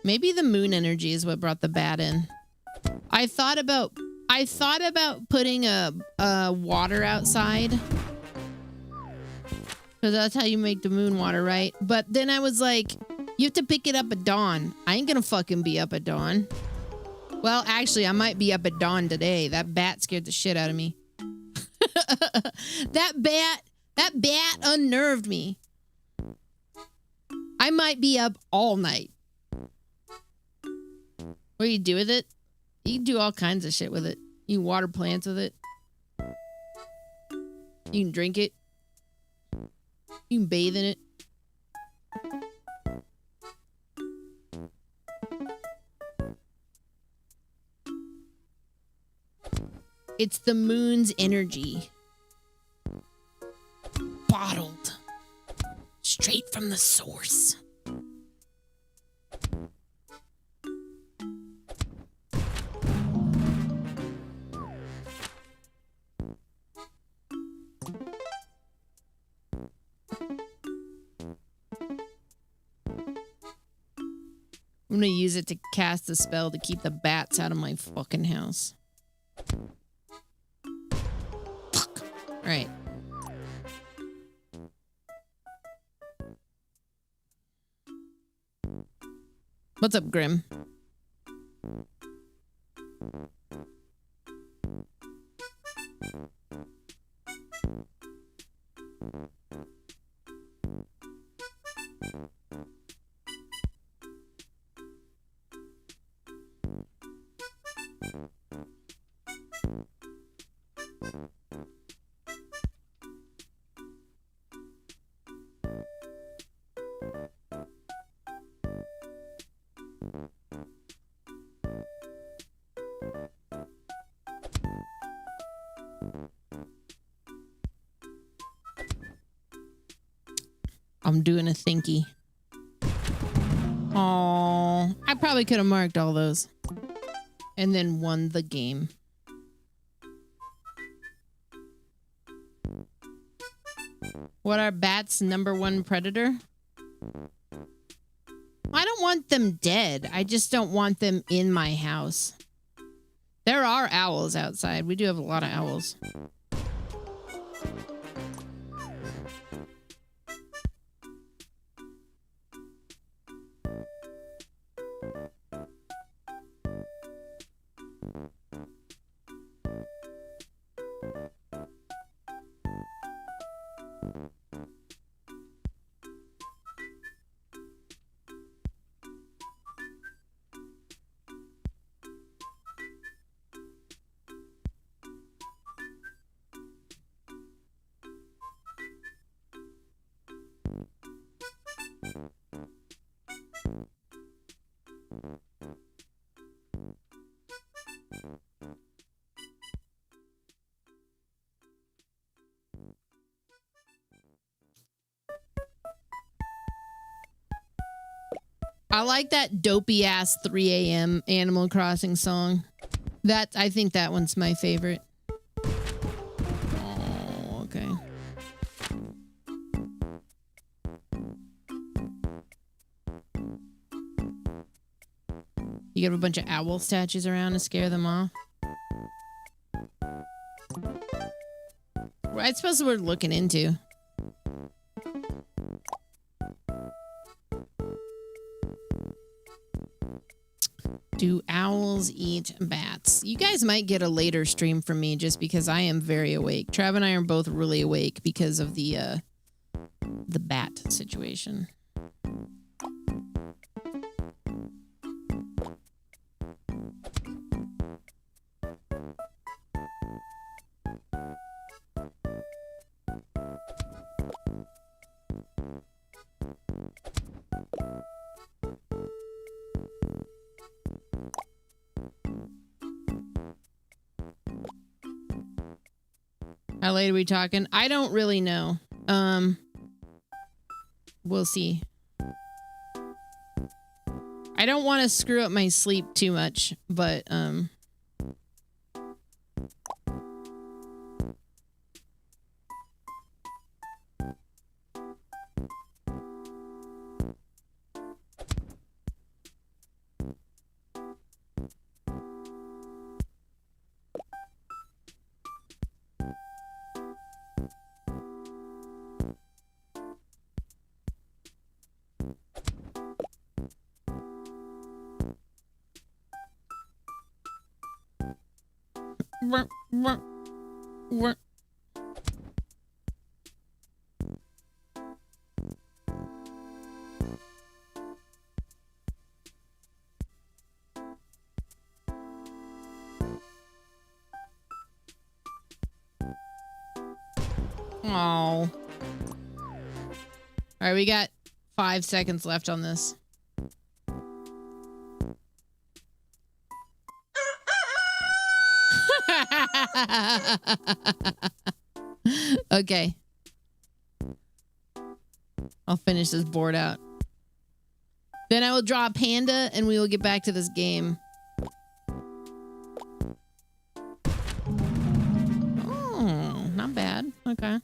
Maybe the moon energy is what brought the bat in. I thought about putting a water outside. Because that's how you make the moon water, right? But then I was like, you have to pick it up at dawn. I ain't gonna fucking be up at dawn. Well, actually, I might be up at dawn today. That bat scared the shit out of me. That bat unnerved me. I might be up all night. What do you do with it? You can do all kinds of shit with it. You can water plants with it. You can drink it. You can bathe in it. It's the moon's energy. Bottled. Straight from the source. I'm gonna use it to cast a spell to keep the bats out of my fucking house. Fuck. Alright. What's up, Grim? I'm doing a thinky. Oh, I probably could have marked all those. And then won the game. What are bats' #1 predator? I don't want them dead. I just don't want them in my house. There are owls outside. We do have a lot of owls. I like that dopey ass 3 a.m. Animal Crossing song. I think that one's my favorite. Oh, okay. You got a bunch of owl statues around to scare them off. I suppose we're looking into. Do owls eat bats? You guys might get a later stream from me just because I am very awake. Trav and I are both really awake because of the bat situation. How late are we talking? I don't really know. We'll see. I don't want to screw up my sleep too much, but Oh. All right, we got 5 seconds left on this. Okay. I'll finish this board out. Then I will draw a panda and we will get back to this game. Oh, not bad. Okay.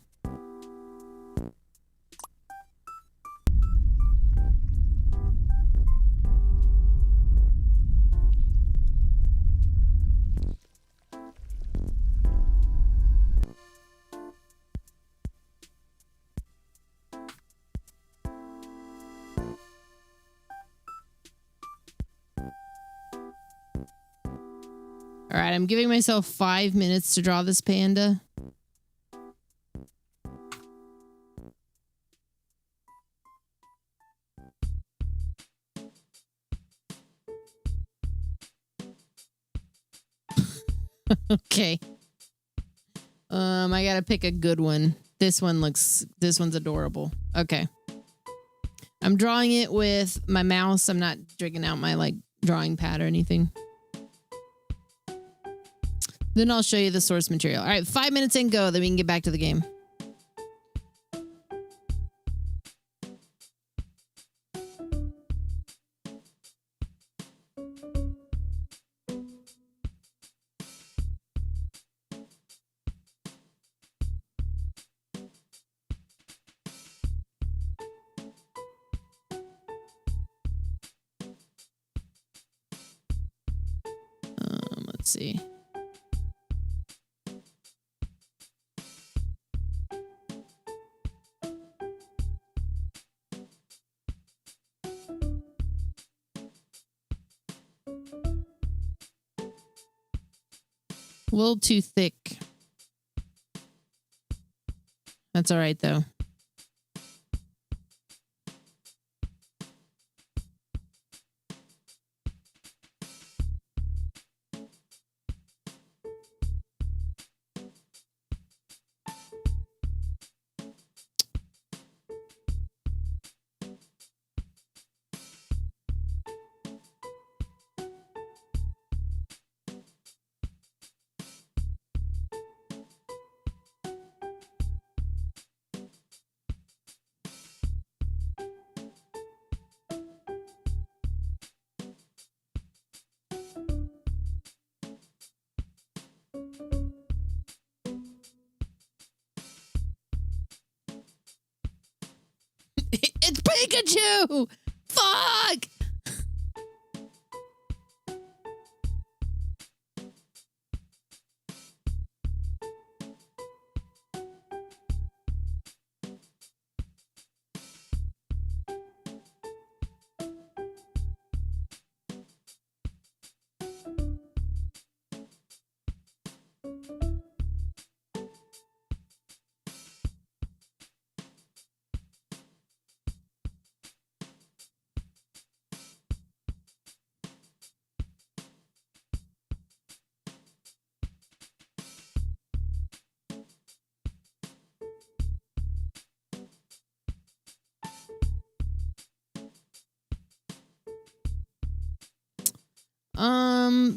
All right, I'm giving myself 5 minutes to draw this panda. Okay. I gotta pick a good one. This one's adorable. Okay. I'm drawing it with my mouse. I'm not drinking out my drawing pad or anything. Then I'll show you the source material. All right, 5 minutes in, go. Then we can get back to the game. Let's see. A little too thick. That's all right, though. It's Pikachu! Fuck!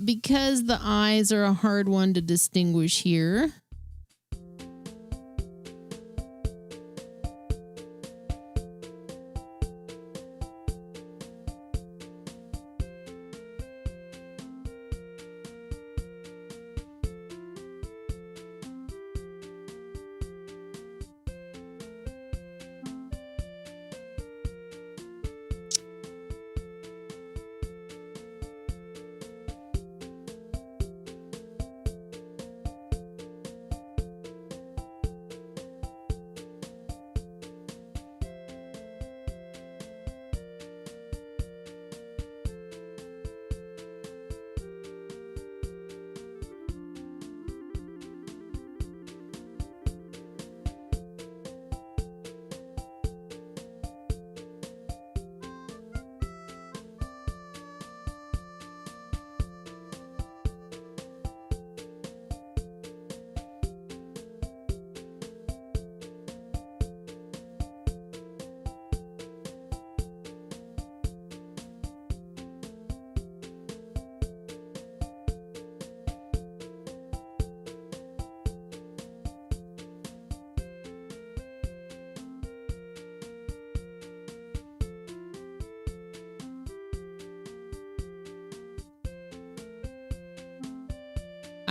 Because the eyes are a hard one to distinguish here.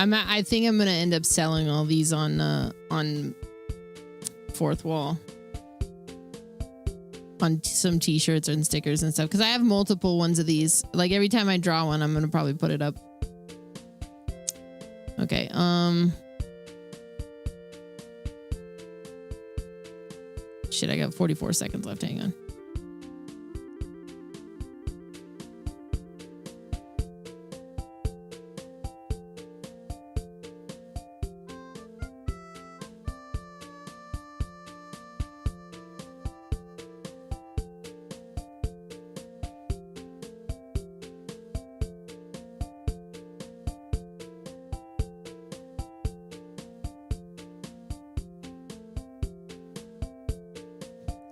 I think I'm gonna end up selling all these on Fourth Wall. On some t-shirts and stickers and stuff. Because I have multiple ones of these. Like every time I draw one, I'm gonna probably put it up. Okay, shit, I got 44 seconds left. Hang on.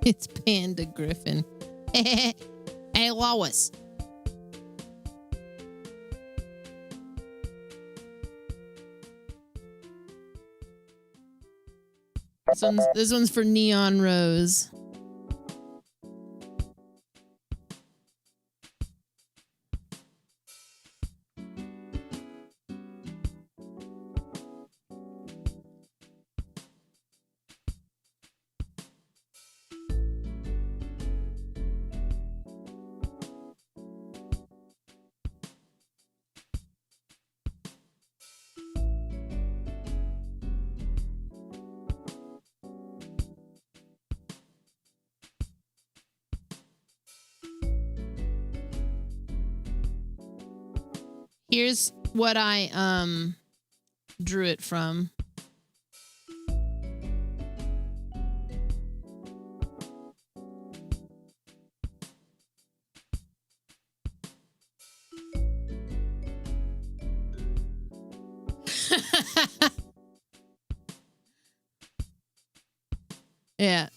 It's Panda Griffin. Hey, Lois. This one's for Neon Rose. Here's what I drew it from. Yeah.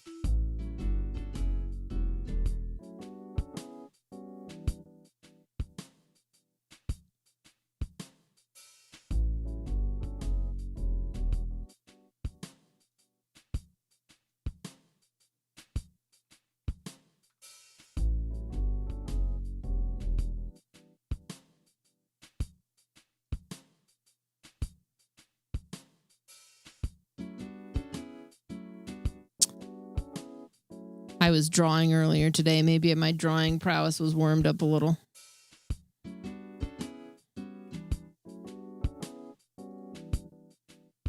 I was drawing earlier today. Maybe my drawing prowess was warmed up a little.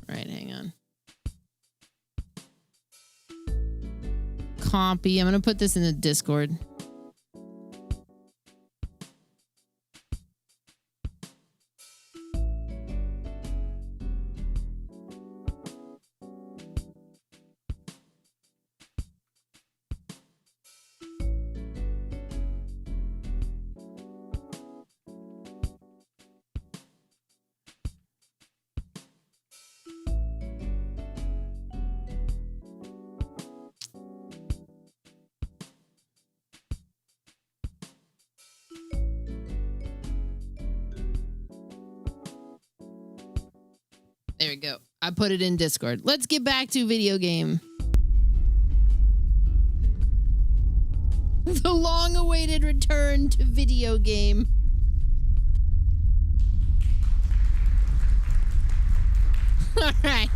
Right, hang on. Copy. I'm going to put this in the Discord. There we go. I put it in Discord. Let's get back to video game. The long-awaited return to video game. All right.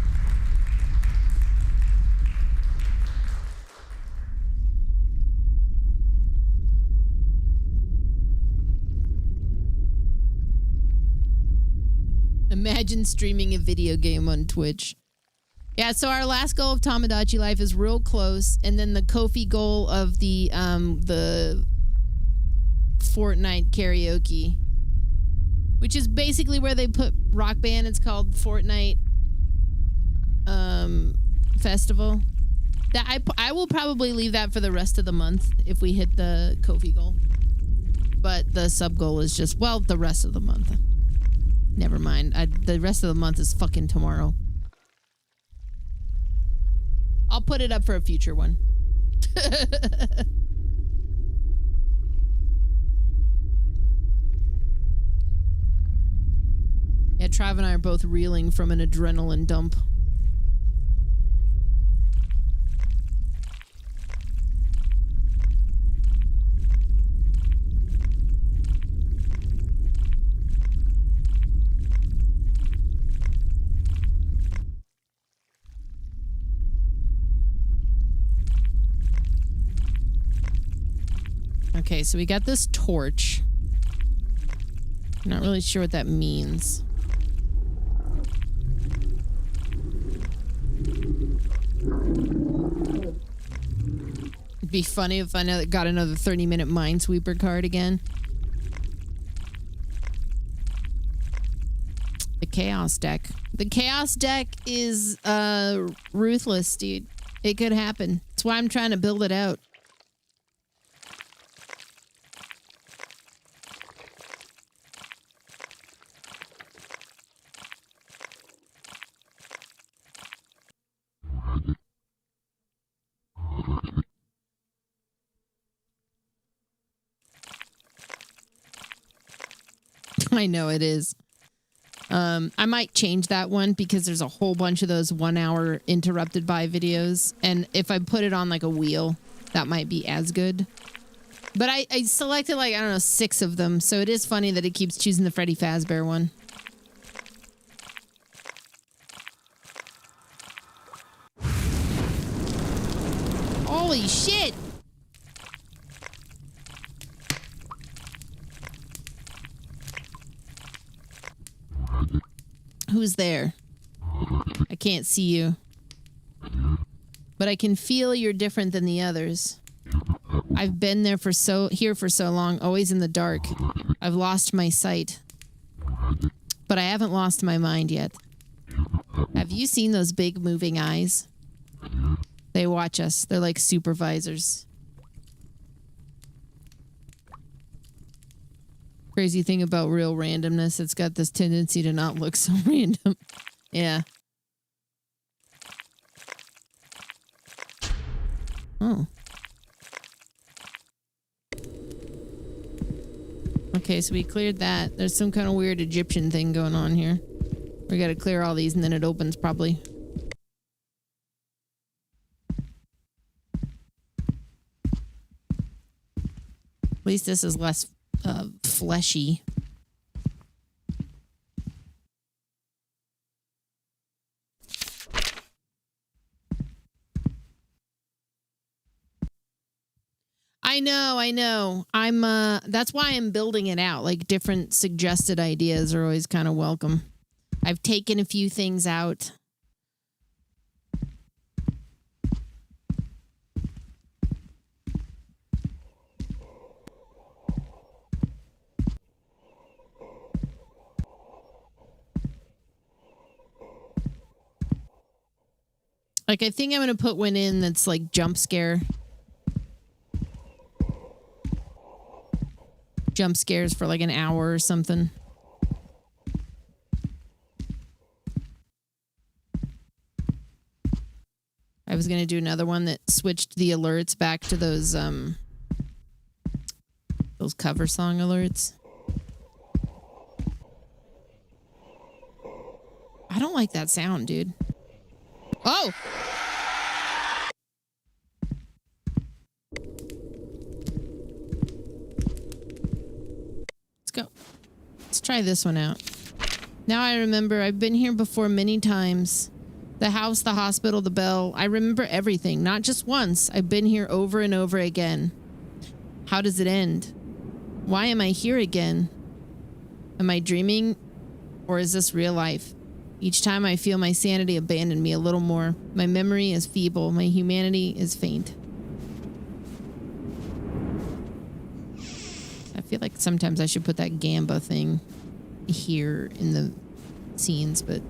Imagine streaming a video game on Twitch. Yeah, so our last goal of Tamagotchi Life is real close, and then the Ko-fi goal of the Fortnite karaoke, which is basically where they put Rock Band. It's called Fortnite Festival. That I will probably leave that for the rest of the month if we hit the Ko-fi goal. But the sub goal is just, well, the rest of the month. Never mind. The rest of the month is fucking tomorrow. I'll put it up for a future one. Yeah, Trav and I are both reeling from an adrenaline dump. Okay, so we got this torch. Not really sure what that means. It'd be funny if I got another 30-minute Minesweeper card again. The Chaos deck. The Chaos deck is ruthless, dude. It could happen. That's why I'm trying to build it out. I know it is. I might change that one because there's a whole bunch of those 1 hour interrupted by videos. And if I put it on like a wheel, that might be as good. But I selected like, I don't know, 6 of them. So it is funny that it keeps choosing the Freddy Fazbear one. Holy shit! Who's there? I can't see you. But I can feel you're different than the others. I've been there here for so long, always in the dark. I've lost my sight. But I haven't lost my mind yet. Have you seen those big moving eyes? They watch us. They're like supervisors. Crazy thing about real randomness, it's got this tendency to not look so random. Yeah. Oh. Okay, so we cleared that. There's some kind of weird Egyptian thing going on here. We gotta clear all these and then it opens probably. At least this is less fleshy. I know. I'm that's why I'm building it out. Like different suggested ideas are always kind of welcome. I've taken a few things out. Like, I think I'm going to put one in that's like jump scares for like an hour or something. I was going to do another one that switched the alerts back to those cover song alerts. I don't like that sound, dude. Oh! Let's go. Let's try this one out. Now I remember I've been here before many times. The house, the hospital, the bell. I remember everything, not just once. I've been here over and over again. How does it end? Why am I here again? Am I dreaming? Or is this real life? Each time I feel my sanity abandon me a little more. My memory is feeble. My humanity is faint. I feel like sometimes I should put that Gamba thing here in the scenes, but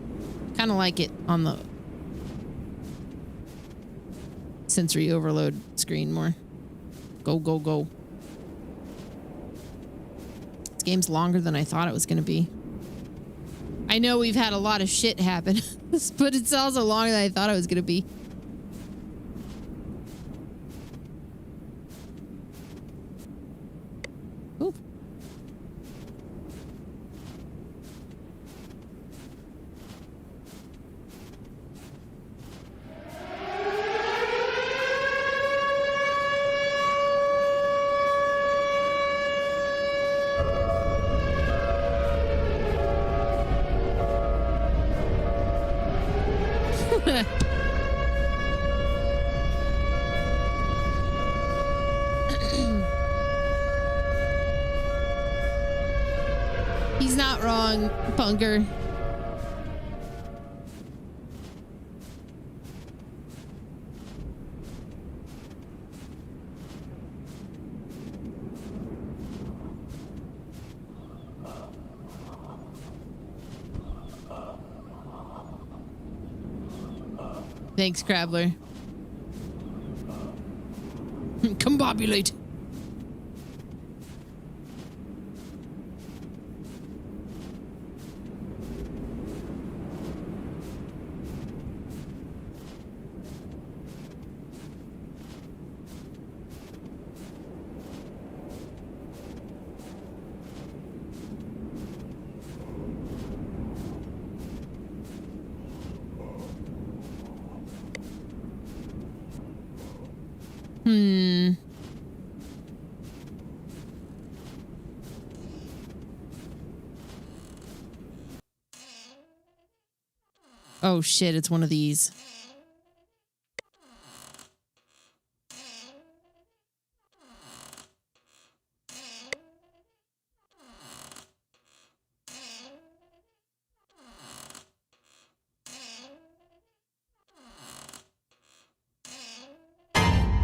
kind of like it on the sensory overload screen more. Go, go, go. This game's longer than I thought it was going to be. I know we've had a lot of shit happen, but it's also longer than I thought it was going to be. Ooh. He's not wrong, Punker. Thanks, Crabbler. Combobulate. Oh shit, it's one of these.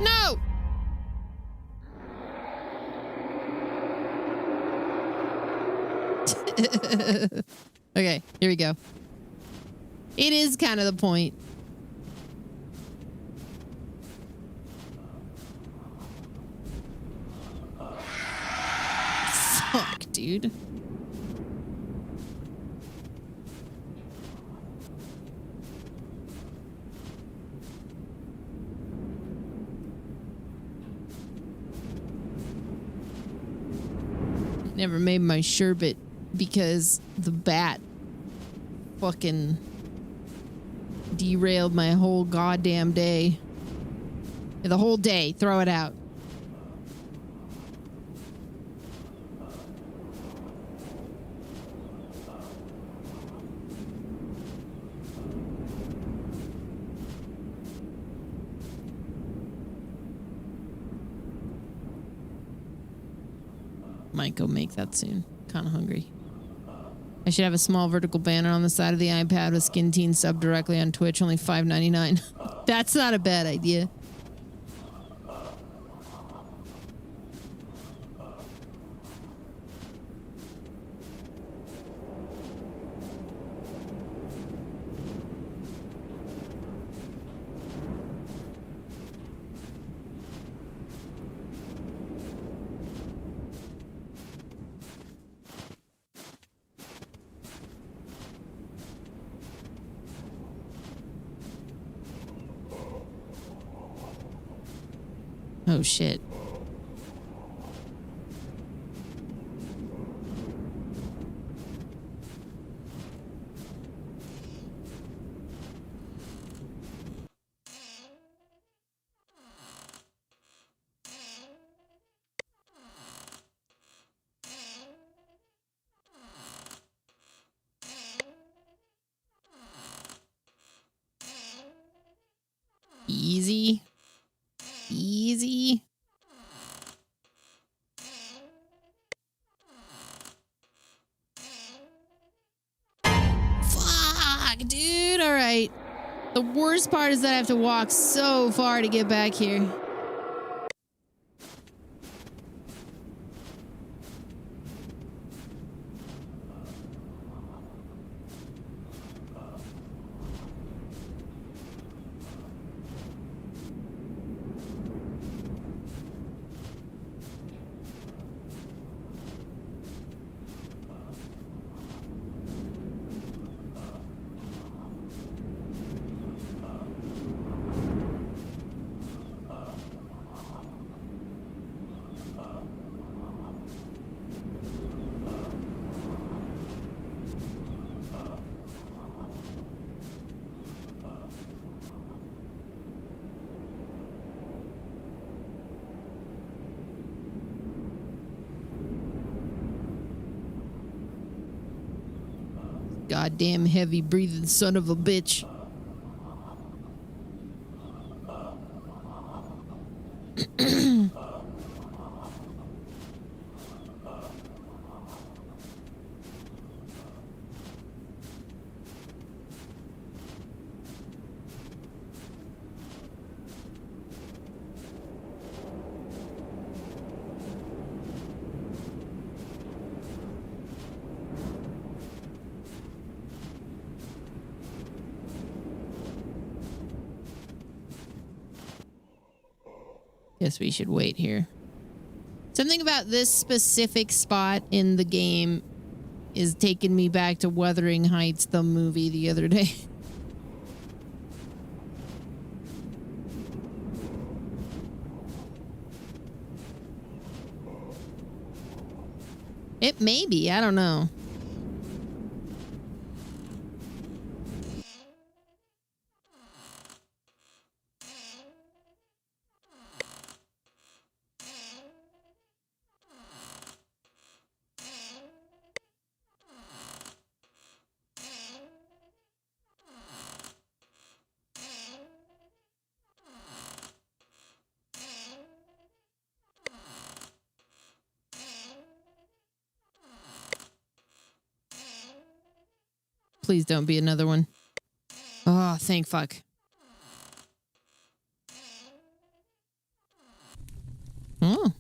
No! Okay, here we go. It is kind of the point. Fuck, dude. Never made my sherbet because the bat fucking derailed my whole goddamn day. The whole day. Throw it out. Might go make that soon. Kind of hungry. I should have a small vertical banner on the side of the iPad with Skin Teen sub directly on Twitch, only $5.99. That's not a bad idea. Oh shit. Easy. Easy. Fuck, dude. All right. The worst part is that I have to walk so far to get back here. Goddamn heavy breathing son of a bitch. Guess we should wait here. Something about this specific spot in the game is taking me back to Wuthering Heights, the movie, the other day. It may be. I don't know. Please don't be another one. Oh, thank fuck. Oh.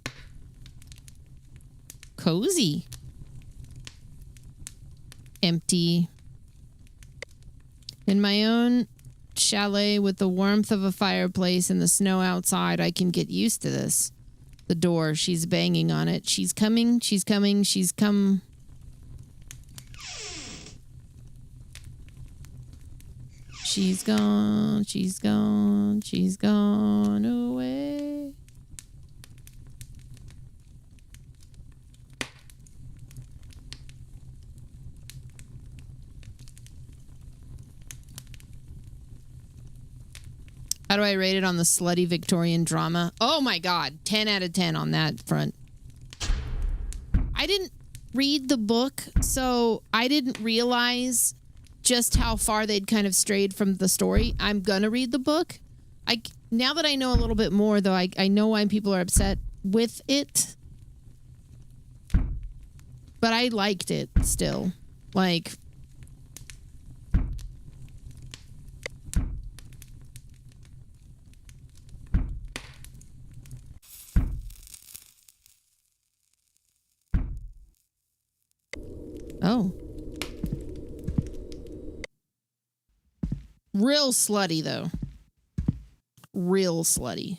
Cozy. Empty. In my own chalet with the warmth of a fireplace and the snow outside, I can get used to this. The door, she's banging on it. She's coming, she's coming, she's come. She's gone, she's gone, she's gone away. How do I rate it on the slutty Victorian drama? Oh my God, 10 out of 10 on that front. I didn't read the book, so I didn't realize just how far they'd kind of strayed from the story. I'm gonna read the book. Now that I know a little bit more, though, I know why people are upset with it. But I liked it still. Like, oh. Real slutty, though. Real slutty.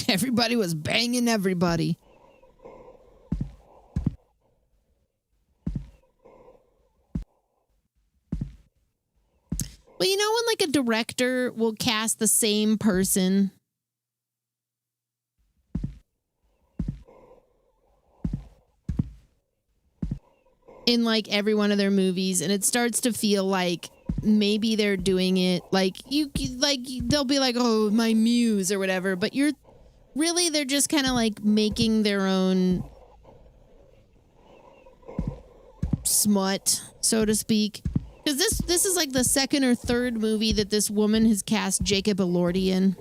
Everybody was banging everybody. Well, you know when like a director will cast the same person in like every one of their movies, and it starts to feel like maybe they're doing it like they'll be like, oh, my muse or whatever, but they're just kind of like making their own smut, so to speak. Because this is like the second or third movie that this woman has cast Jacob Elordi in.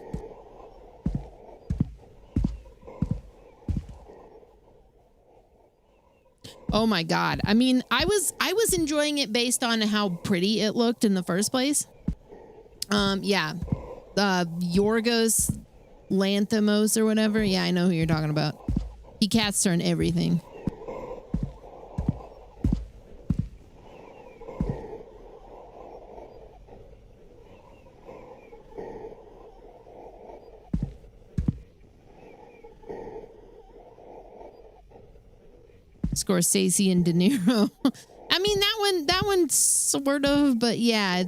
Oh my God. I mean, I was enjoying it based on how pretty it looked in the first place. Yeah. Yorgos Lanthimos or whatever. Yeah, I know who you're talking about. He casts her in everything. Scorsese and De Niro. I mean, that one sort of, but yeah,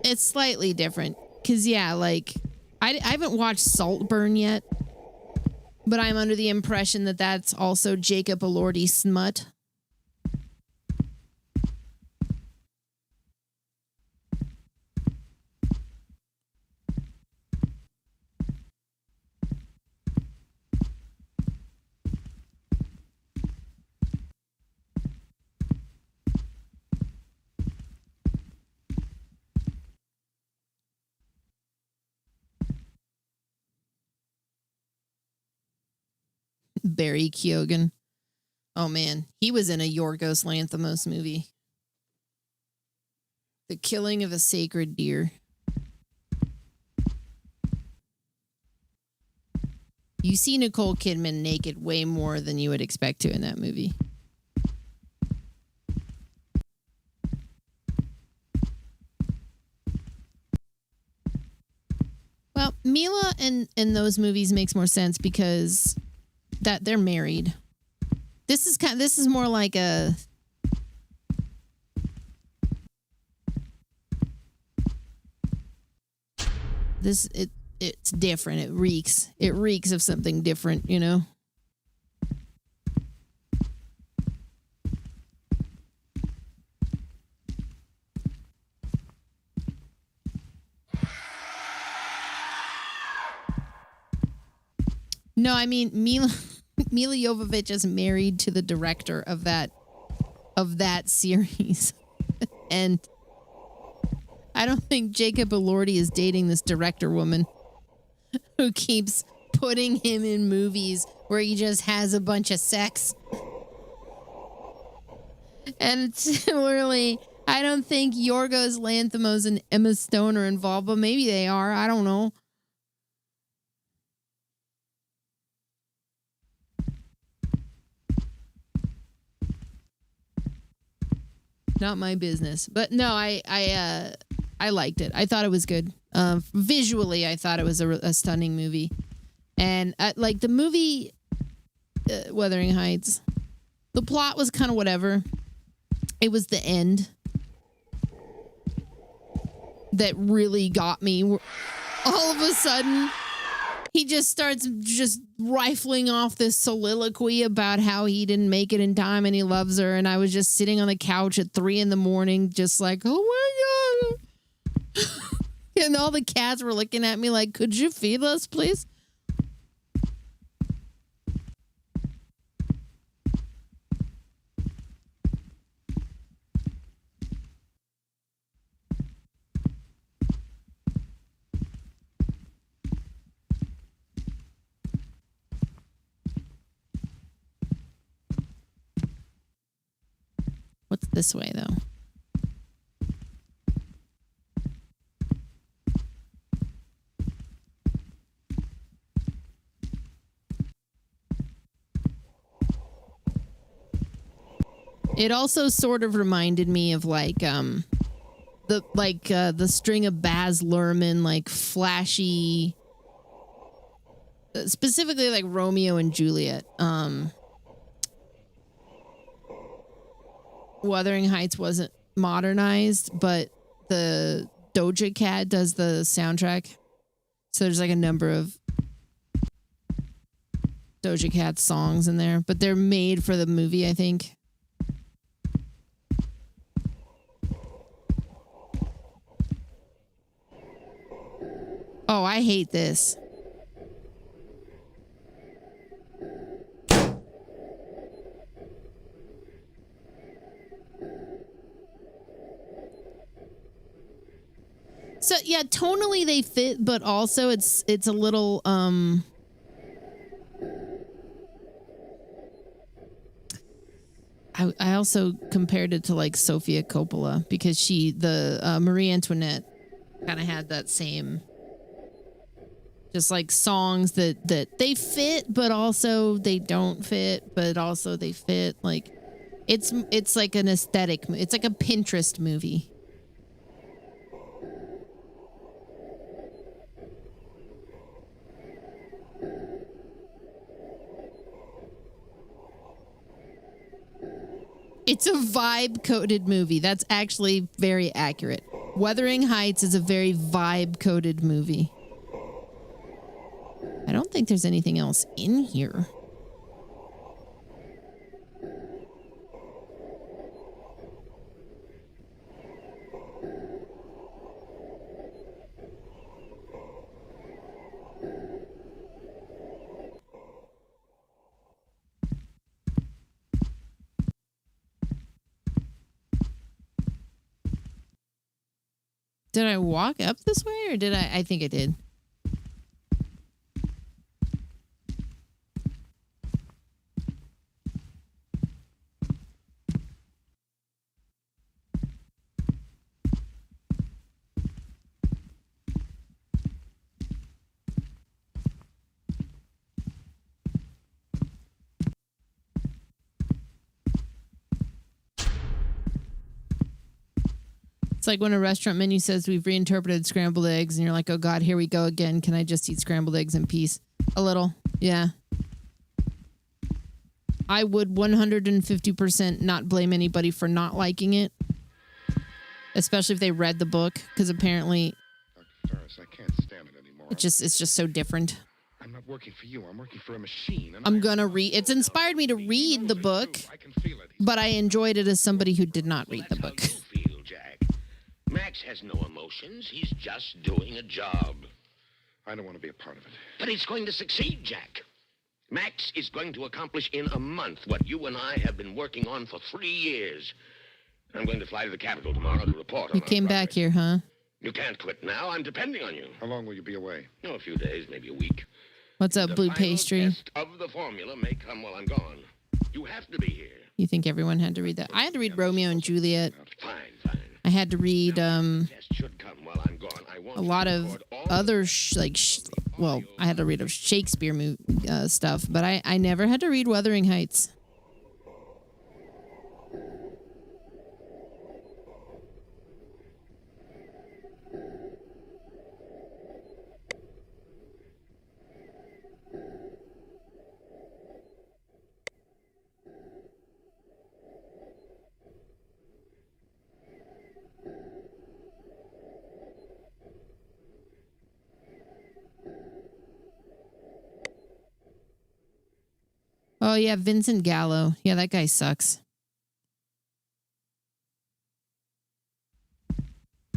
it's slightly different. Cause yeah, like I haven't watched Saltburn yet, but I'm under the impression that that's also Jacob Elordi smut. Barry Keoghan. Oh man, he was in a Yorgos Lanthimos movie. The Killing of a Sacred Deer. You see Nicole Kidman naked way more than you would expect to in that movie. Well, Mila in those movies makes more sense because that they're married. This is more like a it's different. It reeks. It reeks of something different, you know? No, I mean Mila Jovovich is married to the director of that series. And I don't think Jacob Elordi is dating this director woman who keeps putting him in movies where he just has a bunch of sex. And similarly, I don't think Yorgos Lanthimos and Emma Stone are involved, but maybe they are. I don't know. Not my business. But no, I liked it. I thought it was good. Visually, I thought it was a stunning movie. And like the movie Wuthering Heights, the plot was kind of whatever. It was the end that really got me. All of a sudden, he just starts just rifling off this soliloquy about how he didn't make it in time and he loves her. And I was just sitting on the couch at 3 a.m, just like, oh my God. And all the cats were looking at me like, could you feed us, please? What's this way, though? It also sort of reminded me of like the string of Baz Luhrmann, like flashy, specifically like Romeo and Juliet. Wuthering Heights wasn't modernized, but the Doja Cat does the soundtrack. So there's like a number of Doja Cat songs in there, but they're made for the movie, I think. Oh, I hate this. So yeah, tonally they fit, but also it's a little I also compared it to like Sofia Coppola because Marie Antoinette kind of had that same, just like songs that they fit, but also they don't fit, but also they fit. Like it's like an aesthetic. It's like a Pinterest movie. It's a vibe-coded movie. That's actually very accurate. Wuthering Heights is a very vibe-coded movie. I don't think there's anything else in here. Did I walk up this way or did I think I did. It's like when a restaurant menu says we've reinterpreted scrambled eggs and you're like, oh God, here we go again. Can I just eat scrambled eggs in peace? A little. Yeah. I would 150% not blame anybody for not liking it. Especially if they read the book. Because apparently Dr. Ferris, I can't stand it anymore. it's just so different. I'm not working for you. I'm working for a machine. I'm going to read. It's inspired me to read the book. But I enjoyed it as somebody who did not read the book. Feel, Jack. Max has no emotions. He's just doing a job. I don't want to be a part of it. But he's going to succeed, Jack. Max is going to accomplish in a month what you and I have been working on for 3 years. I'm going to fly to the Capitol tomorrow to report on You came back here, huh? You can't quit now. I'm depending on you. How long will you be away? Oh, a few days, maybe a week. What's up, The Blue final Pastry? test of the formula may come while I'm gone. You have to be here. You think everyone had to read that? I had to read Romeo and Juliet. Fine, fine. I had to read Test should come while I'm gone. I want a lot of other well, I had to read of Shakespeare stuff, but I never had to read Wuthering Heights. Oh, yeah, Vincent Gallo. Yeah, that guy sucks.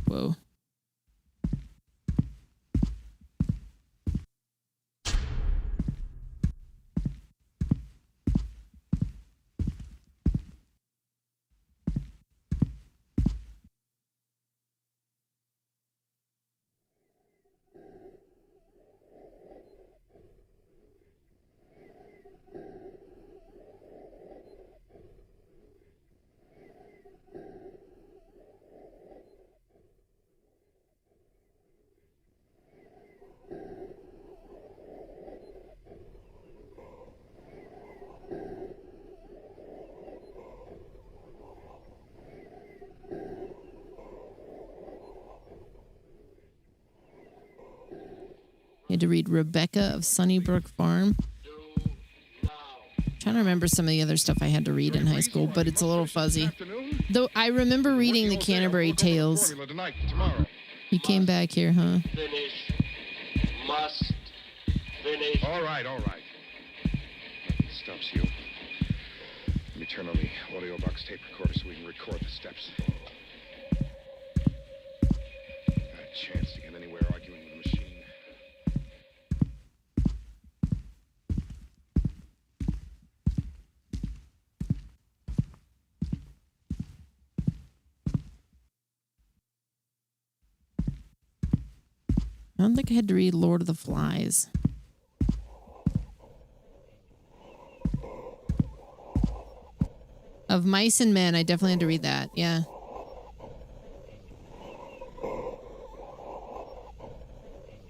Whoa. You had to read Rebecca of Sunnybrook Farm. Trying to remember some of the other stuff I had to read in high school, but it's a little fuzzy. Though I remember reading the Canterbury Tales. You came back here, huh? Finish. Must finish. All right, all right. Nothing stops you. Let me turn on the audio box tape recorder so we can record the steps. Not a chance to get anywhere arguing with a machine. I don't think I had to read Lord of the Flies. Of Mice and Men, I definitely had to read that. Yeah.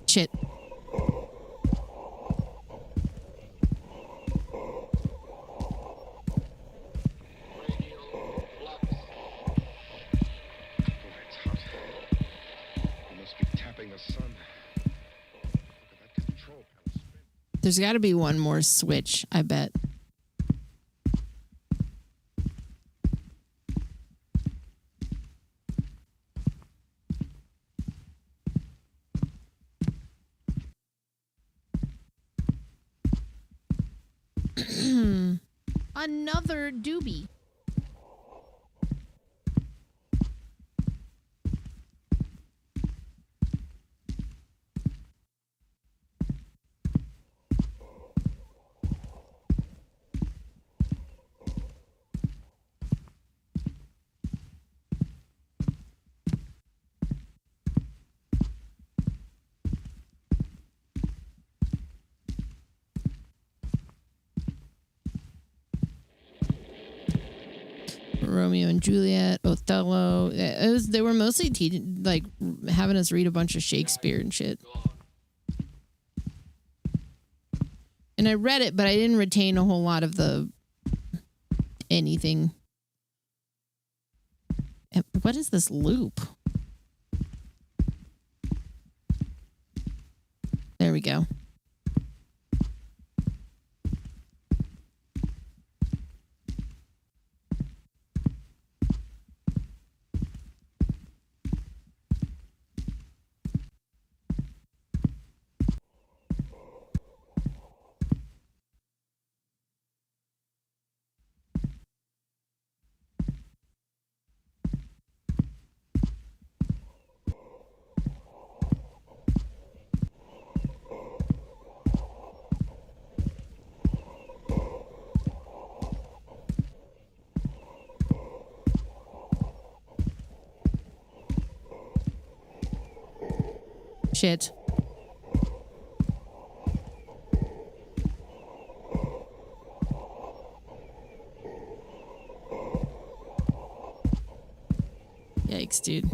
Shit. There's got to be one more switch, I bet. Another doobie. Romeo and Juliet, Othello. They were mostly like having us read a bunch of Shakespeare and shit. And I read it, but I didn't retain a whole lot of the anything. What is this loop? we go. Shit. Yikes, dude.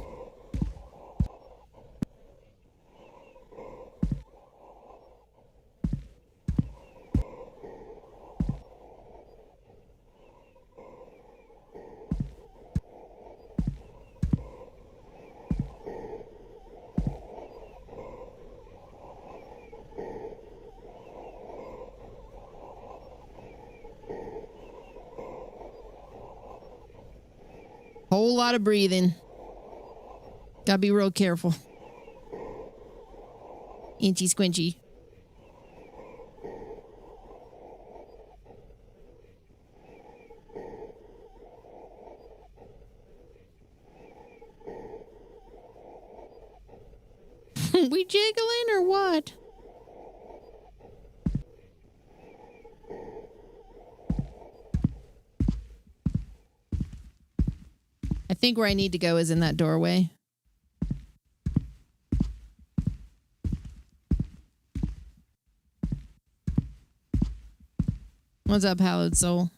Whole lot of breathing. Gotta be real careful. Inchy squinchy. We jiggling or what? I think where I need to go is in that doorway. What's up, Hallowed Soul?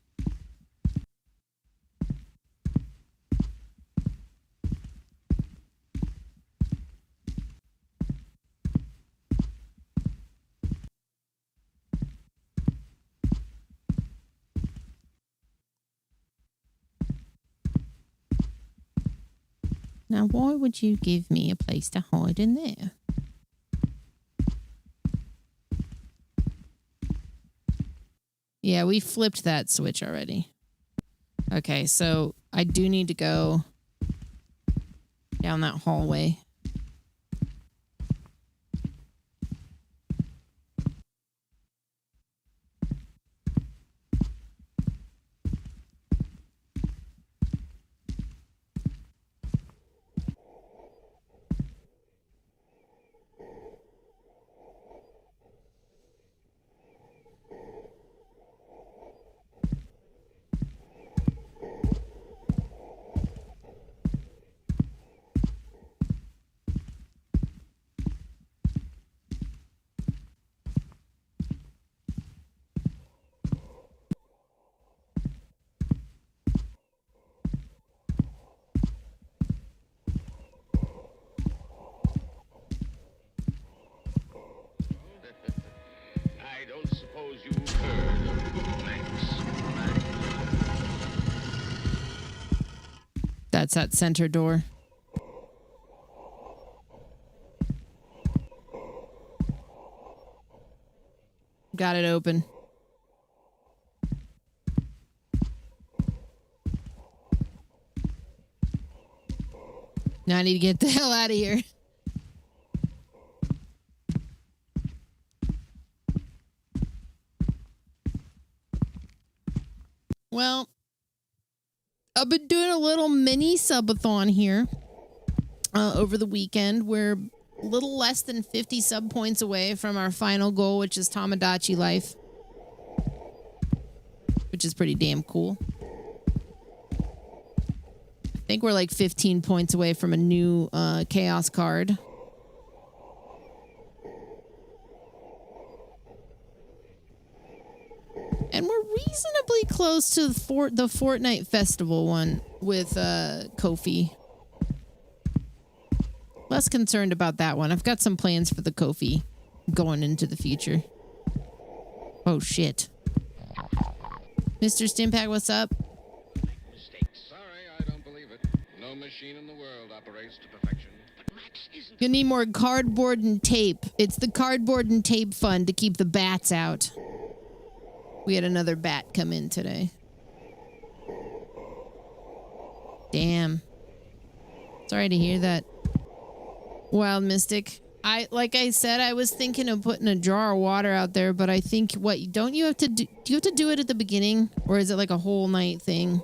Now, why would you give me a place to hide in there? Yeah, we flipped that switch already. Okay, so I do need to go down that hallway. I don't suppose you've heard of Max. That's that center door. Got it open. Now I need to get the hell out of here. Well, I've been doing a little mini subathon here over the weekend. We're a little less than 50 sub points away from our final goal, which is Tamagotchi life, which is pretty damn cool. I think we're like 15 points away from a new chaos card. And we're reasonably close to the Fortnite Festival one with Kofi. Less concerned about that one. I've got some plans for the Kofi going into the future. Oh, shit. Mr. Stimpack, what's up? Sorry, I don't believe it. No machine in the world operates to perfection. You need more cardboard and tape. It's the cardboard and tape fund to keep the bats out. We had another bat come in today. Damn. Sorry to hear that. Wild Mystic. Like I said, I was thinking of putting a jar of water out there, but I think don't you have to do you have to do it at the beginning, or is it like a whole night thing?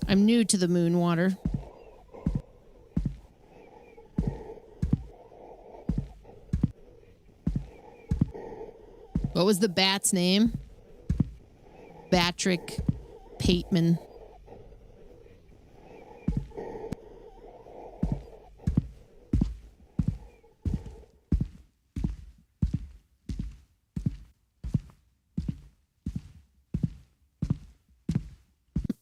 I'm new to the moon water. What was the bat's name? Batrick Pateman.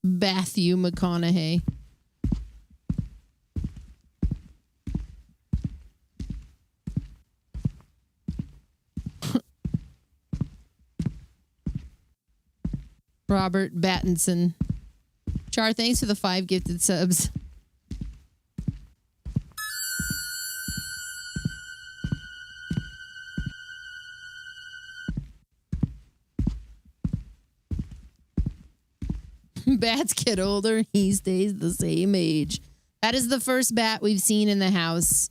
Matthew McConaughey. Robert Battinson. Char, thanks for the 5 gifted subs. Bats get older, he stays the same age. That is the first bat we've seen in the house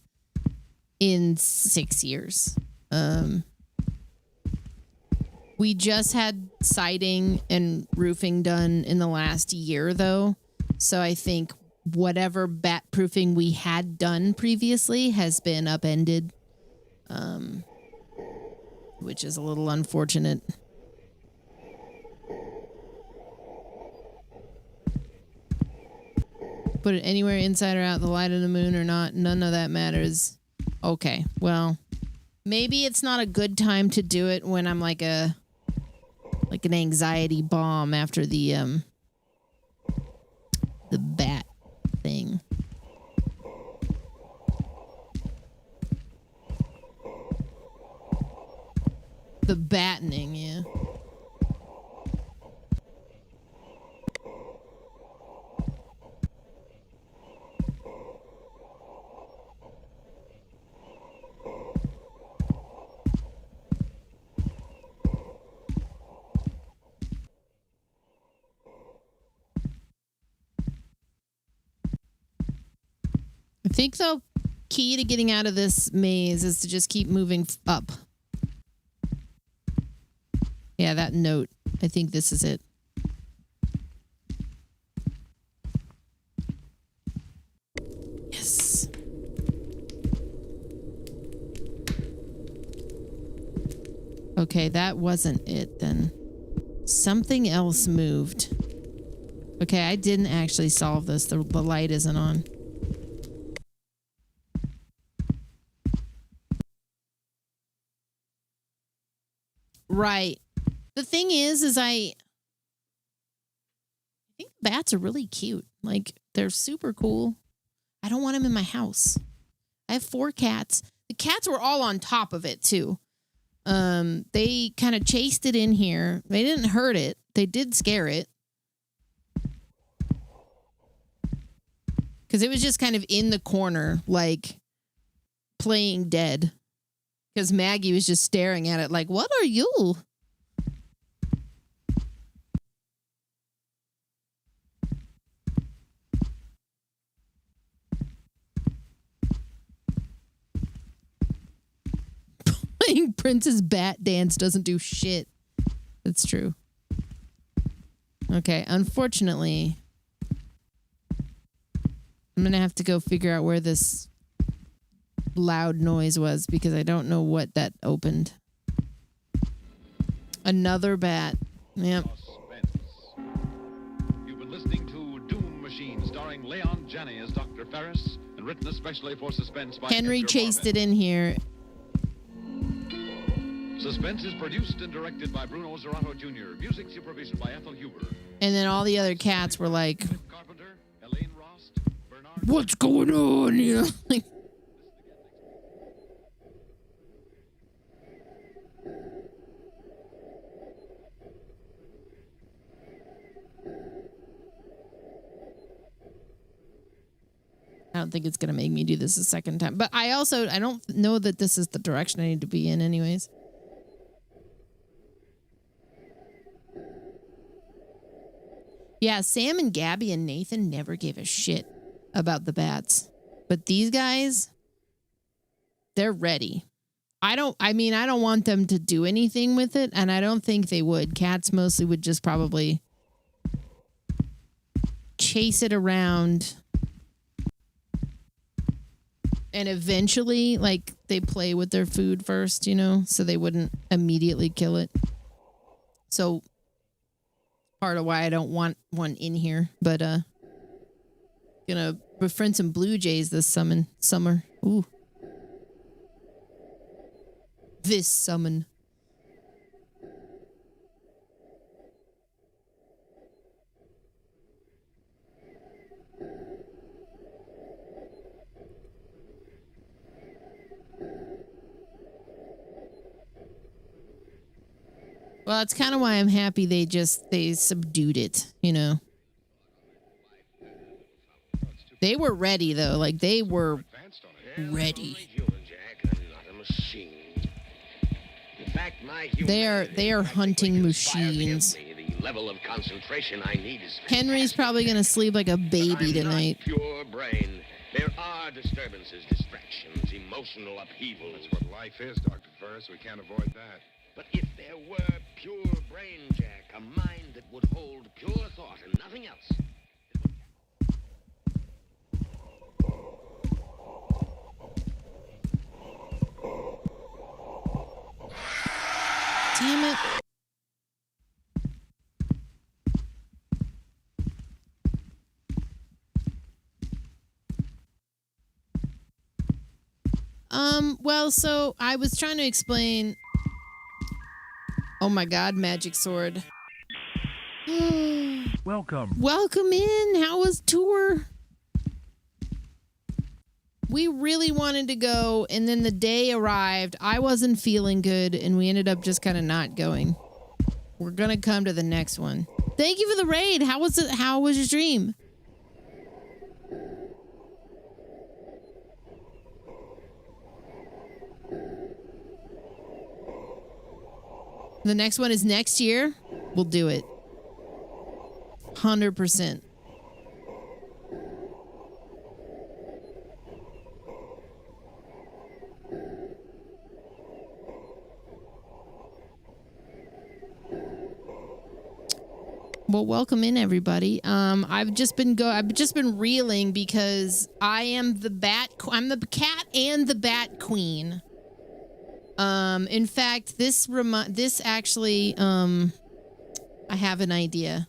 in 6 years. We just had siding and roofing done in the last year, though. So I think whatever bat proofing we had done previously has been upended, which is a little unfortunate. Put it anywhere inside or out the light of the moon or not, none of that matters. Okay, well, maybe it's not a good time to do it when I'm like an anxiety bomb after the bat thing. The battening, yeah. I think the key to getting out of this maze is to just keep moving up. Yeah, that note. I think this is it. Yes. Okay, that wasn't it then. Something else moved. Okay, I didn't actually solve this. The light isn't on. Right. The thing is I think bats are really cute. Like, they're super cool. I don't want them in my house. I have 4 cats. The cats were all on top of it, too. They kind of chased it in here. They didn't hurt it. They did scare it. Because it was just kind of in the corner, like, playing dead. Because Maggie was just staring at it like, what are you? Playing Princess Bat Dance doesn't do shit. That's true. Okay, unfortunately, I'm going to have to go figure out where this loud noise was because I don't know what that opened. Another bat. Yep. You've been listening to Doom Machine, starring Leon Janney as Dr. Ferris, and written especially for Suspense by Henry Edgar chased Marvin. it in here. Suspense is produced and directed by Bruno Zerato Jr. Music supervision by Ethel Huber. And then all the other cats were like, Carpenter, Elaine Rost, Bernard. what's going on? You know, like, don't think it's going to make me do this a second time. But I don't know that this is the direction I need to be in anyways. Yeah, Sam and Gabby and Nathan never gave a shit about the bats. But these guys, they're ready. I don't want them to do anything with it, and I don't think they would. Cats mostly would just probably chase it around. And eventually, like, they play with their food first, you know, so they wouldn't immediately kill it. So part of why I don't want one in here, but gonna befriend some blue jays this summer. Ooh. This summon. Well, that's kind of why I'm happy they subdued it, you know. They were ready though, like they were ready. They are hunting machines. The level of concentration I need is Henry's probably gonna sleep like a baby tonight. pure brain. There are disturbances, distractions, emotional upheaval. That's what life is, Dr. Ferris. We can't avoid that. But if there were pure brain, Jack, a mind that would hold pure thought and nothing else. Damn it. Well, so I was trying to explain. Oh my God, magic sword. Welcome. Welcome in. How was tour? We really wanted to go, and then the day arrived. I wasn't feeling good, and we ended up just kind of not going. We're gonna come to the next one. Thank you for the raid. How was it? How was your stream? The next one is next year. We'll do it. 100%. Well, welcome in everybody. I've just been reeling because I am I'm the cat and the bat queen. In fact, this actually, I have an idea.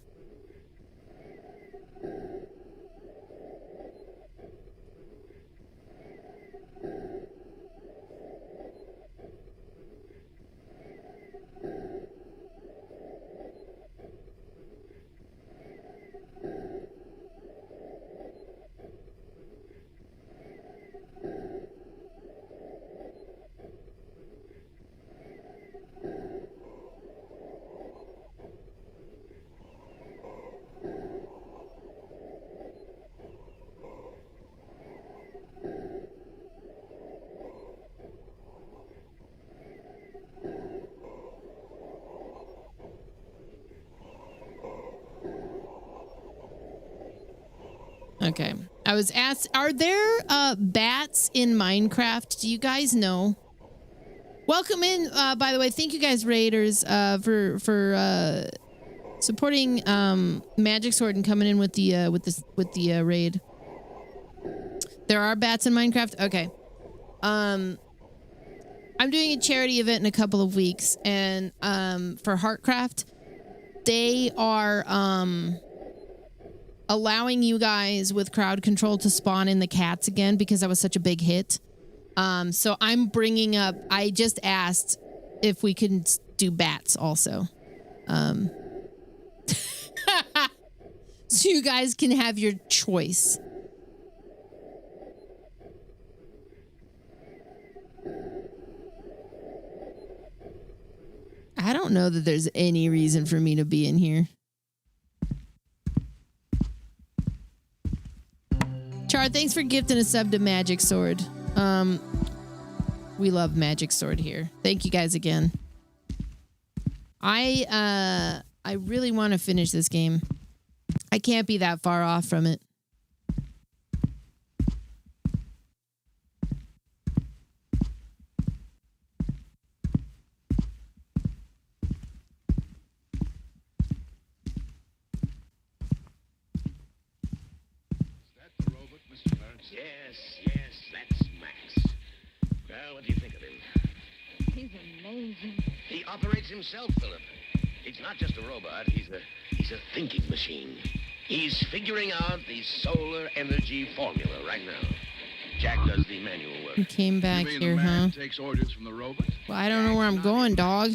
Okay. I was asked, are there bats in Minecraft? Do you guys know? Welcome in, by the way. Thank you guys, Raiders, for supporting Magic Sword and coming in with the raid. There are bats in Minecraft? Okay. I'm doing a charity event in a couple of weeks, and for Heartcraft, they are allowing you guys with crowd control to spawn in the cats again because that was such a big hit. So I'm bringing up, I just asked if we can do bats also. So you guys can have your choice. I don't know that there's any reason for me to be in here. Avatar, thanks for gifting a sub to Magic Sword. We love Magic Sword here. Thank you guys again. I really want to finish this game. I can't be that far off from it. Yes, that's Max. Well, what do you think of him? He's amazing. He operates himself, Philip. He's not just a robot, he's a thinking machine. He's figuring out the solar energy formula right now. Jack does the manual work. You came back You mean here, the man huh? takes orders from the robot? Well, I don't know where I'm going, dog.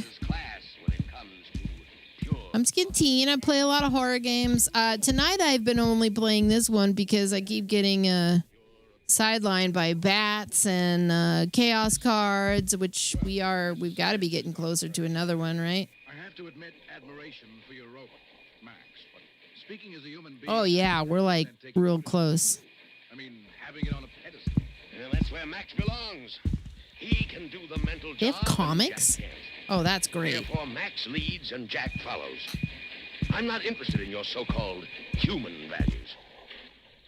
I'm Skin Teen. I play a lot of horror games. Tonight I've been only playing this one because I keep getting sidelined by bats and chaos cards, which we've got to be getting closer to another one, right? I have to admit admiration for your robot, Max. But speaking as a human being, Oh yeah, we're like real close. I mean, having it on a pedestal. Well, that's where Max belongs. He can do the mental job. They have comics? Oh, that's great. Therefore, Max leads and Jack follows. I'm not interested in your so-called human values.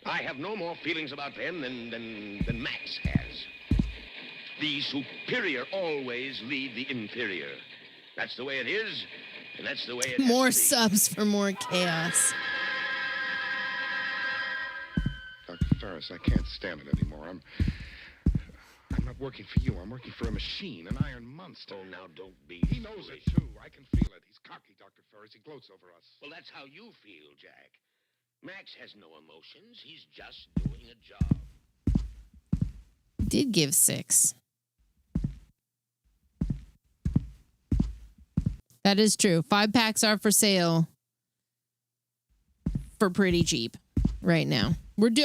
I have no more feelings about them than Max has. The superior always lead the inferior. That's the way it is, and that's the way it More has to be. subs for more chaos. Dr. Ferris, I can't stand it anymore. I'm not working for you. I'm working for a machine, an iron monster. Oh, now don't be He knows foolish. it, too. I can feel it. He's cocky, Dr. Ferris. He gloats over us. Well, that's how you feel, Jack. Max has no emotions. He's just doing a job. Did give 6. That is true. 5 packs are for sale for pretty cheap right now.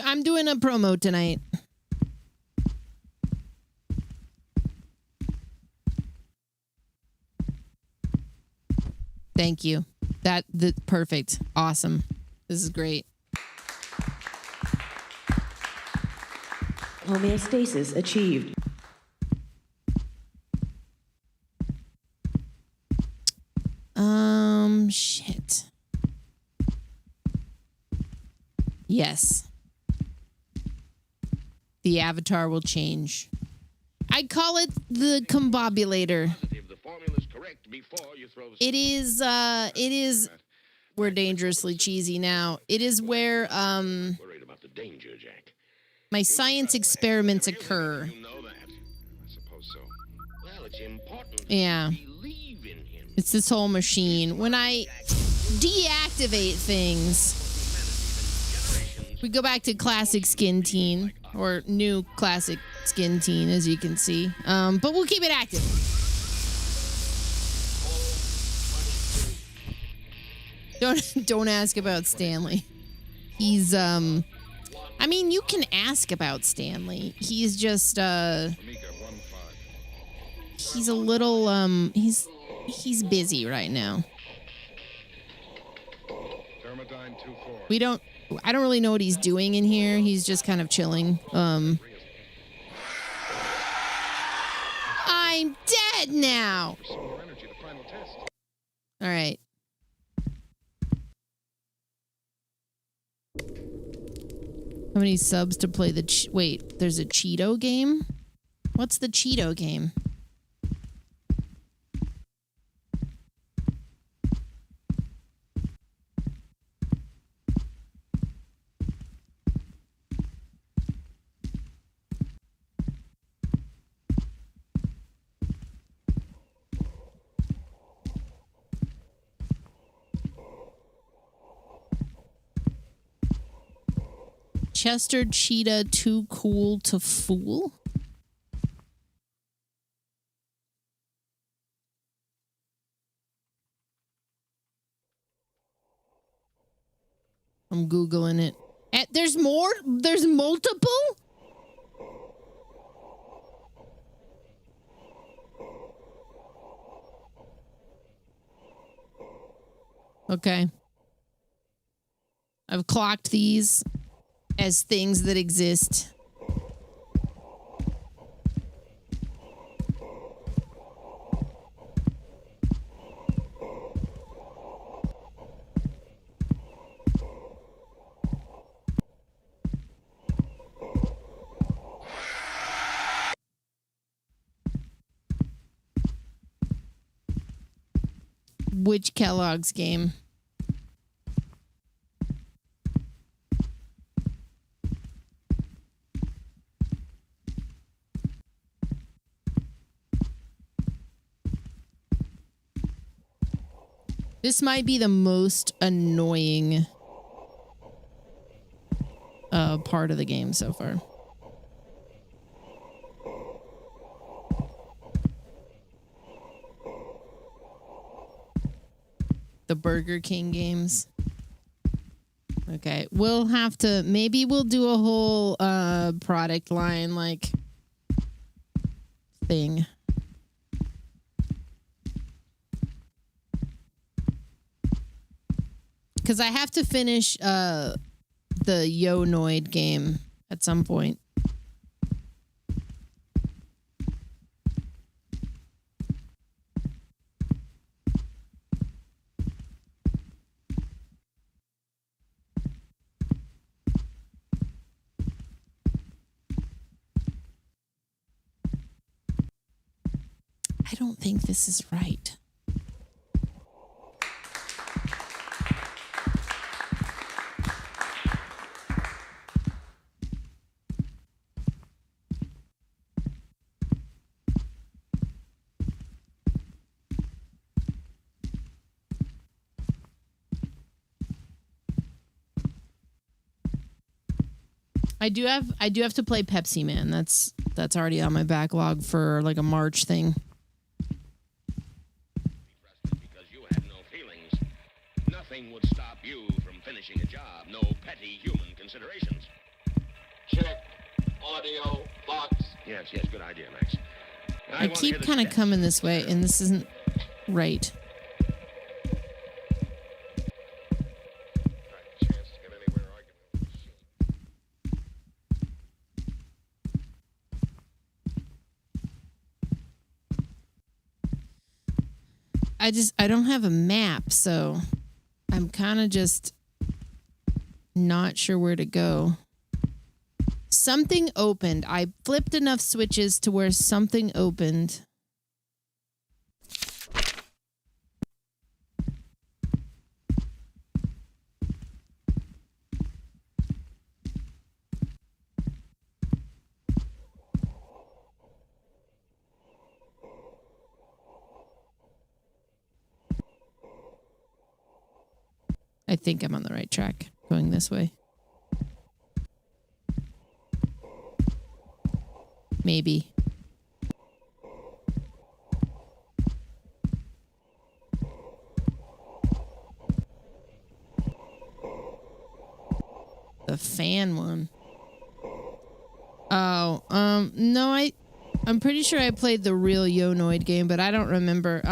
I'm doing a promo tonight. Thank you. Perfect. Awesome. This is great. Homeostasis achieved. Shit. Yes. The avatar will change. I'd call it the combobulator. The formula's correct before you throw the... It is, we're dangerously cheesy now. It is where, Worried about the danger, Jack. my science experiments occur. You know that. I suppose so. Well, it's important. Yeah. It's this whole machine. When I deactivate things, we go back to classic Skin Teen, or new classic Skin Teen, as you can see. But we'll keep it active. Don't ask about Stanley. He's I mean, you can ask about Stanley. He's just he's a little he's busy right now. I don't really know what he's doing in here. He's just kind of chilling. I'm dead now. All right. How many subs to play the... Wait, there's a Cheeto game? What's the Cheeto game? Chester Cheetah Too Cool to Fool? I'm Googling it. There's more? There's multiple? Okay. I've clocked these. as things that exist. Which Kellogg's game? This might be the most annoying part of the game so far. The Burger King games. Okay, we'll have to, maybe we'll do a whole product line like thing. Because I have to finish the Yo-Noid game at some point. I don't think this is right. I do have to play Pepsi Man. That's already on my backlog for like a March thing. Because you had no feelings. Nothing would stop you from finishing a job. No petty human considerations. Check audio box. Yes, good idea, Max. I keep kind of coming this way, and this isn't right. I don't have a map, so I'm kind of just not sure where to go. Something opened. I flipped enough switches to where something opened. I think I'm on the right track going this way. Maybe. The fan one. Oh, no, I'm pretty sure I played the real Yo-Noid game, but I don't remember.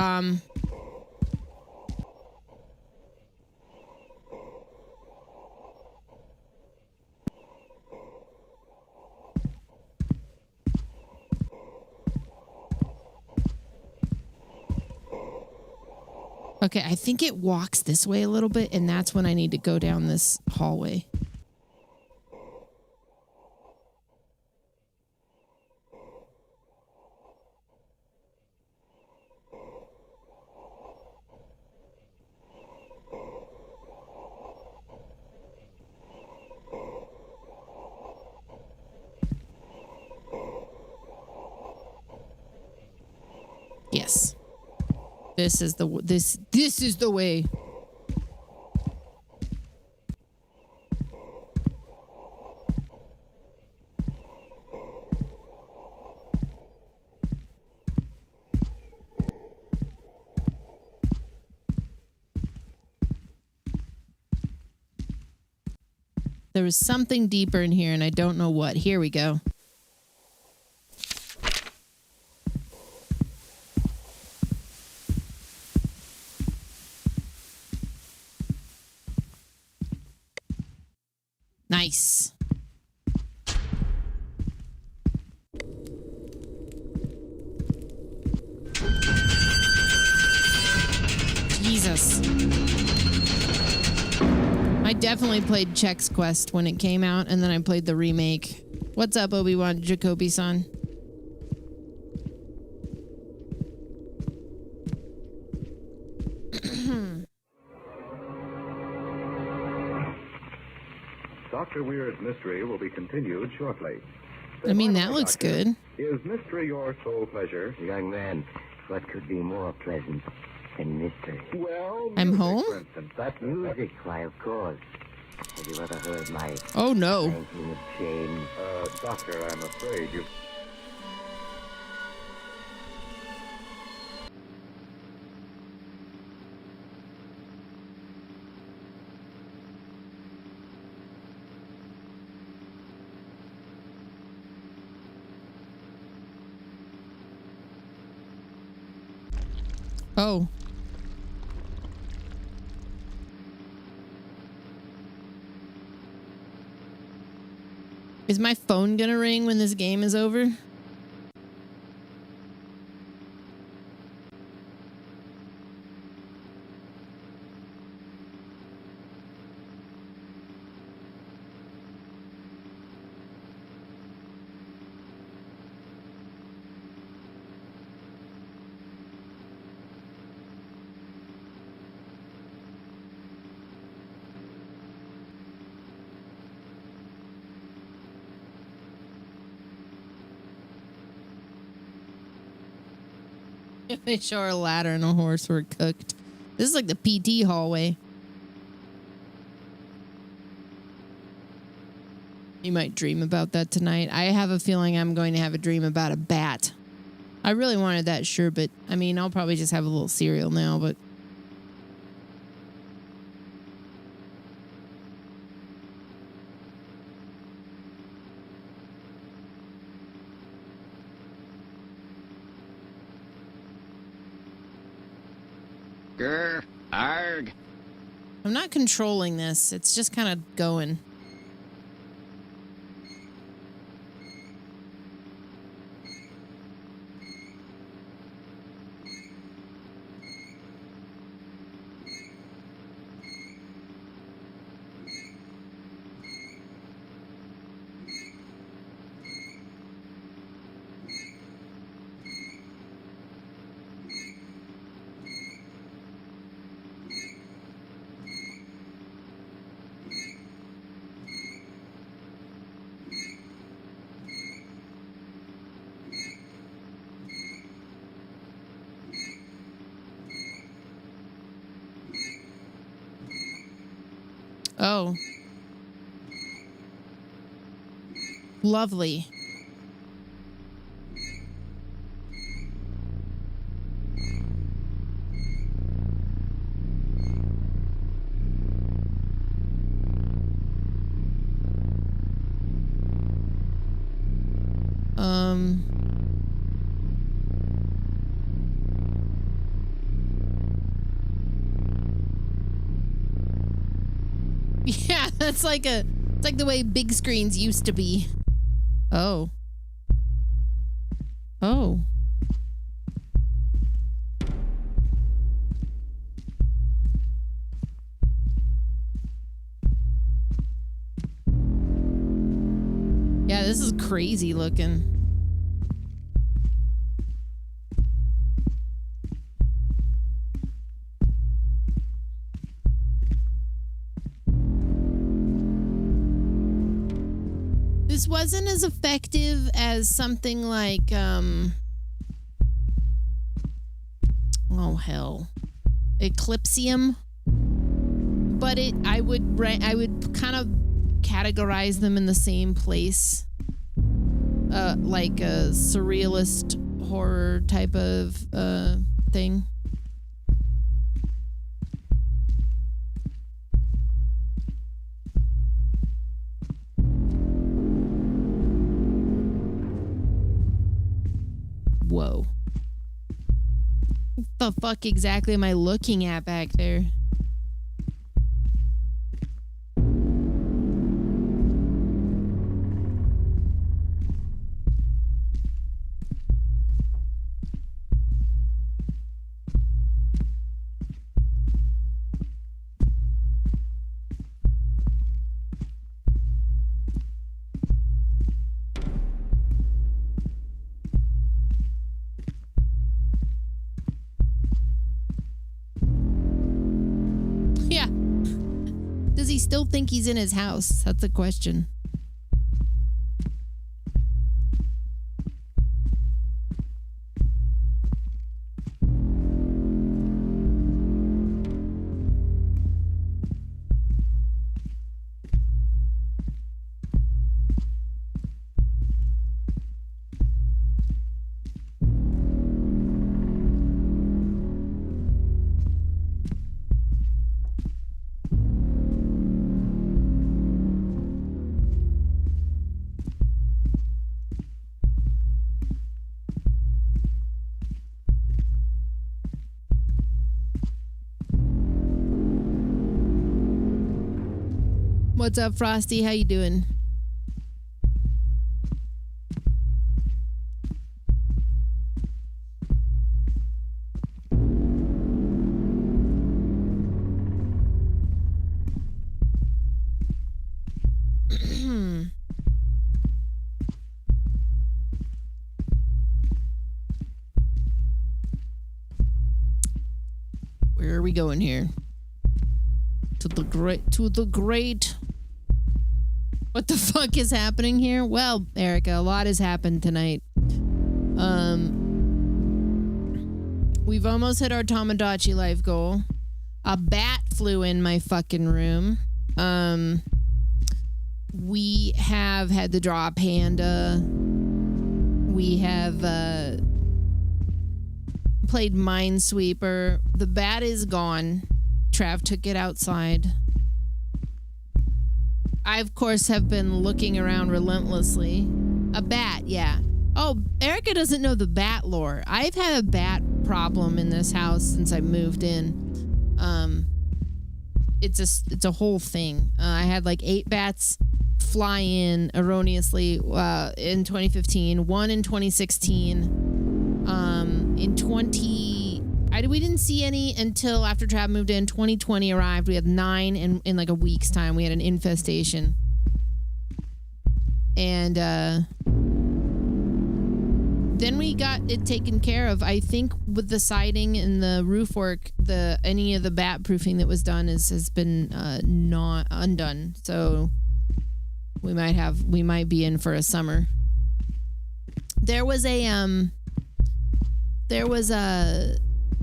Okay, I think it walks this way a little bit, and that's when I need to go down this hallway. Yes. This is the way. There was something deeper in here, and I don't know what. Here we go. Nice. Jesus. I definitely played Chex Quest when it came out, and then I played the remake. What's up, Obi-Wan Jacoby-san? Dr. Weird's mystery will be continued shortly. I mean, that looks good. Is mystery your sole pleasure? Young man, what could be more pleasant than mystery? Well, I'm music, home? for instance. That's Music, why, of course. Have you ever heard my Oh, no. clanking of chains? Doctor, I'm afraid you... Oh. Is my phone gonna ring when this game is over? If they show a ladder and a horse, we're cooked. This is like the PT hallway. You might dream about that tonight. I have a feeling I'm going to have a dream about a bat. I really wanted that sherbet. I mean, I'll probably just have a little cereal now, but... Grr, arg. I'm not controlling this. It's just kind of going. Oh. Lovely. Yeah, it's like the way big screens used to be. Oh. Oh. Yeah, this is crazy looking. This wasn't as effective as something like, oh hell, Eclipsium. But I would kind of categorize them in the same place, like a surrealist horror type of thing. Whoa. What the fuck exactly am I looking at back there? still think he's in his house? That's the question. What's up, Frosty? How you doing? Where are we going here? To the great. What the fuck is happening here? Well, Erica, a lot has happened tonight. We've almost hit our Tamagotchi life goal. A bat flew in my fucking room. We have had to draw a panda. We have played Minesweeper. The bat is gone. Trav took it outside. I, of course, have been looking around relentlessly. A bat, yeah. Oh, Erica doesn't know the bat lore. I've had a bat problem in this house since I moved in. It's a whole thing. I had like 8 bats fly in erroneously in 2015, 1 in 2016. We didn't see any until after Trav moved in. 2020 arrived. We had 9 in like a week's time. We had an infestation. And then we got it taken care of. I think with the siding and the roof work, any of the bat proofing that was done has been not undone. So we might be in for a summer. There was a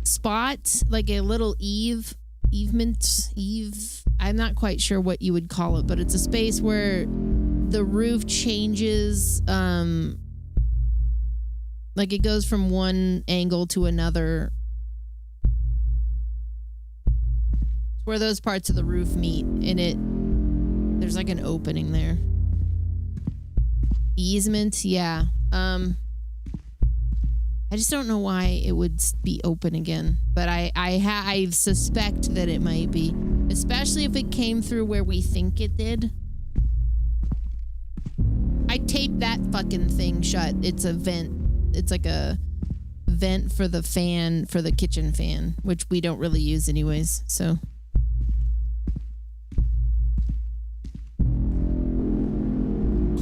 spot, like a little eve. I'm not quite sure what you would call it, but it's a space where the roof changes, like it goes from one angle to another. It's where those parts of the roof meet, and there's like an opening there. Easement, yeah. I just don't know why it would be open again, but I suspect that it might be, especially if it came through where we think it did. I taped that fucking thing shut. It's a vent. It's like a vent for the fan, for the kitchen fan, which we don't really use anyways, so.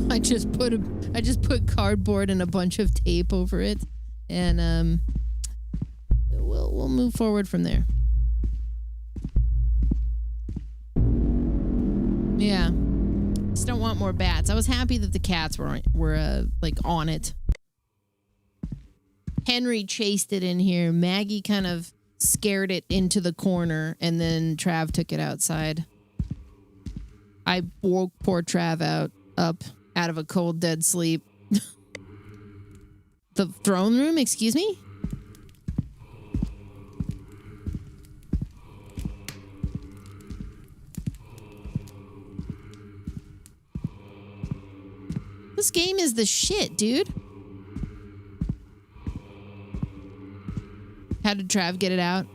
I just put cardboard and a bunch of tape over it. And we'll move forward from there. Yeah, just don't want more bats. I was happy that the cats were like on it. Henry chased it in here. Maggie kind of scared it into the corner, and then Trav took it outside. I woke poor Trav up out of a cold dead sleep. The throne room, excuse me? This game is the shit, dude. How did Trav get it out?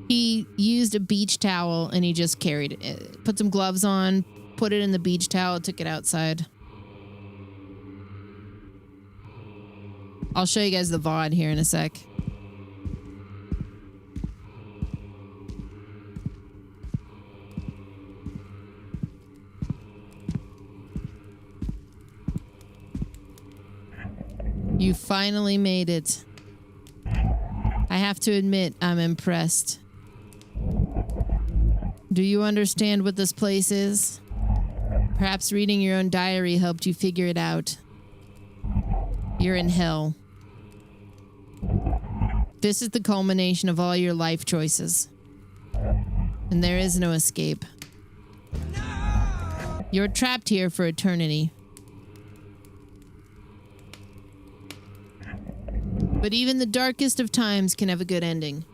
He used a beach towel and he just carried it. Put some gloves on, put it in the beach towel, took it outside. I'll show you guys the VOD here in a sec. You finally made it. I have to admit, I'm impressed. Do you understand what this place is? Perhaps reading your own diary helped you figure it out. You're in hell. This is the culmination of all your life choices. And there is no escape. You're trapped here for eternity. But even the darkest of times can have a good ending.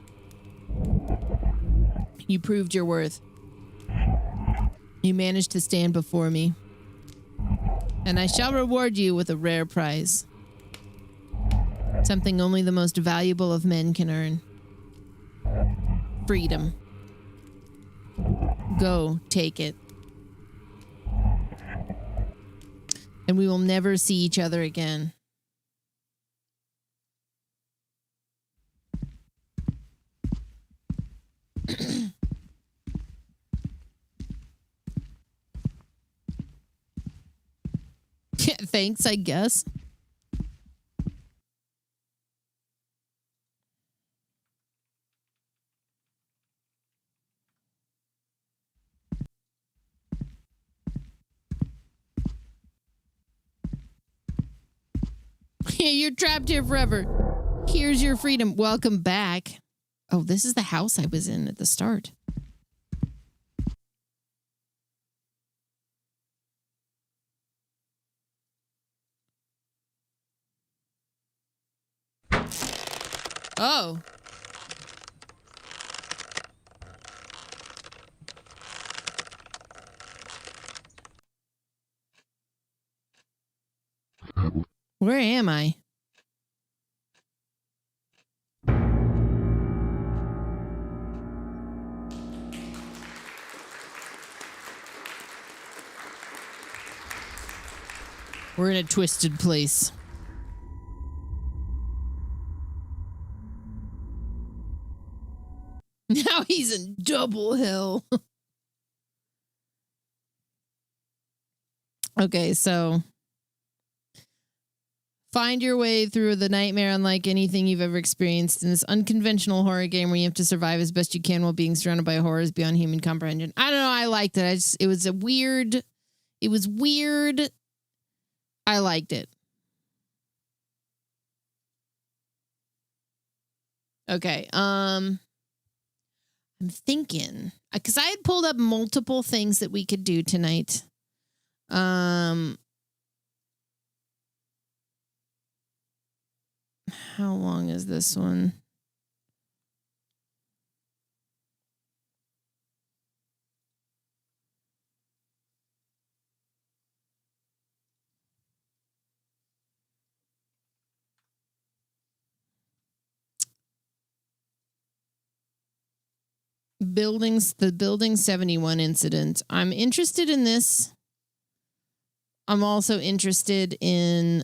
You proved your worth. You managed to stand before me. And I shall reward you with a rare prize. Something only the most valuable of men can earn. Freedom. Go, take it. And we will never see each other again. Yeah, thanks, I guess. Yeah, you're trapped here forever. Here's your freedom. Welcome back. Oh, this is the house I was in at the start. Oh. Where am I? We're in a twisted place. Now he's in double hell. Okay, so find your way through the nightmare unlike anything you've ever experienced in this unconventional horror game where you have to survive as best you can while being surrounded by horrors beyond human comprehension. I don't know. I liked it. It was weird. I liked it. Okay. I'm thinking because I had pulled up multiple things that we could do tonight. How long is this one? The Building 71 incident. I'm interested in this. I'm also interested in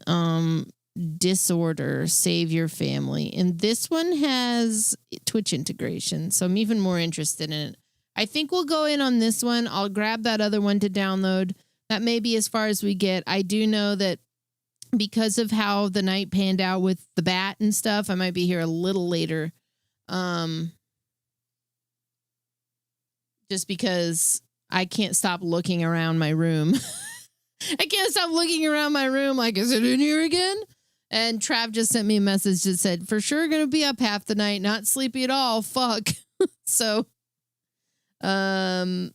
Disorder, Save Your Family. And this one has Twitch integration, so I'm even more interested in it. I think we'll go in on this one. I'll grab that other one to download. That may be as far as we get. I do know that because of how the night panned out with the bat and stuff, I might be here a little later. Just because I can't stop looking around my room. I can't stop looking around my room like, is it in here again? And Trav just sent me a message that said, for sure going to be up half the night, not sleepy at all. Fuck. So, I'll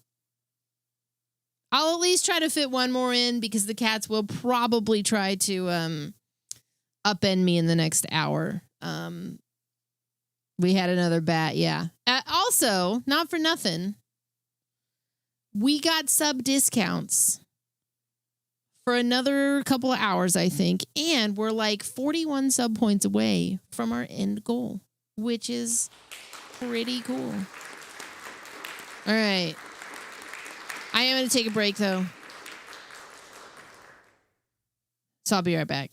at least try to fit one more in because the cats will probably try to upend me in the next hour. We had another bat, yeah. Also, not for nothing, we got sub discounts for another couple of hours, I think. And we're like 41 sub points away from our end goal, which is pretty cool. All right. I am going to take a break, though. So I'll be right back.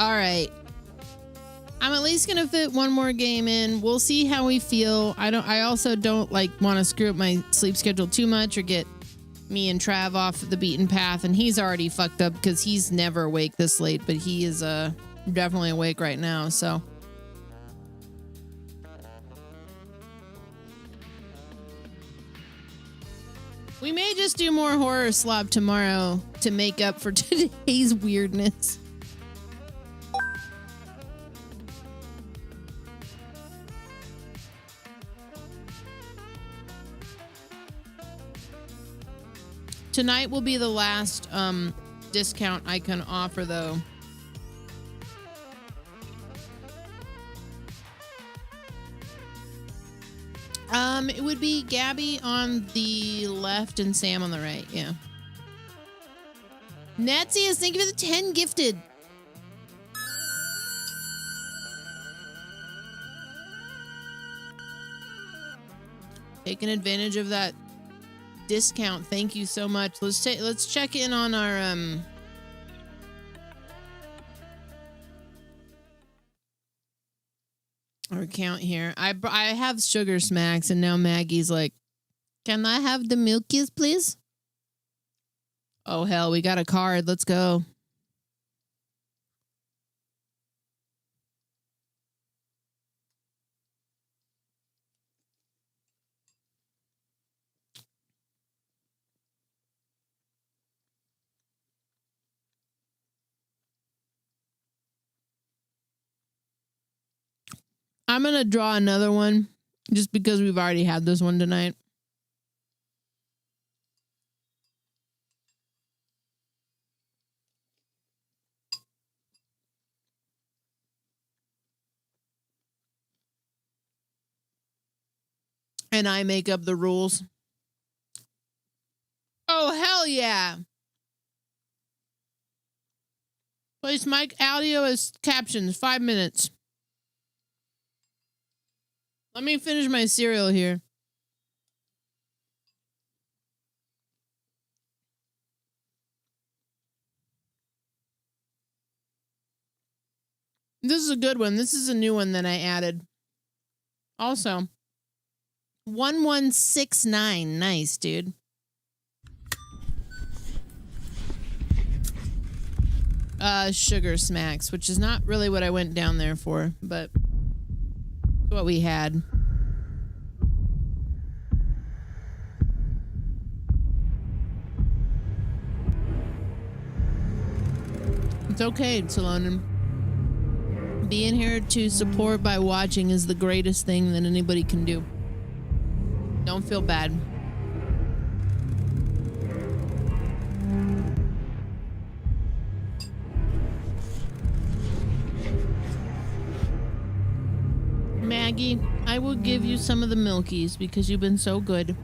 All right. I'm at least gonna fit one more game in. We'll see how we feel. I also don't like want to screw up my sleep schedule too much or get me and Trav off the beaten path. And he's already fucked up because he's never awake this late, but he is definitely awake right now. So we may just do more horror slop tomorrow to make up for today's weirdness. Tonight will be the last discount I can offer, though. It would be Gabby on the left and Sam on the right. Yeah. Natsius, thank you for the 10 gifted. Taking advantage of that discount. Thank you so much. Let's check in on our account here. I have sugar smacks and now Maggie's like, "Can I have the milkies, please?" Oh hell, we got a card. Let's go. I'm going to draw another one just because we've already had this one tonight. And I make up the rules. Oh, hell yeah. Place mic audio as captions, 5 minutes. Let me finish my cereal here. This is a good one. This is a new one that I added. Also, 1169. Nice, dude. Sugar smacks, which is not really what I went down there for, but what we had. It's okay, Salonen. Being here to support by watching is the greatest thing that anybody can do. Don't feel bad. Maggie, I will give you some of the milkies because you've been so good.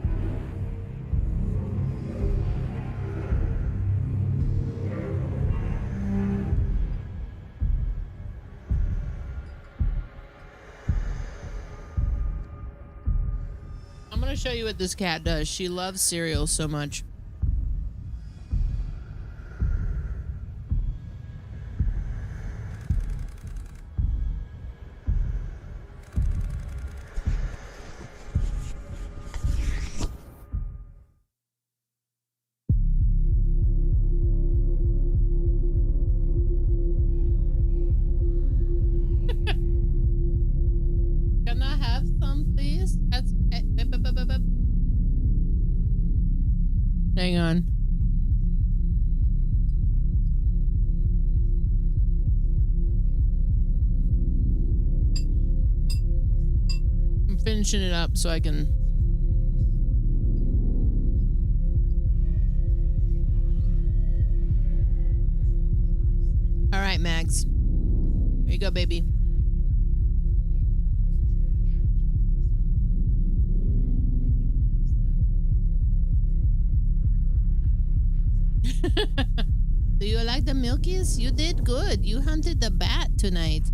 I'm going to show you what this cat does. She loves cereal so much. Can I have some, please? Hang on. I'm finishing it up so I can... All right, Mags. Here you go, baby. Do you like the milkies? You did good. You hunted the bat tonight.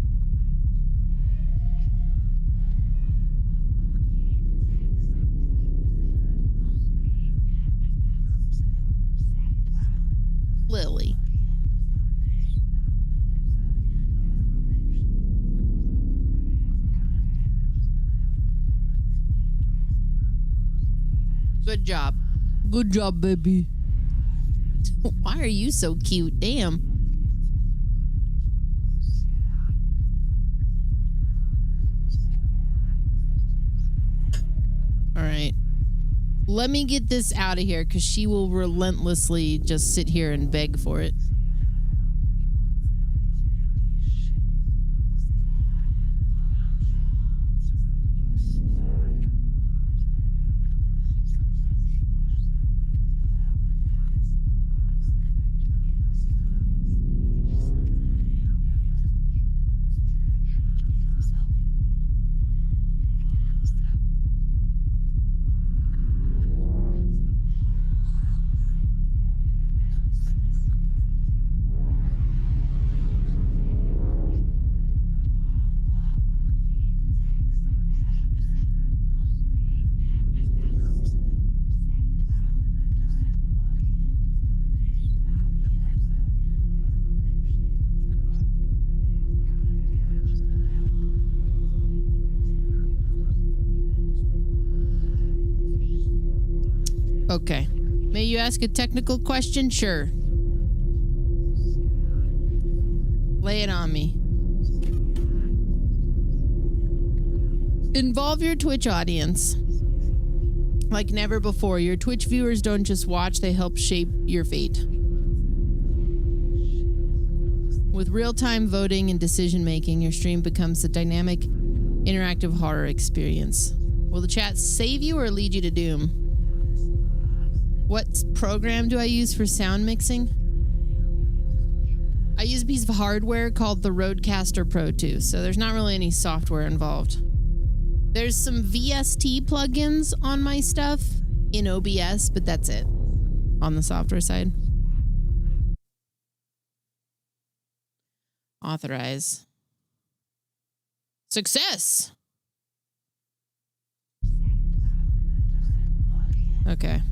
Lily. Good job. Good job, baby. Why are you so cute? Damn. All right. Let me get this out of here because she will relentlessly just sit here and beg for it. Okay. May you ask a technical question? Sure. Lay it on me. Involve your Twitch audience like never before. Your Twitch viewers don't just watch, they help shape your fate. With real-time voting and decision-making, your stream becomes a dynamic, interactive horror experience. Will the chat save you or lead you to doom? What program do I use for sound mixing? I use a piece of hardware called the Rodecaster Pro 2, so there's not really any software involved. There's some VST plugins on my stuff in OBS, but that's it on the software side. Authorize. Success! Okay.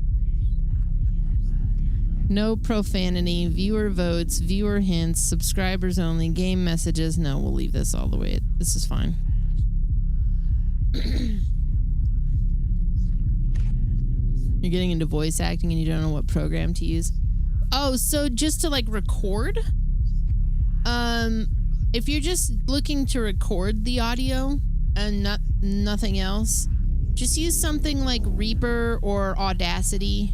No profanity, viewer votes, viewer hints, subscribers only, game messages. No, we'll leave this all the way. This is fine. You're getting into voice acting and you don't know what program to use. Oh, so just to like record? If you're just looking to record the audio and nothing else, just use something like Reaper or Audacity.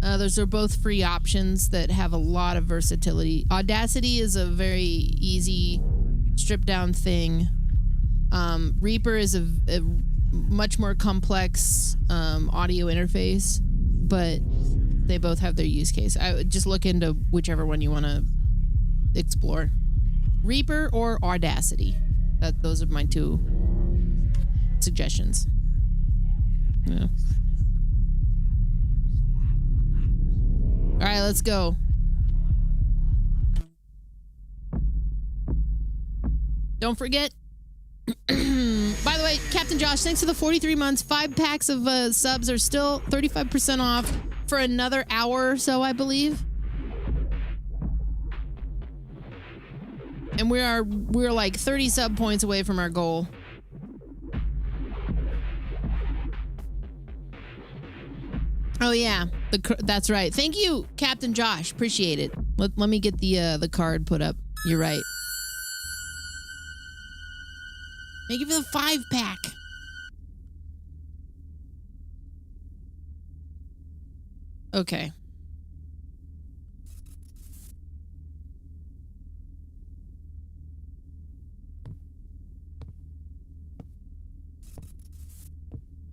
Those are both free options that have a lot of versatility. Audacity is a very easy, stripped down thing. Reaper is a much more complex audio interface, but they both have their use case. I would just look into whichever one you want to explore. Reaper or Audacity. Those are my two suggestions. Yeah. All right, let's go. Don't forget. By the way, Captain Josh, thanks for the 43 months. 5 packs of subs are still 35% off for another hour or so, I believe. And we're like 30 sub points away from our goal. Oh yeah, that's right. Thank you, Captain Josh. Appreciate it. Let me get the card put up. You're right. Thank you for the 5-pack. Okay.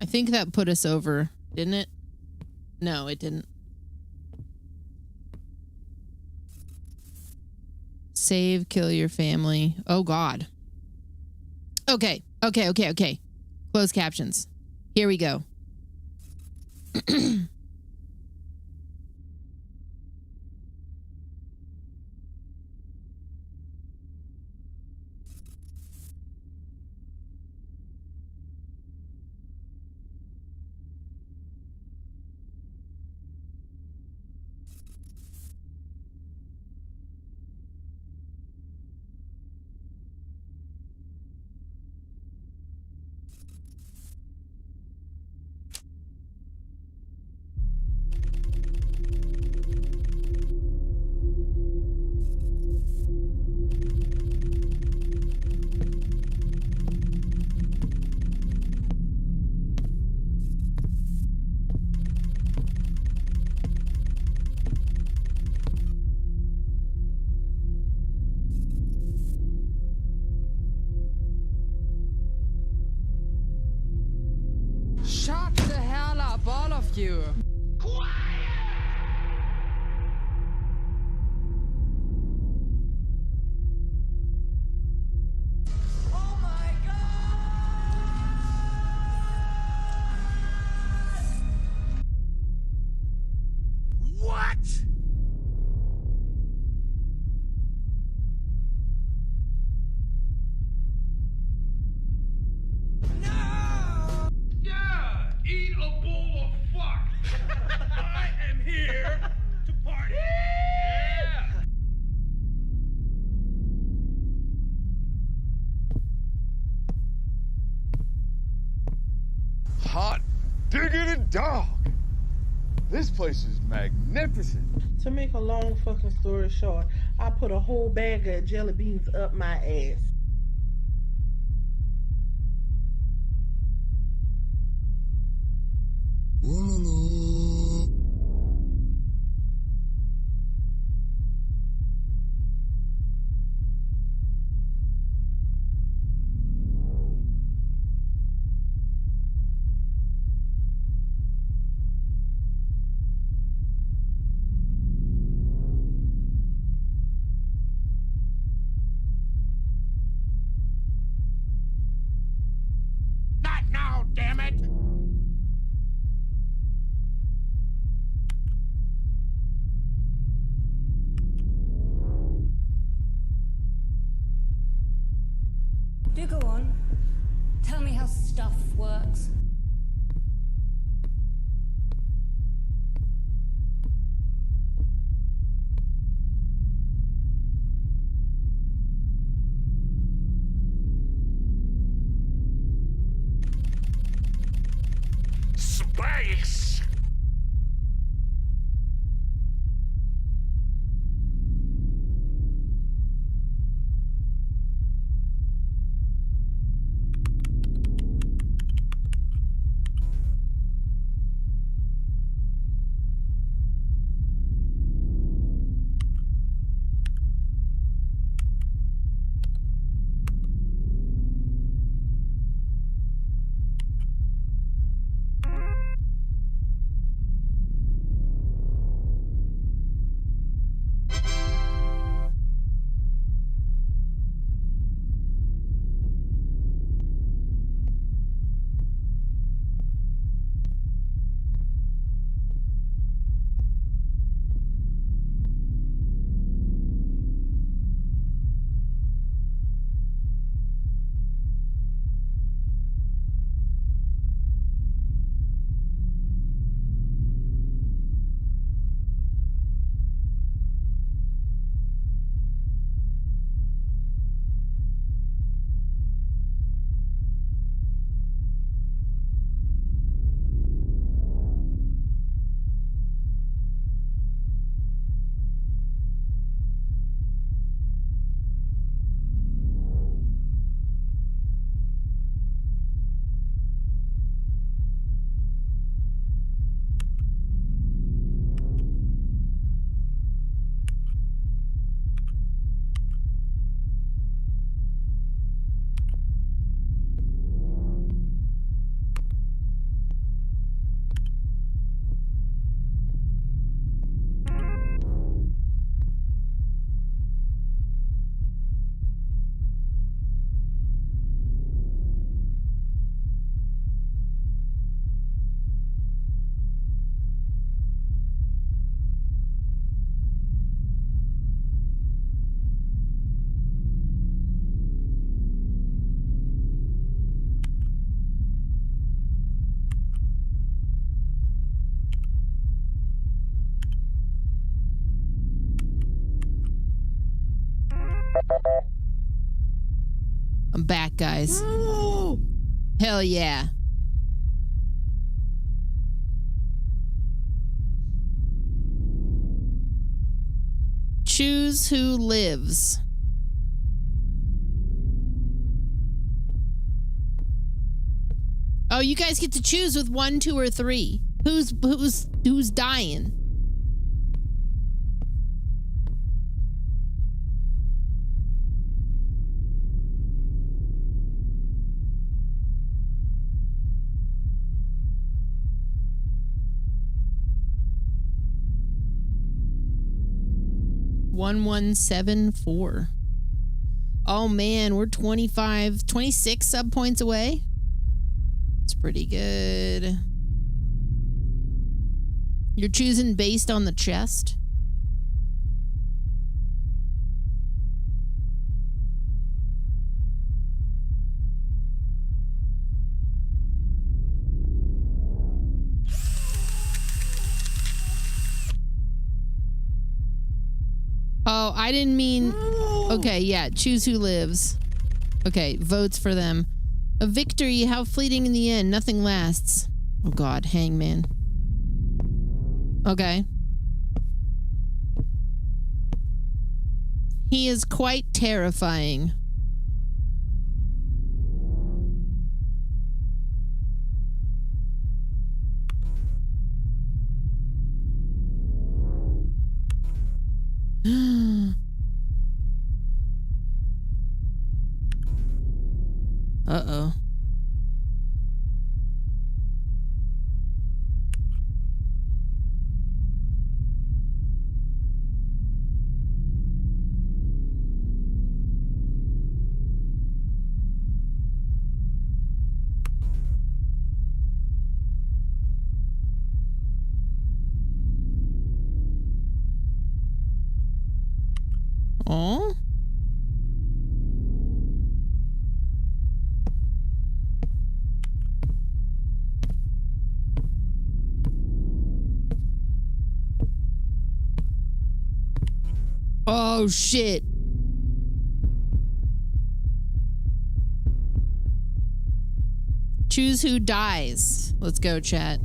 I think that put us over, didn't it? No, it didn't. Save, kill your family. Oh, God. Okay. Closed captions. Here we go. you. What? Yeah, eat a bowl of fuck. I am here to party. Yeah. Hot diggity dog. This place is magnificent. To make a long fucking story short, I put a whole bag of jelly beans up my ass. Not now, damn it. Do go on. Tell me how stuff works. Space. I'm back, guys. Hell yeah. Choose who lives. Oh, you guys get to choose with 1, 2, or 3. Who's dying? 1174. Oh man, we're 26 sub points away. It's pretty good. You're choosing based on the chest? Oh, I didn't mean... Okay, yeah, choose who lives. Okay, votes for them. A victory, how fleeting in the end. Nothing lasts. Oh god, hangman. Okay. He is quite terrifying. Uh-oh. Oh? Oh, shit. Choose who dies. Let's go, chat.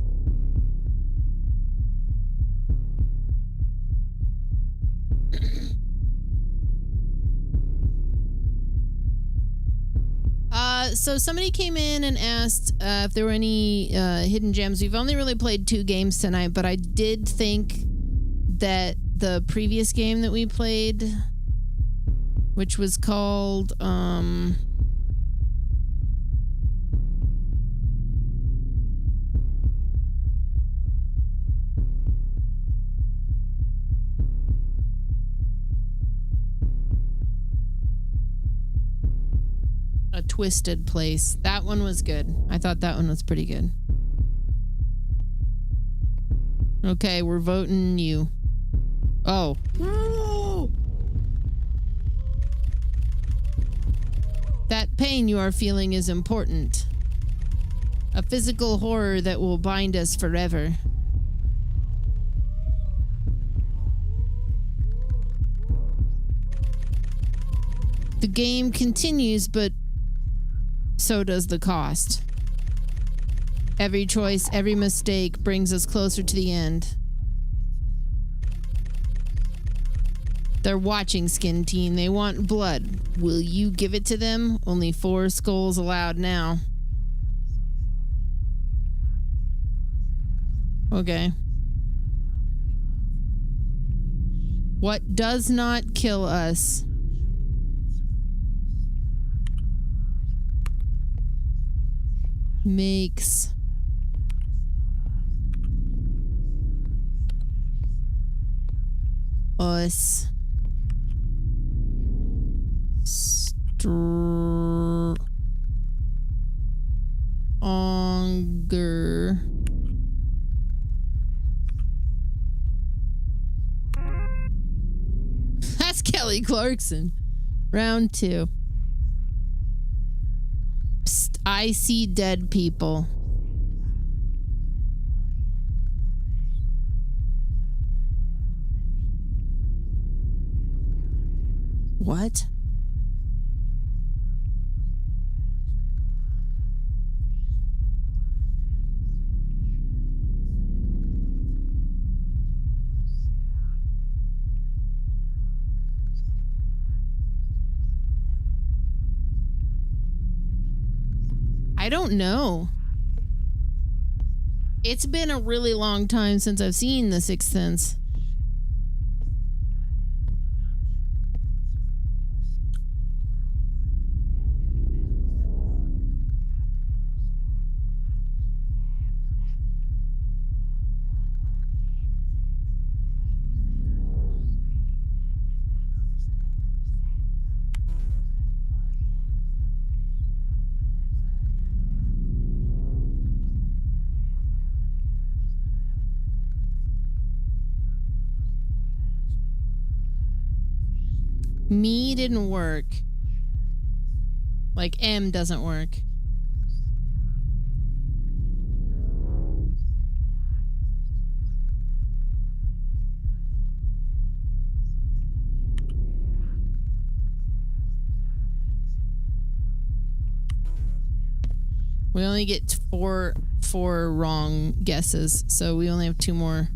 So somebody came in and asked if there were any hidden gems. We've only really played 2 games tonight, but I did think that the previous game that we played, which was called A Twisted Place. That one was good. I thought that one was pretty good. Okay, we're voting you. Oh. No! That pain you are feeling is important. A physical horror that will bind us forever. The game continues, but so does the cost. Every choice, every mistake brings us closer to the end. They're watching, Skin Team. They want blood. Will you give it to them? Only 4 skulls allowed now. Okay. What does not kill us makes us stronger. That's Kelly Clarkson. Round 2. Psst, I see dead people. What? I don't know. It's been a really long time since I've seen The Sixth Sense. Me didn't work. Like M doesn't work. We only get four wrong guesses, so we only have 2 more.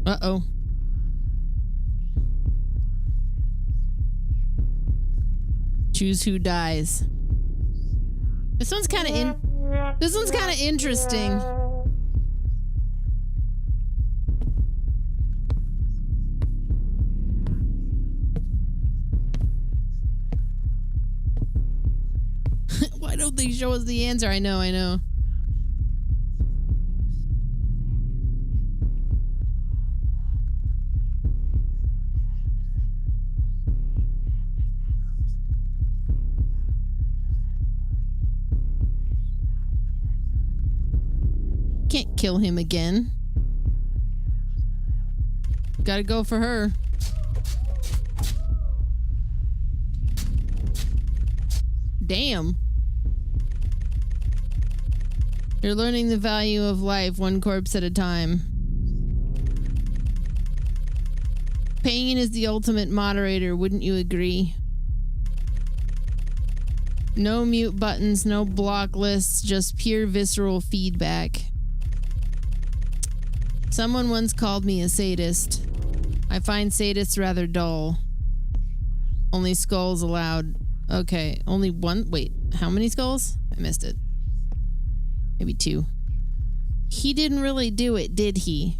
Uh-oh. Choose who dies. This one's kind of interesting. Why don't they show us the answer? I know. Can't kill him again. Gotta go for her. Damn. You're learning the value of life one corpse at a time. Pain is the ultimate moderator, wouldn't you agree? No mute buttons, no block lists, just pure visceral feedback. Someone once called me a sadist. I find sadists rather dull. Only skulls allowed. Okay, only one. Wait, how many skulls? I missed it. Maybe 2. He didn't really do it, did he?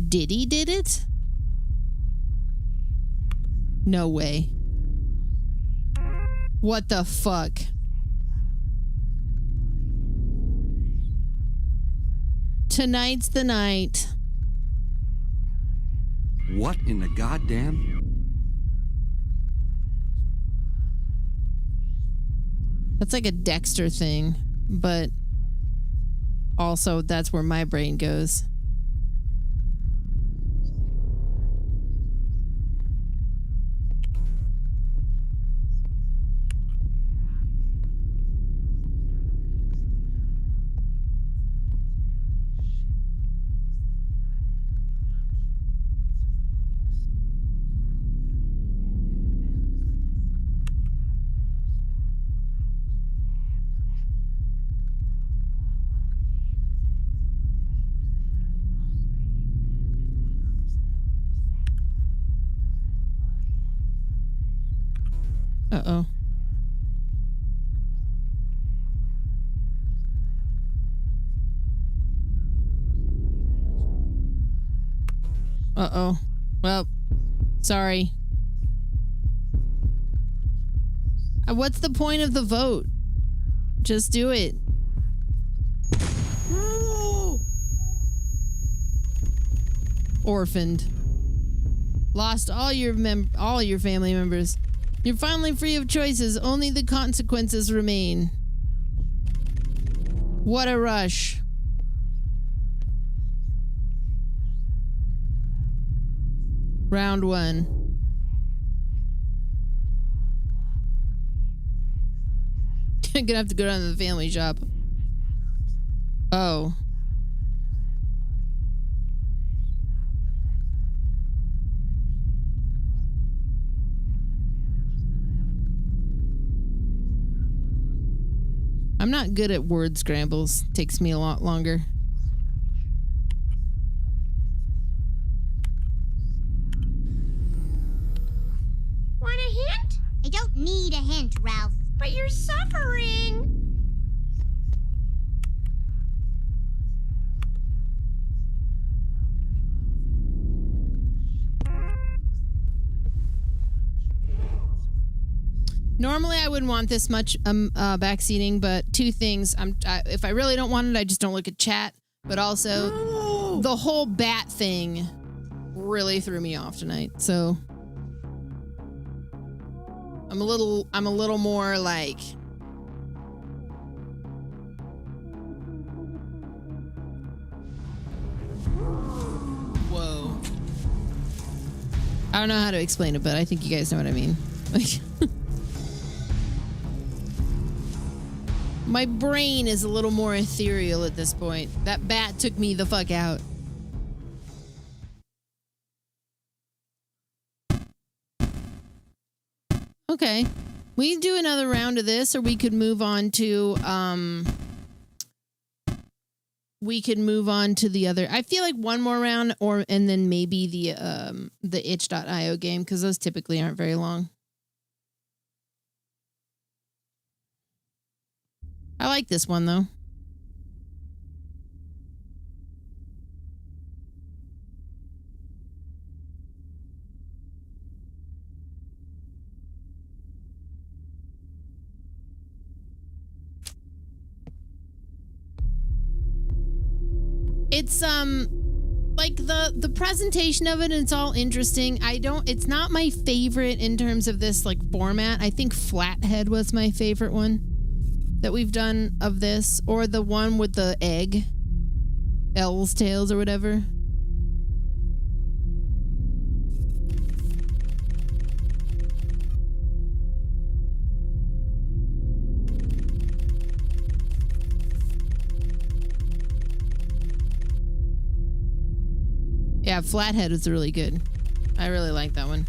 Did he did it? No way. What the fuck? Tonight's the night. What in the goddamn? That's like a Dexter thing, but also that's where my brain goes. Uh-oh. Uh-oh. Well, sorry. What's the point of the vote? Just do it. Orphaned. Lost all your family members. You're finally free of choices. Only the consequences remain. What a rush. Round 1. I'm gonna have to go down to the family shop. Oh. I'm not good at word scrambles. Takes me a lot longer. content, Ralph. But you're suffering. Normally, I wouldn't want this much backseating, but two things. If I really don't want it, I just don't look at chat. But also, the whole bat thing really threw me off tonight. So I'm a little more like. Whoa. I don't know how to explain it, but I think you guys know what I mean. Like. My brain is a little more ethereal at this point. That bat took me the fuck out. Okay. We can do another round of this, or we could move on to the other. I feel like one more round, and then maybe the itch.io game, because those typically aren't very long. I like this one, though. It's like the presentation of it, and it's all interesting. It's not my favorite in terms of this like format. I think Flathead was my favorite one that we've done of this, or the one with the egg, L's Tales or whatever. Yeah, Flathead was really good. I really like that one.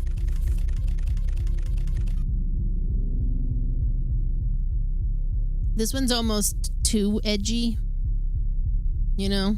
This one's almost too edgy, you know?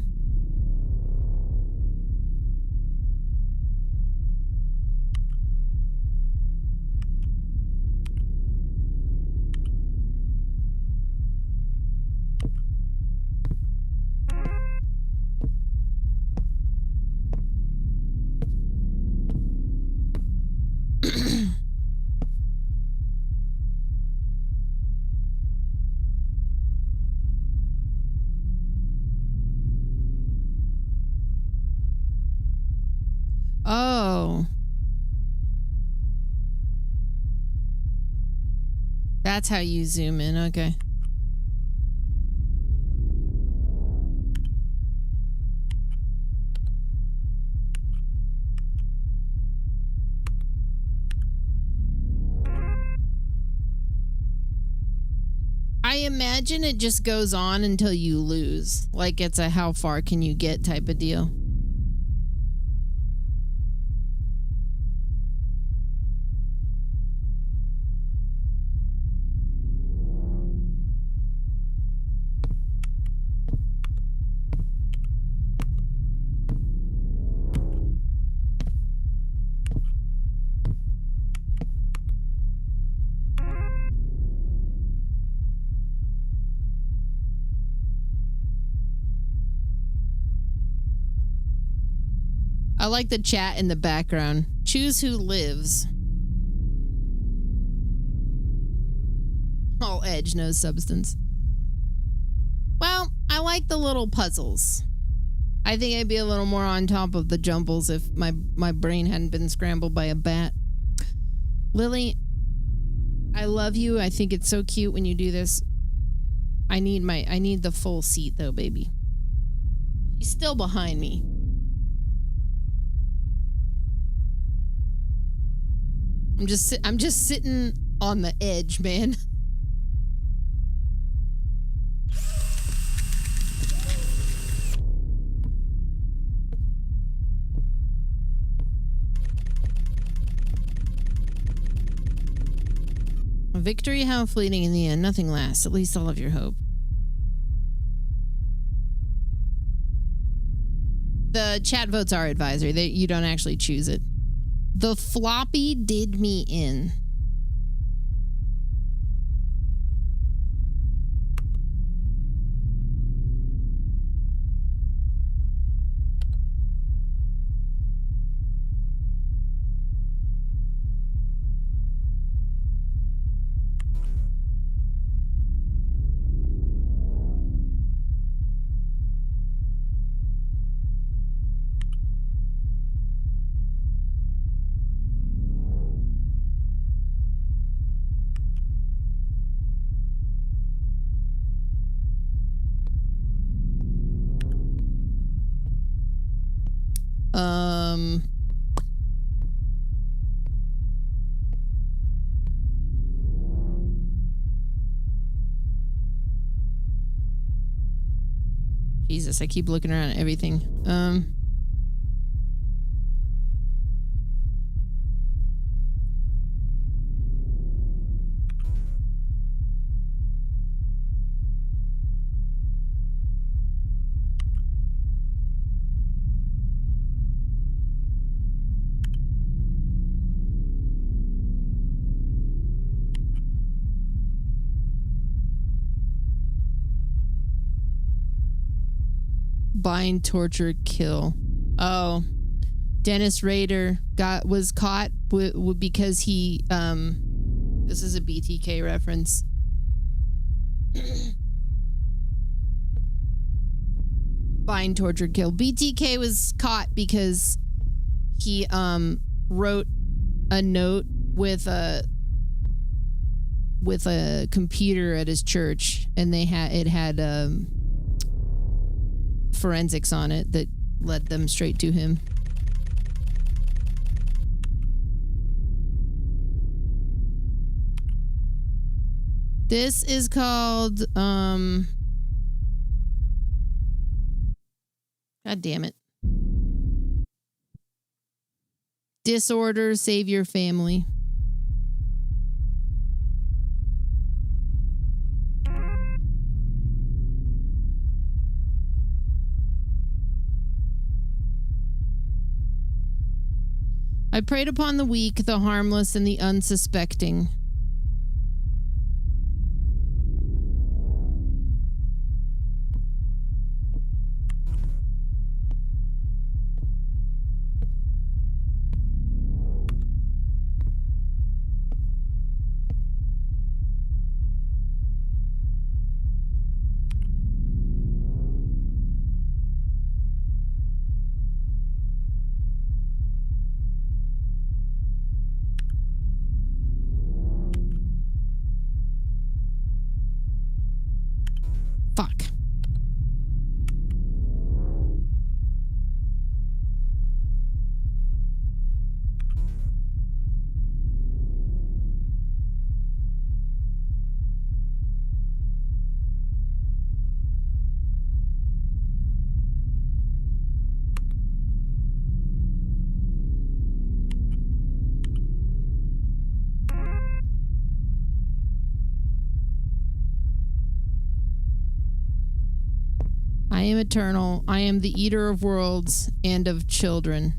Oh. That's how you zoom in, okay. I imagine it just goes on until you lose. Like it's a how far can you get type of deal. I like the chat in the background. Choose who lives. All edge, no substance. Well, I like the little puzzles. I think I'd be a little more on top of the jumbles if my brain hadn't been scrambled by a bat. Lily, I love you. I think it's so cute when you do this. I need the full seat though, baby. She's still behind me. I'm just sitting on the edge, man. Victory, how fleeting in the end. Nothing lasts. At least all of your hope. The chat votes are advisory. You don't actually choose it. The floppy did me in. Jesus, I keep looking around at everything. Bind, torture, kill. Oh, Dennis Rader was caught because he this is a BTK reference. Bind, torture, kill. BTK was caught because he wrote a note with a computer at his church, and it had forensics on it that led them straight to him. This is called God damn it. Disorder, Save Your Family. I preyed upon the weak, the harmless, and the unsuspecting. Fuck. I am eternal. I am the eater of worlds and of children.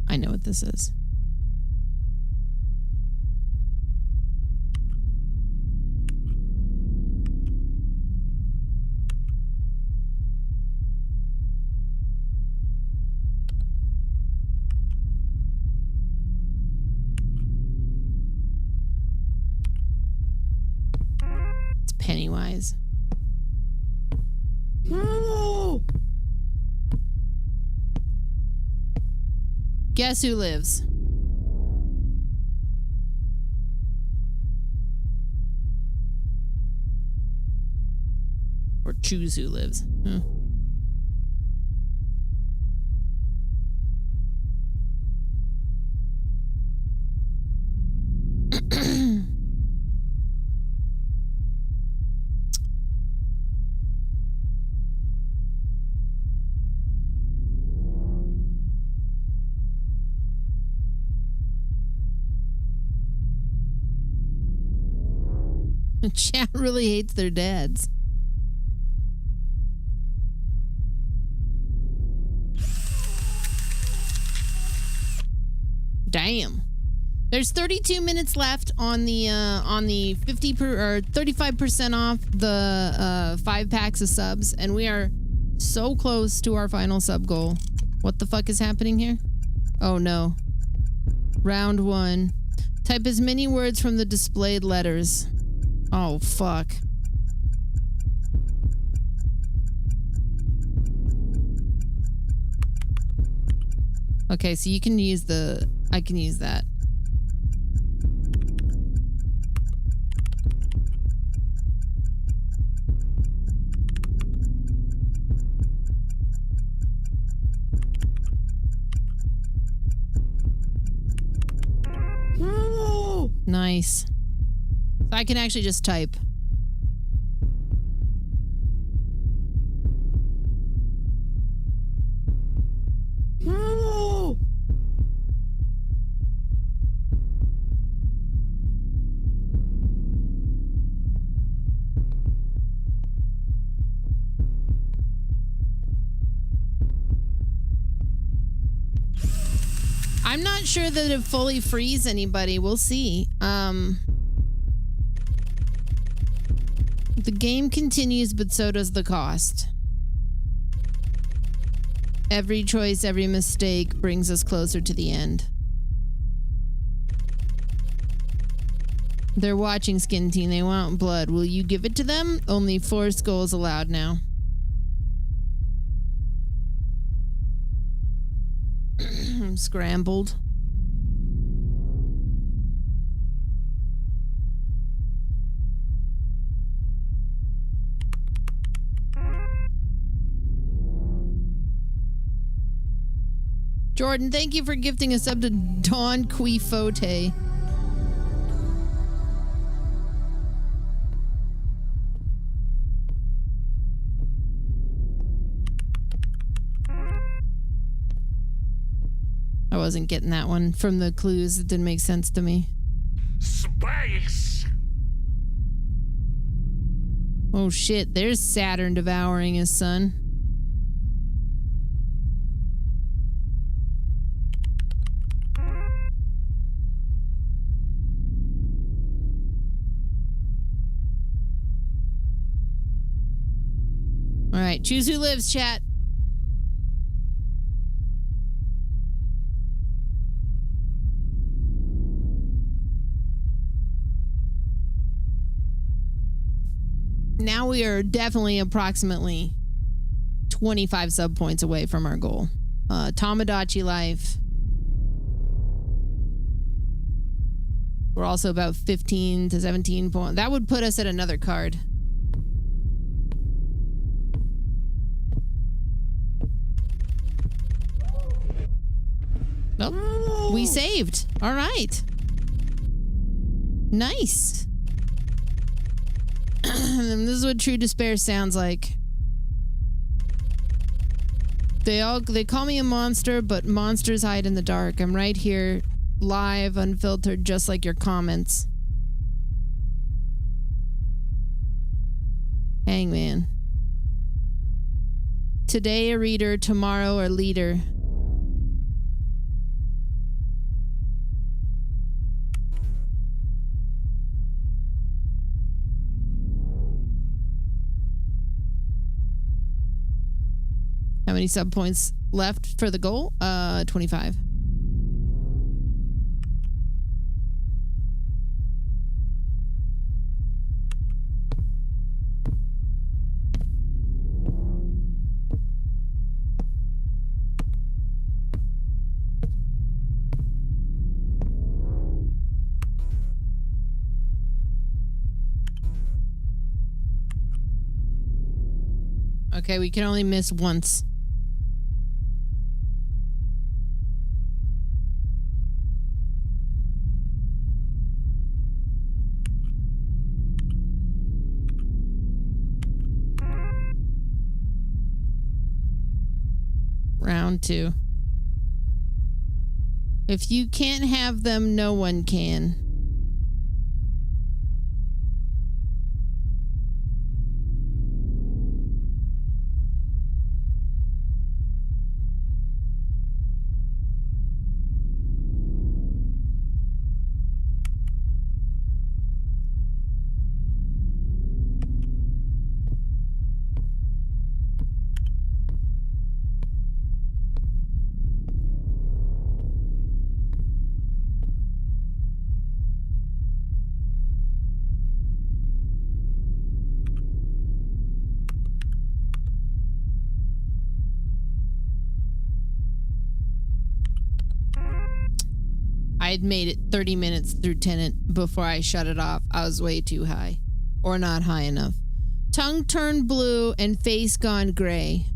I know what this is. It's Pennywise. No! Guess who lives? Or choose who lives. Huh. Chat really hates their dads. Damn. There's 32 minutes left on the 35% off the 5 packs of subs, and we are so close to our final sub goal. What the fuck is happening here? Oh no. Round 1. Type as many words from the displayed letters. Oh fuck. Okay, so you can use I can use that. Nice. So I can actually just type. I'm not sure that it fully frees anybody. We'll see. The game continues, but so does the cost. Every choice, every mistake brings us closer to the end. They're watching, Skin Teen. They want blood. Will you give it to them? Only 4 skulls allowed now. I'm scrambled. Jordan, thank you for gifting a sub to Dawn Quifote. I wasn't getting that one from the clues. It didn't make sense to me. Space! Oh shit, there's Saturn devouring his son. All right, choose who lives, chat. Now we are definitely approximately 25 sub points away from our goal. Tamagotchi life. We're also about 15 to 17 points. That would put us at another card. Oh, we saved. All right. Nice. This is what true despair sounds like. They call me a monster, but monsters hide in the dark. I'm right here, live, unfiltered, just like your comments. Hangman. Today a reader, tomorrow a leader. How many sub points left for the goal? 25. Okay, we can only miss once. Round 2. If you can't have them, no one can. I had made it 30 minutes through Tenant before I shut it off. I was way too high. Or not high enough. Tongue turned blue and face gone gray.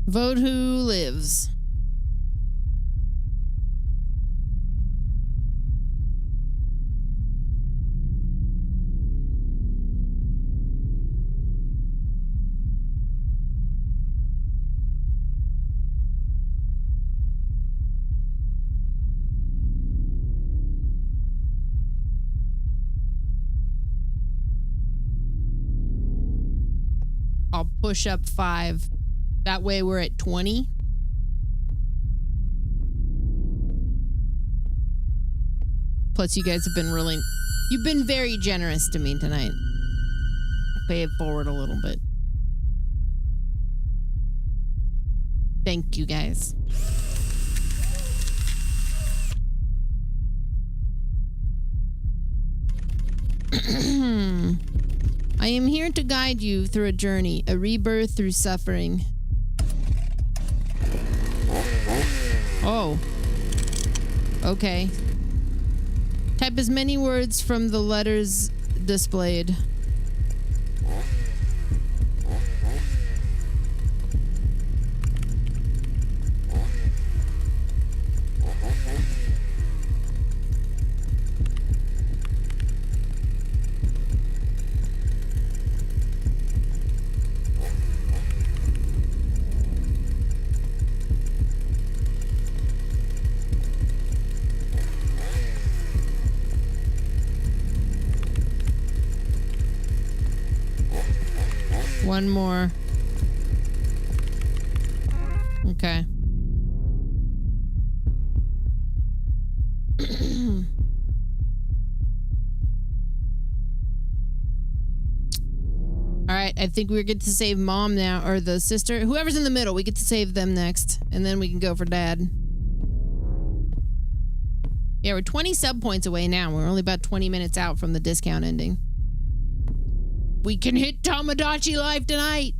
Vote who lives. I'll push up 5. That way we're at 20. Plus you guys have been you've been very generous to me tonight. Pay it forward a little bit. Thank you guys. I am here to guide you through a journey, a rebirth through suffering. Oh. Okay. Type as many words from the letters displayed. One more. Okay. All right, I think we get to save Mom now, or the sister. Whoever's in the middle, we get to save them next, and then we can go for Dad. Yeah, we're 20 sub points away now. We're only about 20 minutes out from the discount ending. We can hit Tomodachi Life tonight.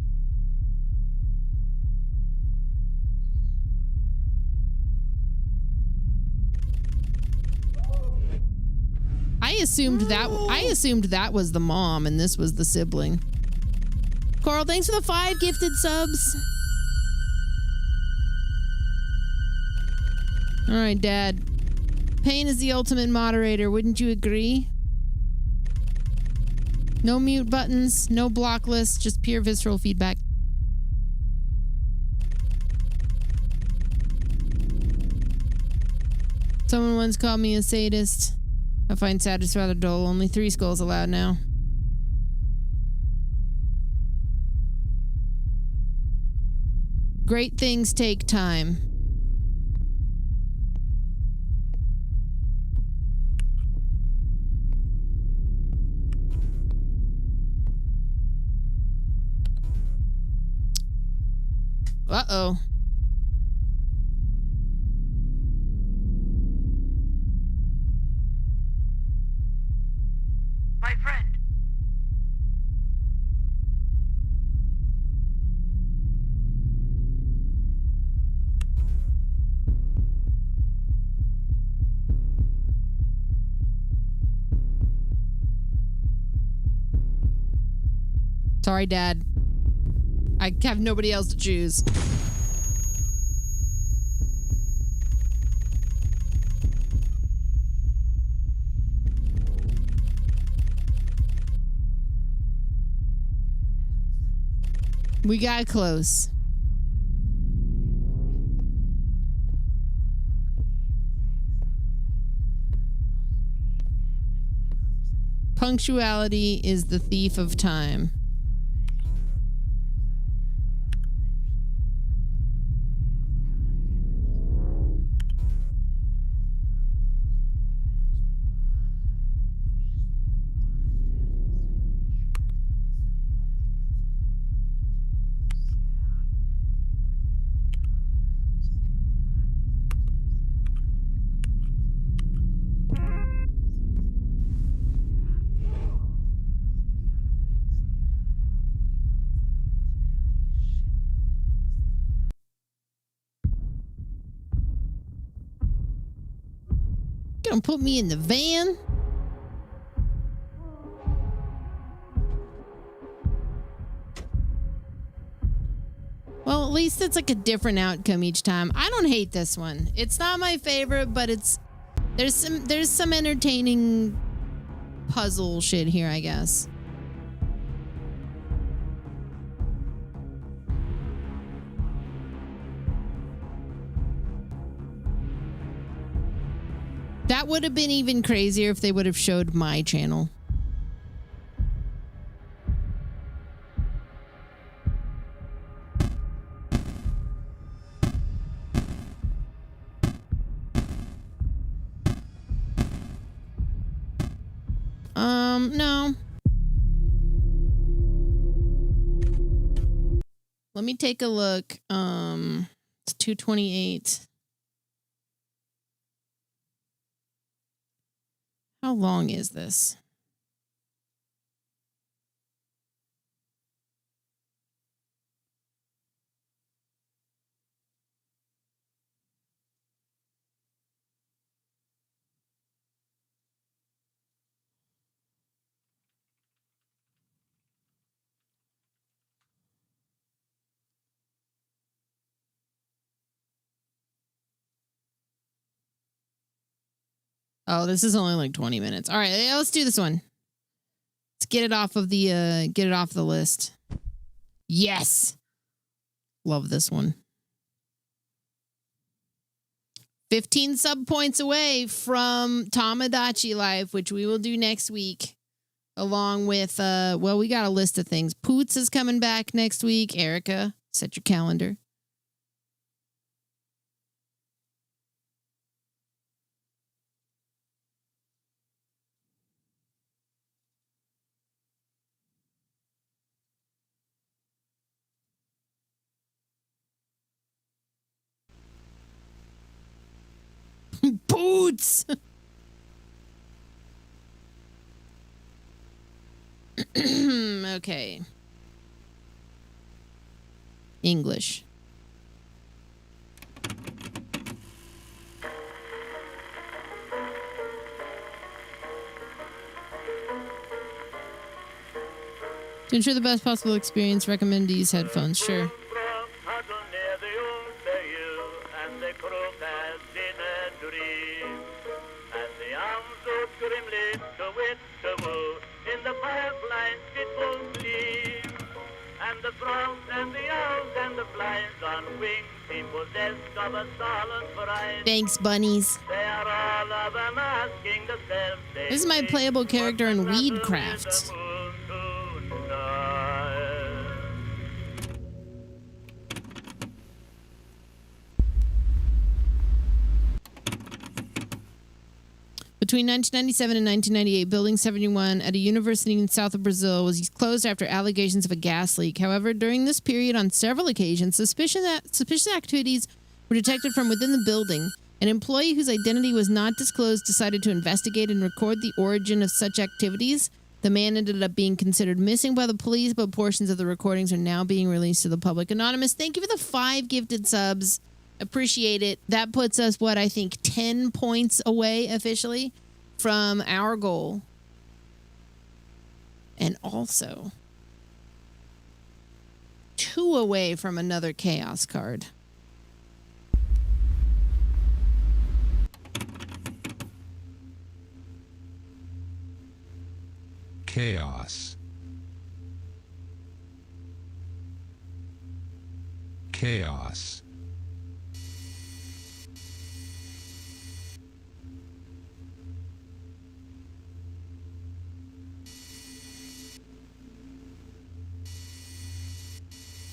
I assumed that was the mom and this was the sibling. Carl, thanks for the 5 gifted subs. All right, Dad. Pain is the ultimate moderator. Wouldn't you agree? No mute buttons, no block lists, just pure visceral feedback. Someone once called me a sadist. I find sadist rather dull. Only 3 skulls allowed now. Great things take time. Uh-oh. My friend. Sorry, Dad. I have nobody else to choose. We got close. Punctuality is the thief of time. Gonna put me in the van? Well, at least it's like a different outcome each time. I don't hate this one. It's not my favorite, but there's some entertaining puzzle shit here, I guess. That would have been even crazier if they would have showed my channel. No. Let me take a look. It's 2:28. How long is this? Oh, this is only like 20 minutes. All right, let's do this one. Let's get it off of the list. Yes. Love this one. 15 sub points away from Tamagotchi Life, which we will do next week. Along with well, we got a list of things. Poots is coming back next week. Erica, set your calendar. Boots. Okay. English. To ensure the best possible experience, recommend these headphones. Sure. And the frogs and the owls and the flies on wings seem possessed of a solemn pride. Thanks, bunnies. They are all of them asking themselves. This is my playable character in Weedcraft. Between 1997 and 1998, Building 71 at a university in south of Brazil was closed after allegations of a gas leak. However, during this period, on several occasions, suspicious activities were detected from within the building. An employee whose identity was not disclosed decided to investigate and record the origin of such activities. The man ended up being considered missing by the police, but portions of the recordings are now being released to the public. Anonymous, thank you for the 5 gifted subs. Appreciate it. That puts us, I think 10 points away officially from our goal. And also 2 away from another chaos card. Chaos. Chaos.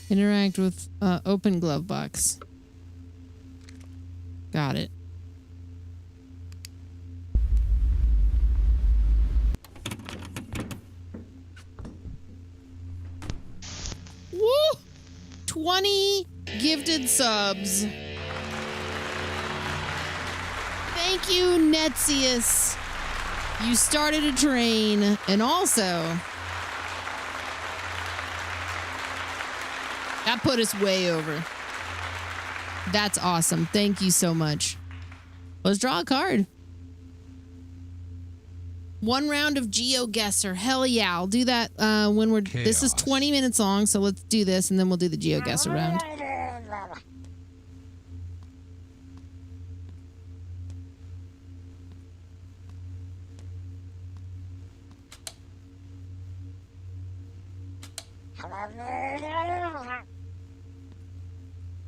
Interact with open glove box. Got it. Woo! 20 gifted subs. Thank you, Netsius. You started a train, and also that put us way over. That's awesome. Thank you so much. Let's draw a card. One round of GeoGuessr. Hell yeah. I'll do that when we're... Chaos. This is 20 minutes long, so let's do this, and then we'll do the GeoGuessr round.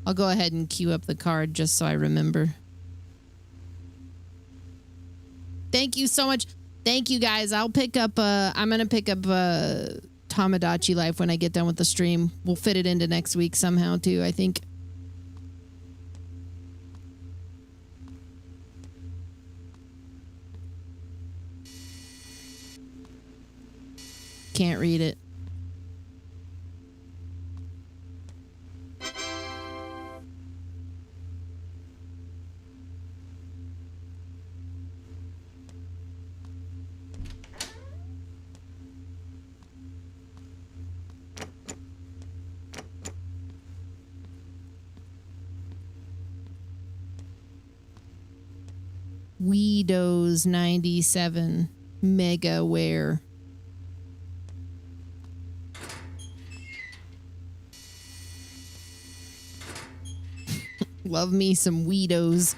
I'll go ahead and queue up the card just so I remember. Thank you so much. Thank you guys. I'll pick up I'm gonna pick up Tamagotchi Life when I get done with the stream. We'll fit it into next week somehow too, I think. Can't read it. Weedos 97 Mega Wear. Love me some Weedos.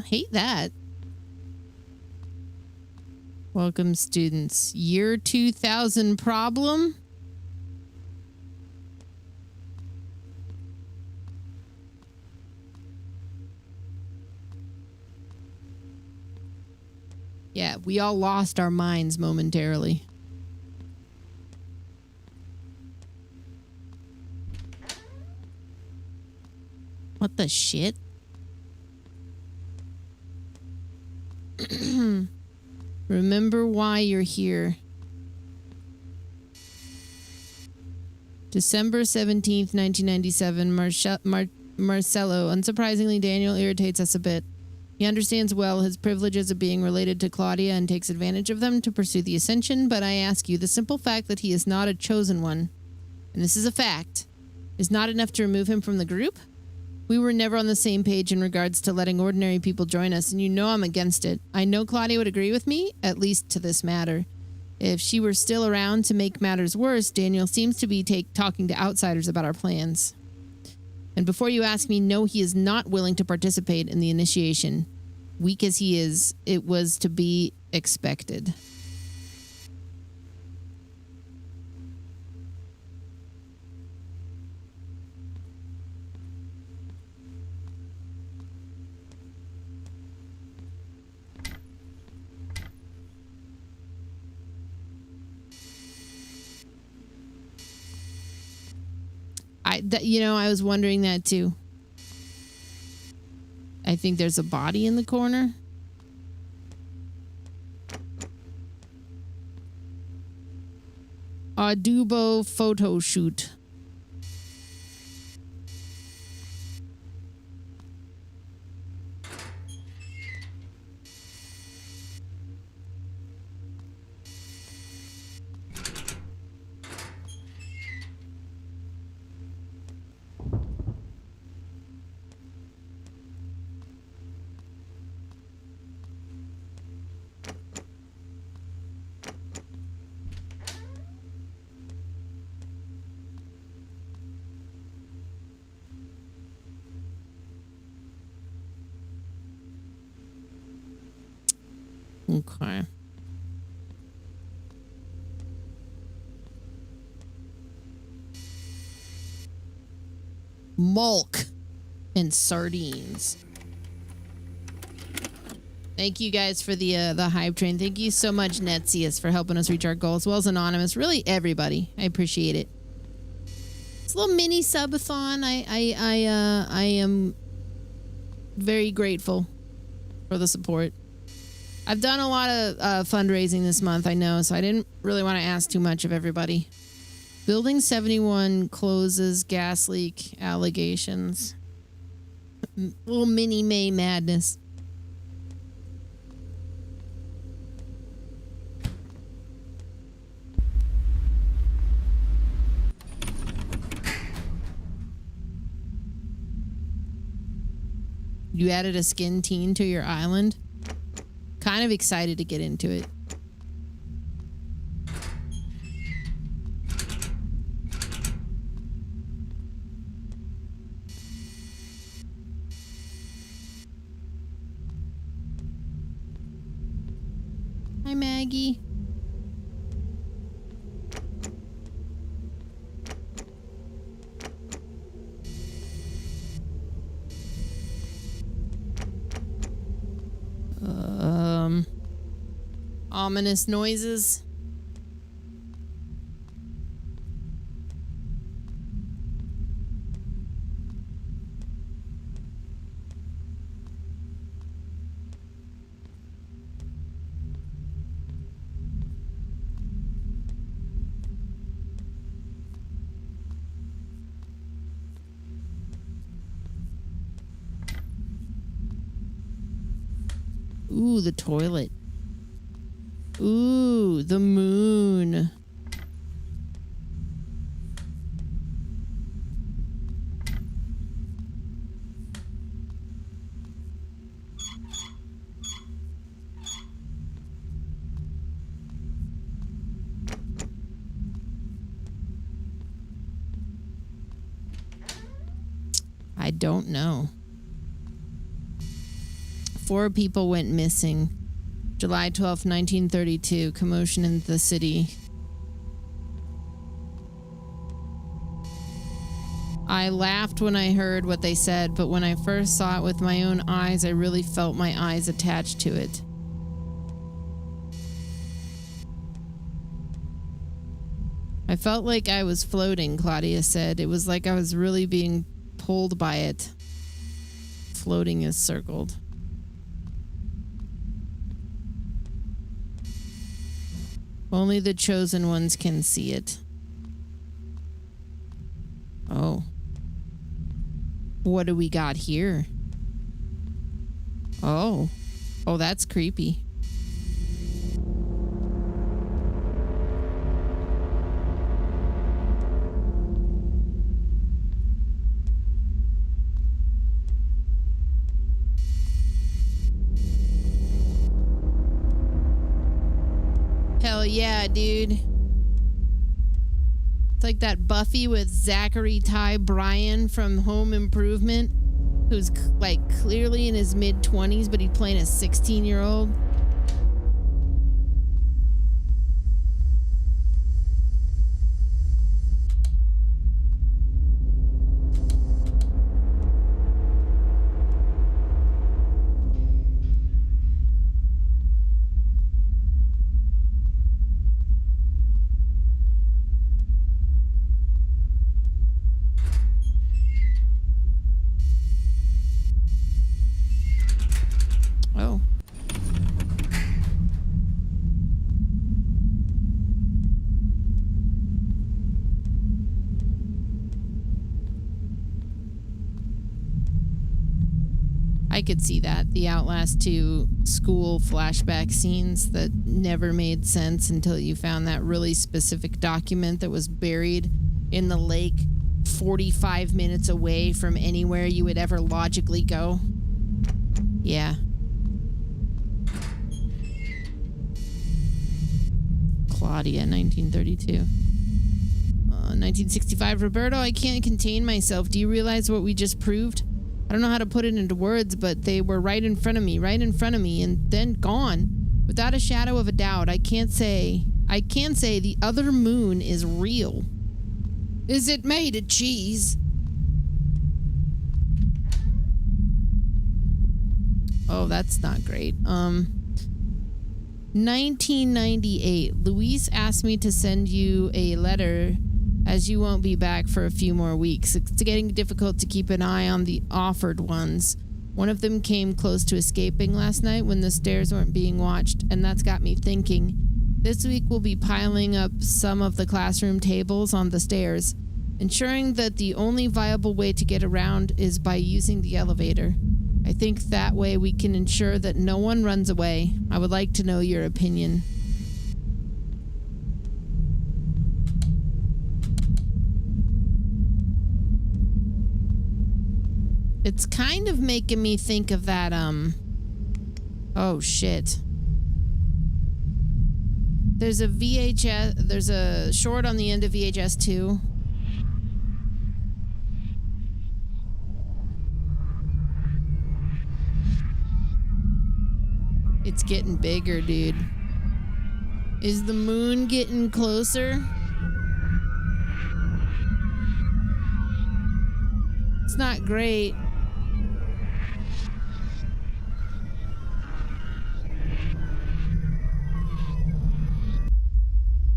Hate that. Welcome, students. Year 2000 problem? Yeah, we all lost our minds momentarily. What the shit? Remember why you're here. December 17th, 1997. Marcello. Unsurprisingly, Daniel irritates us a bit. He understands well his privileges of being related to Claudia and takes advantage of them to pursue the ascension, but I ask you, the simple fact that he is not a chosen one, and this is a fact, is not enough to remove him from the group? We were never on the same page in regards to letting ordinary people join us, and you know I'm against it. I know Claudia would agree with me, at least to this matter. If she were still around to make matters worse, Daniel seems to be talking to outsiders about our plans. And before you ask me, no, he is not willing to participate in the initiation. Weak as he is, it was to be expected. I was wondering that too. I think there's a body in the corner. Adubo photo shoot. Okay. Mulk and sardines. Thank you guys for the hype train. Thank you so much, Netsius, for helping us reach our goal, as well as Anonymous. Really, everybody. I appreciate it. It's a little mini subathon. I am very grateful for the support. I've done a lot of fundraising this month, I know, so I didn't really want to ask too much of everybody. Building 71 closes, gas leak allegations. Little mini May madness. You added a skin teen to your island? Kind of excited to get into it. Hi, Maggie. Ominous noises. Ooh, the toilet. Ooh, the moon. I don't know. 4 people went missing. July 12th, 1932. Commotion in the city. I laughed when I heard what they said, but when I first saw it with my own eyes, I really felt my eyes attached to it. I felt like I was floating, Claudia said. It was like I was really being pulled by it. Floating is circled. Only the chosen ones can see it. Oh. What do we got here? Oh. Oh, that's creepy. Hell yeah, dude. It's like that Buffy with Zachary Ty Bryan from Home Improvement, who's like clearly in his mid-20s, but he's playing a 16-year-old. Oh. I could see that. The Outlast 2 school flashback scenes that never made sense until you found that really specific document that was buried in the lake 45 minutes away from anywhere you would ever logically go. Yeah. Claudia, 1932. 1965, Roberto, I can't contain myself. Do you realize what we just proved? I don't know how to put it into words, but they were right in front of me, and then gone. Without a shadow of a doubt, I can say the other moon is real. Is it made of cheese? Oh, that's not great. 1998. Luis asked me to send you a letter as you won't be back for a few more weeks. It's getting difficult to keep an eye on the offered ones. One of them came close to escaping last night when the stairs weren't being watched, and that's got me thinking. This week we'll be piling up some of the classroom tables on the stairs, ensuring that the only viable way to get around is by using the elevator. I think that way we can ensure that no one runs away. I would like to know your opinion. It's kind of making me think of that, oh shit. There's a short on the end of VHS 2. It's getting bigger, dude. Is the moon getting closer? It's not great.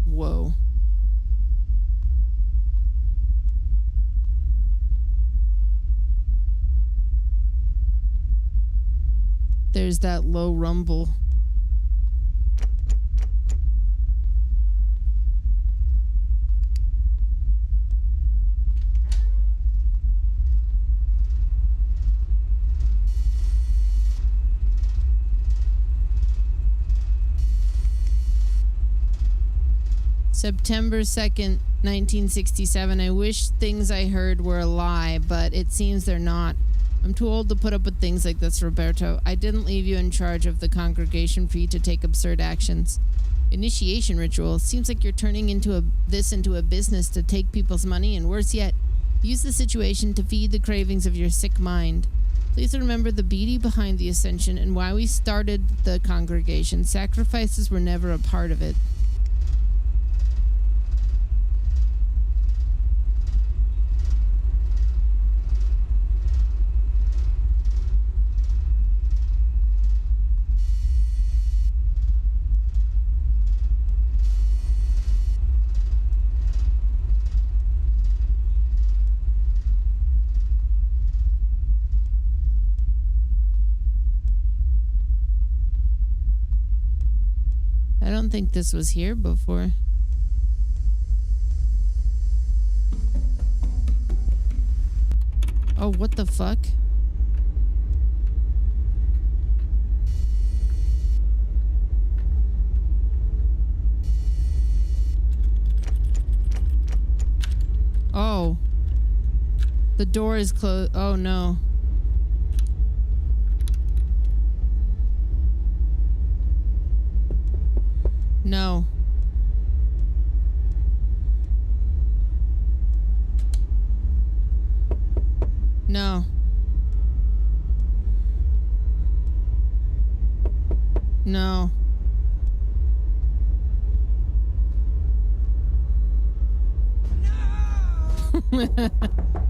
Whoa. There's that low rumble. September 2nd, 1967. I wish things I heard were a lie, but it seems they're not. I'm too old to put up with things like this, Roberto. I didn't leave you in charge of the congregation for you to take absurd actions. Initiation ritual. Seems like you're turning this into a business to take people's money, and worse yet, use the situation to feed the cravings of your sick mind. Please remember the beauty behind the ascension and why we started the congregation. Sacrifices were never a part of it. I don't think this was here before. Oh, what the fuck? Oh. The door is closed. Oh, no. No. No. No.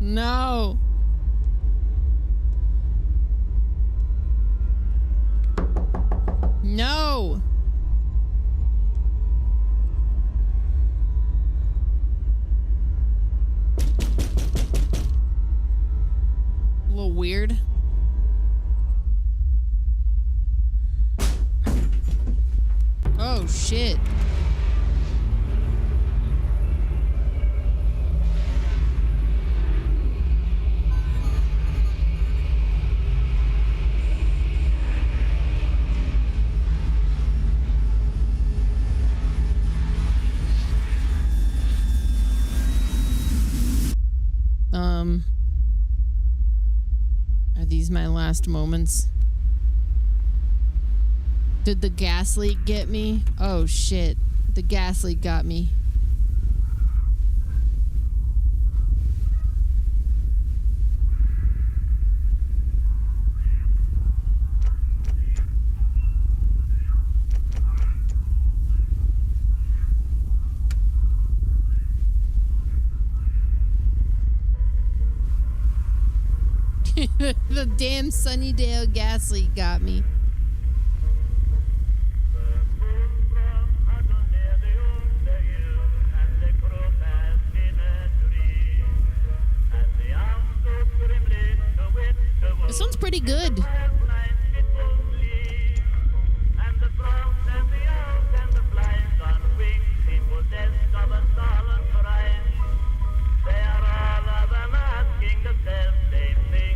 No. No. A little weird. Oh, shit. Are these my last moments? Did the gas leak get me? Oh shit. The gas leak got me. The damn Sunnydale gas leak got me. This one's pretty good.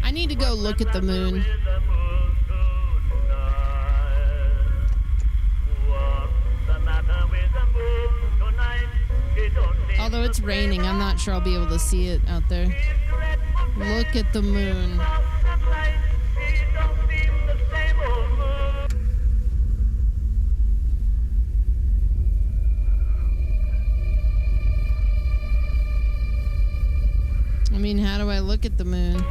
I need to go look at the moon. Although it's raining, I'm not sure I'll be able to see it out there. Look at the moon. I mean, how do I look at the moon?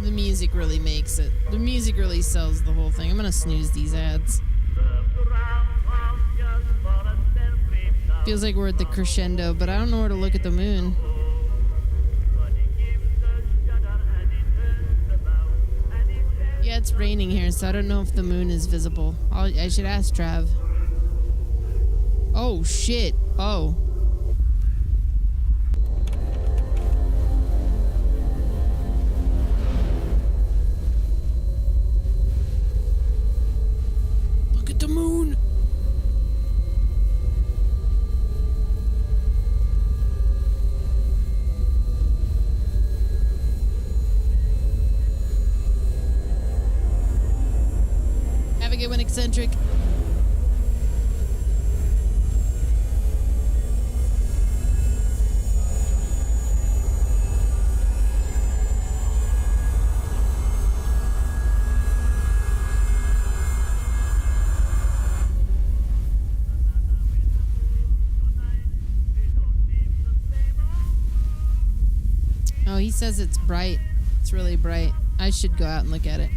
The music really makes it. The music really sells the whole thing. I'm gonna snooze these ads. Feels like we're at the crescendo, but I don't know where to look at the moon. Yeah, it's raining here, so I don't know if the moon is visible. I should ask Trav. Oh, shit. Oh. Look at the moon. Have a good one, Eccentric. Oh, he says it's bright. It's really bright. I should go out and look at it.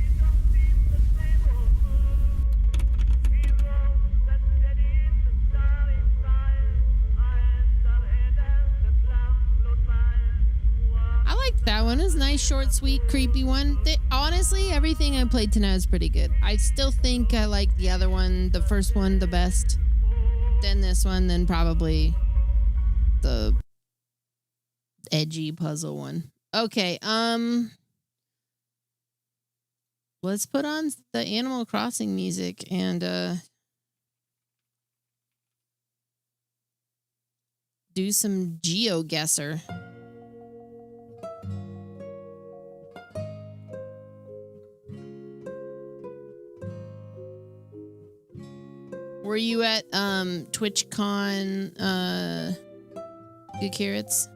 I like that one. It's a nice, short, sweet, creepy one. Honestly, everything I played tonight is pretty good. I still think I like the other one, the first one, the best. Then this one, then probably the edgy puzzle one. Okay, let's put on the Animal Crossing music and do some GeoGuessr. Were you at TwitchCon Good Carrots?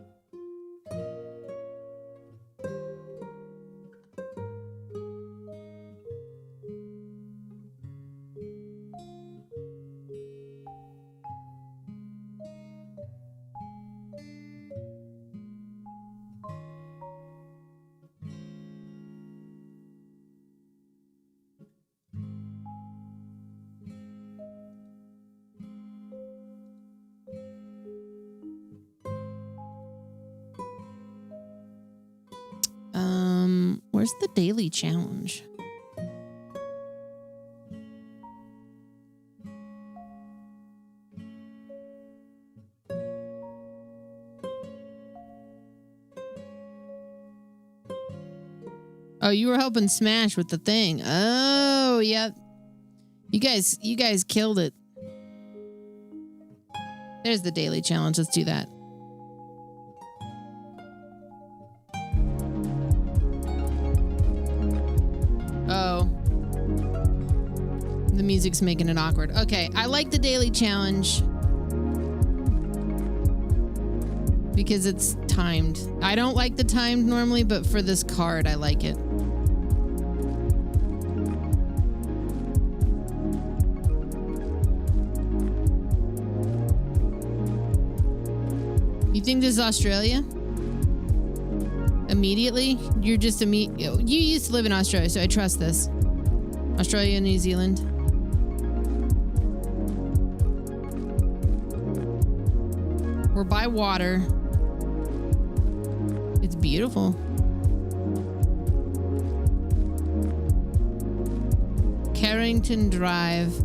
Where's the daily challenge? Oh, you were helping Smash with the thing. Oh, yeah. You guys killed it. There's the daily challenge. Let's do that. Oh. The music's making it awkward. Okay, I like the daily challenge because it's timed. I don't like the timed normally, but for this card, I like it. You You think this is Australia? Immediately? You're just you used to live in Australia, so I trust this. Australia, New Zealand. We're by water. It's beautiful. Carrington Drive.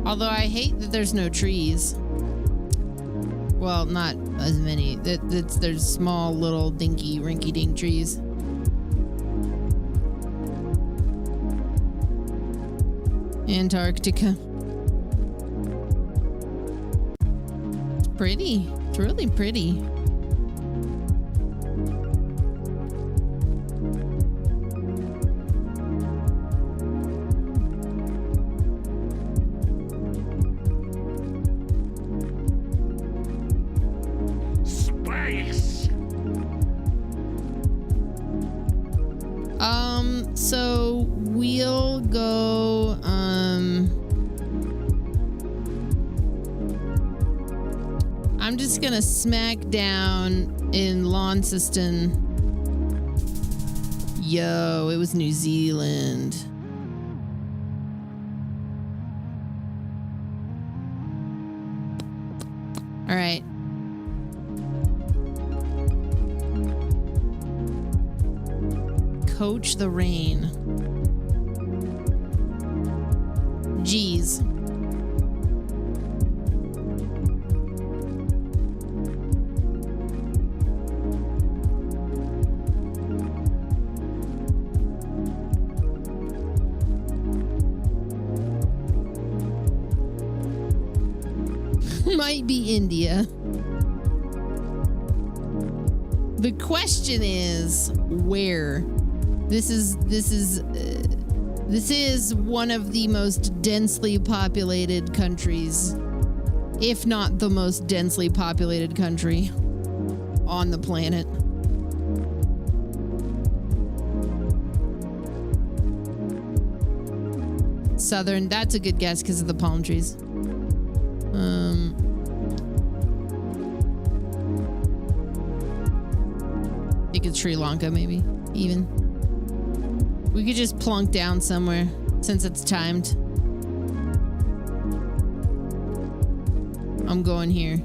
Although I hate that there's no trees. Well, not as many. There's small little dinky rinky-dink trees. Antarctica. It's pretty. It's really pretty. Space. So we'll go, I'm just gonna smack down in Launceston. Yo, it was New Zealand. All right. Coach the rain. G's. Might be India. The question is where? This is one of the most densely populated countries, if not the most densely populated country on the planet. Southern, that's a good guess because of the palm trees. I think it's Sri Lanka, maybe, even. We could just plunk down somewhere since it's timed. I'm going here.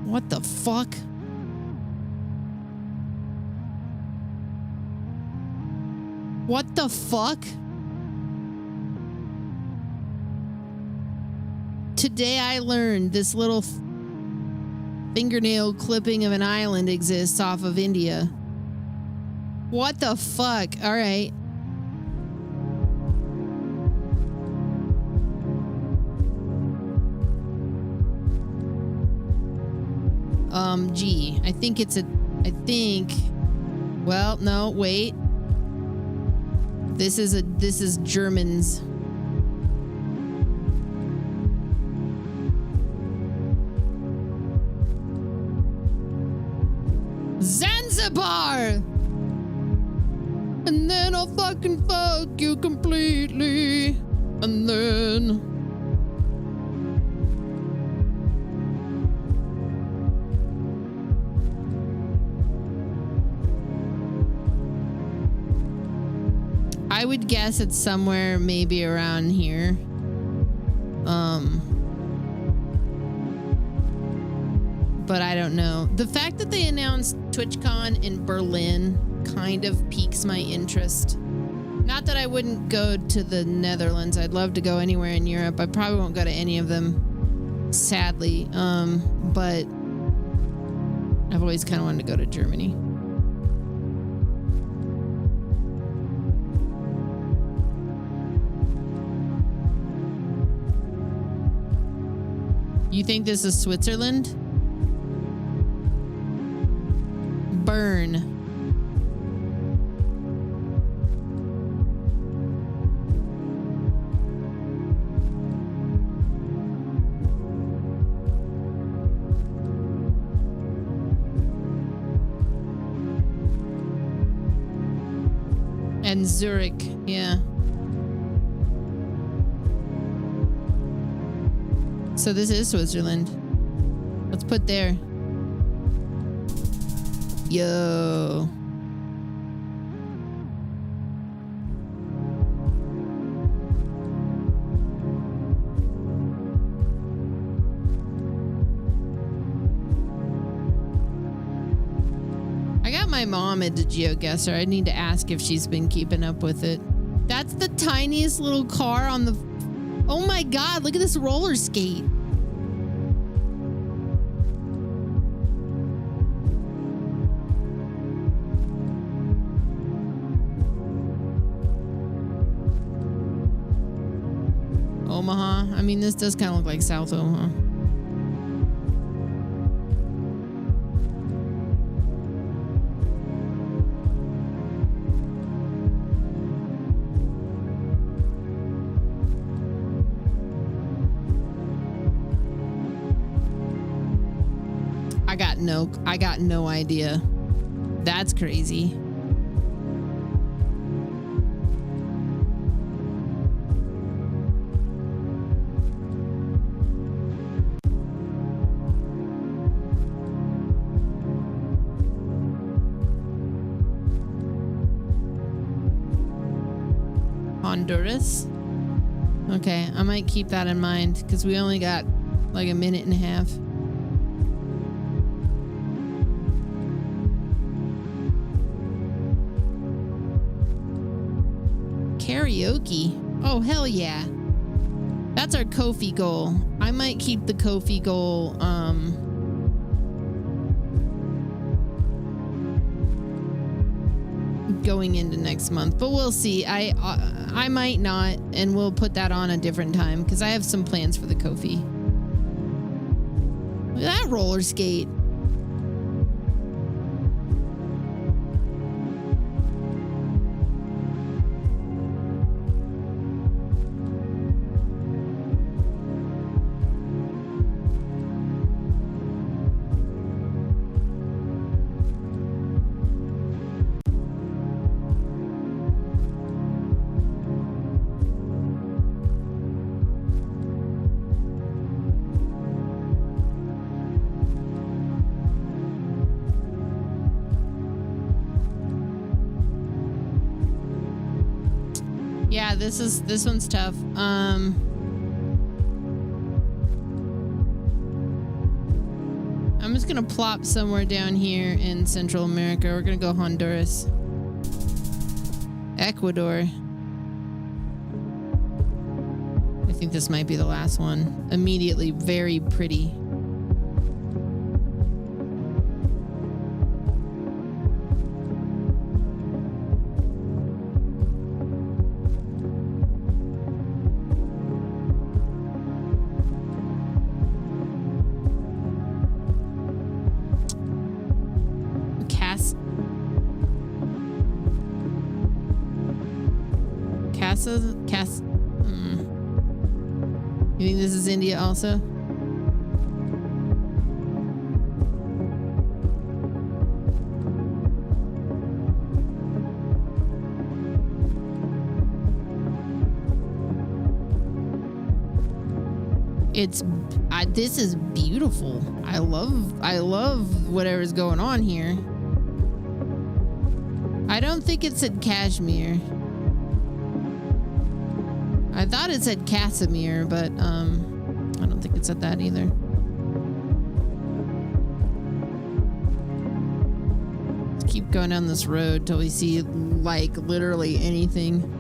What the fuck? What the fuck? Today I learned this little fingernail clipping of an island exists off of India. What the fuck? All right. G. I think well, no, wait. This is Germans. Zanzibar! And then I'll fucking fuck you completely. And then... I would guess it's somewhere maybe around here. But I don't know. The fact that they announced TwitchCon in Berlin kind of piques my interest. Not that I wouldn't go to the Netherlands. I'd love to go anywhere in Europe. I probably won't go to any of them, sadly. But I've always kind of wanted to go to Germany. You think this is Switzerland? Burn. And Zurich, yeah. So this is Switzerland. Let's put there. Yo. I got my mom into GeoGuessr. I need to ask if she's been keeping up with it. That's the tiniest little car on the... Oh my God, look at this roller skate. Omaha. I mean, this does kind of look like South Omaha. I got no idea. That's crazy. Honduras. Okay, I might keep that in mind because we only got like a minute and a half. Karaoke. Oh, hell yeah. That's our Kofi goal. I might keep the Kofi goal going into next month, but we'll see. I might not, and we'll put that on a different time because I have some plans for the Kofi. Look at that roller skate. Yeah, this one's tough. I'm just gonna plop somewhere down here in Central America. We're gonna go Honduras. Ecuador. I think this might be the last one. Immediately very pretty. You think this is India also? This is beautiful. I love whatever's going on here. I don't think it said Kashmir. I thought it said Casimir, but I don't think it said that either. Let's keep going down this road till we see like literally anything.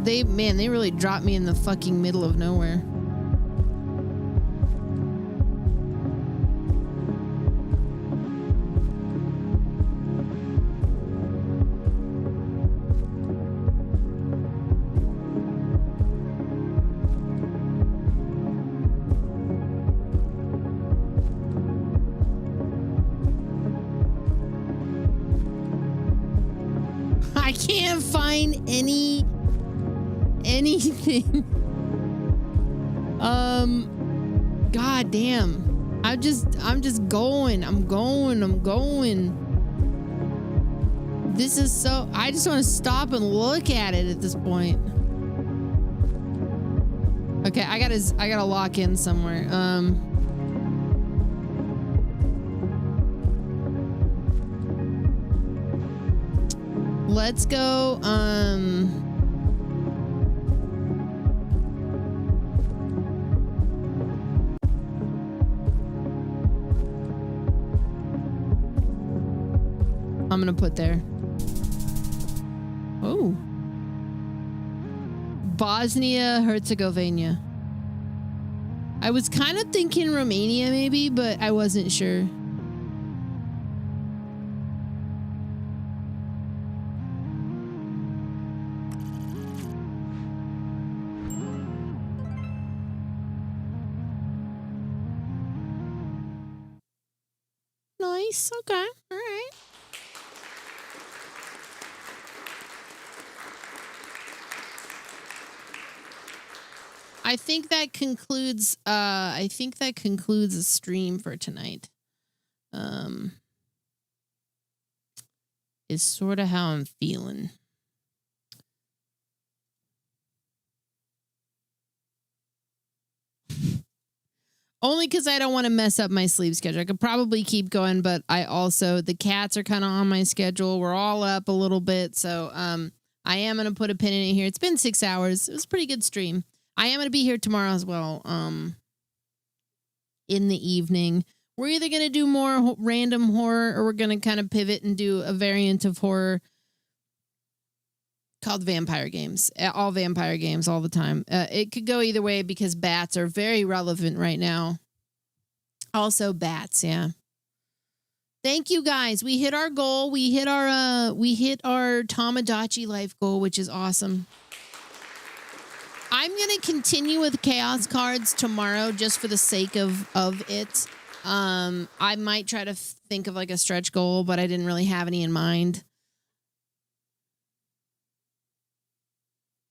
They really dropped me in the fucking middle of nowhere. can't find anything. God damn. I'm just going. I'm going. This is so, I just want to stop and look at it at this point. Okay, I gotta lock in somewhere. Let's go, I'm gonna put there. Oh. Bosnia Herzegovina. I was kind of thinking Romania maybe, but I wasn't sure. Nice. Okay. All right. I think that concludes the stream for tonight. Is sort of how I'm feeling. Only because I don't want to mess up my sleep schedule. I could probably keep going, but the cats are kind of on my schedule. We're all up a little bit. So I am going to put a pin in it here. It's been 6 hours. It was a pretty good stream. I am going to be here tomorrow as well. In the evening. We're either going to do more random horror or we're going to kind of pivot and do a variant of horror called vampire games. All vampire games all the time. It could go either way because bats are very relevant right now. Also bats, yeah. Thank you guys. We hit our goal. We hit our Tamagotchi life goal, which is awesome. I'm going to continue with chaos cards tomorrow just for the sake of it. I might try to think of like a stretch goal, but I didn't really have any in mind.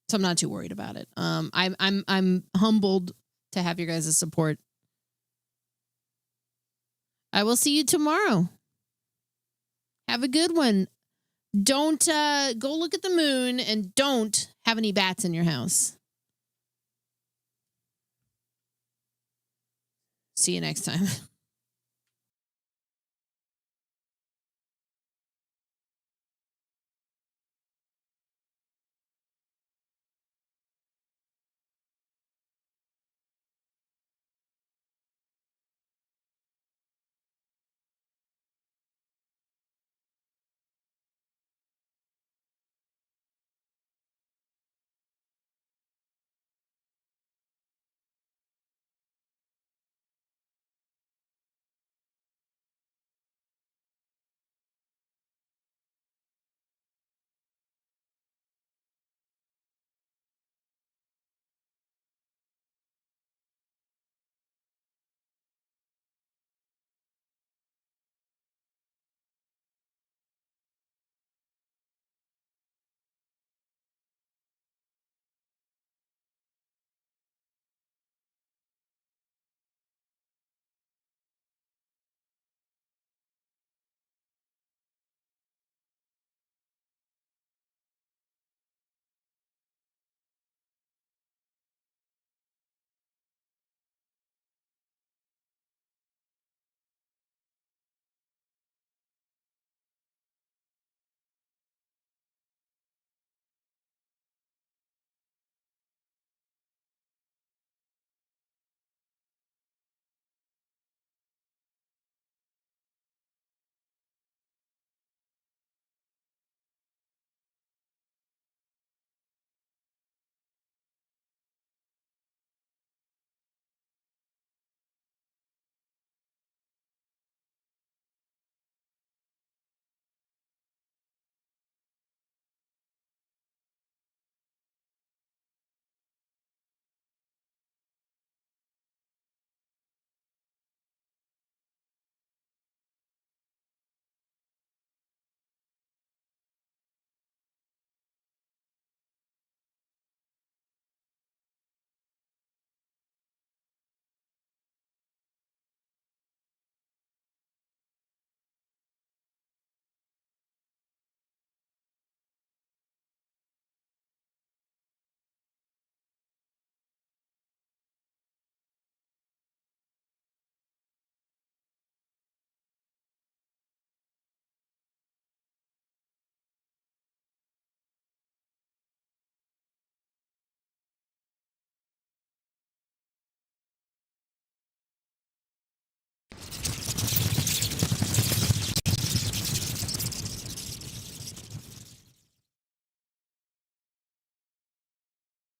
So I'm not too worried about it. I'm humbled to have your guys' support. I will see you tomorrow. Have a good one. Don't go look at the moon and don't have any bats in your house. See you next time.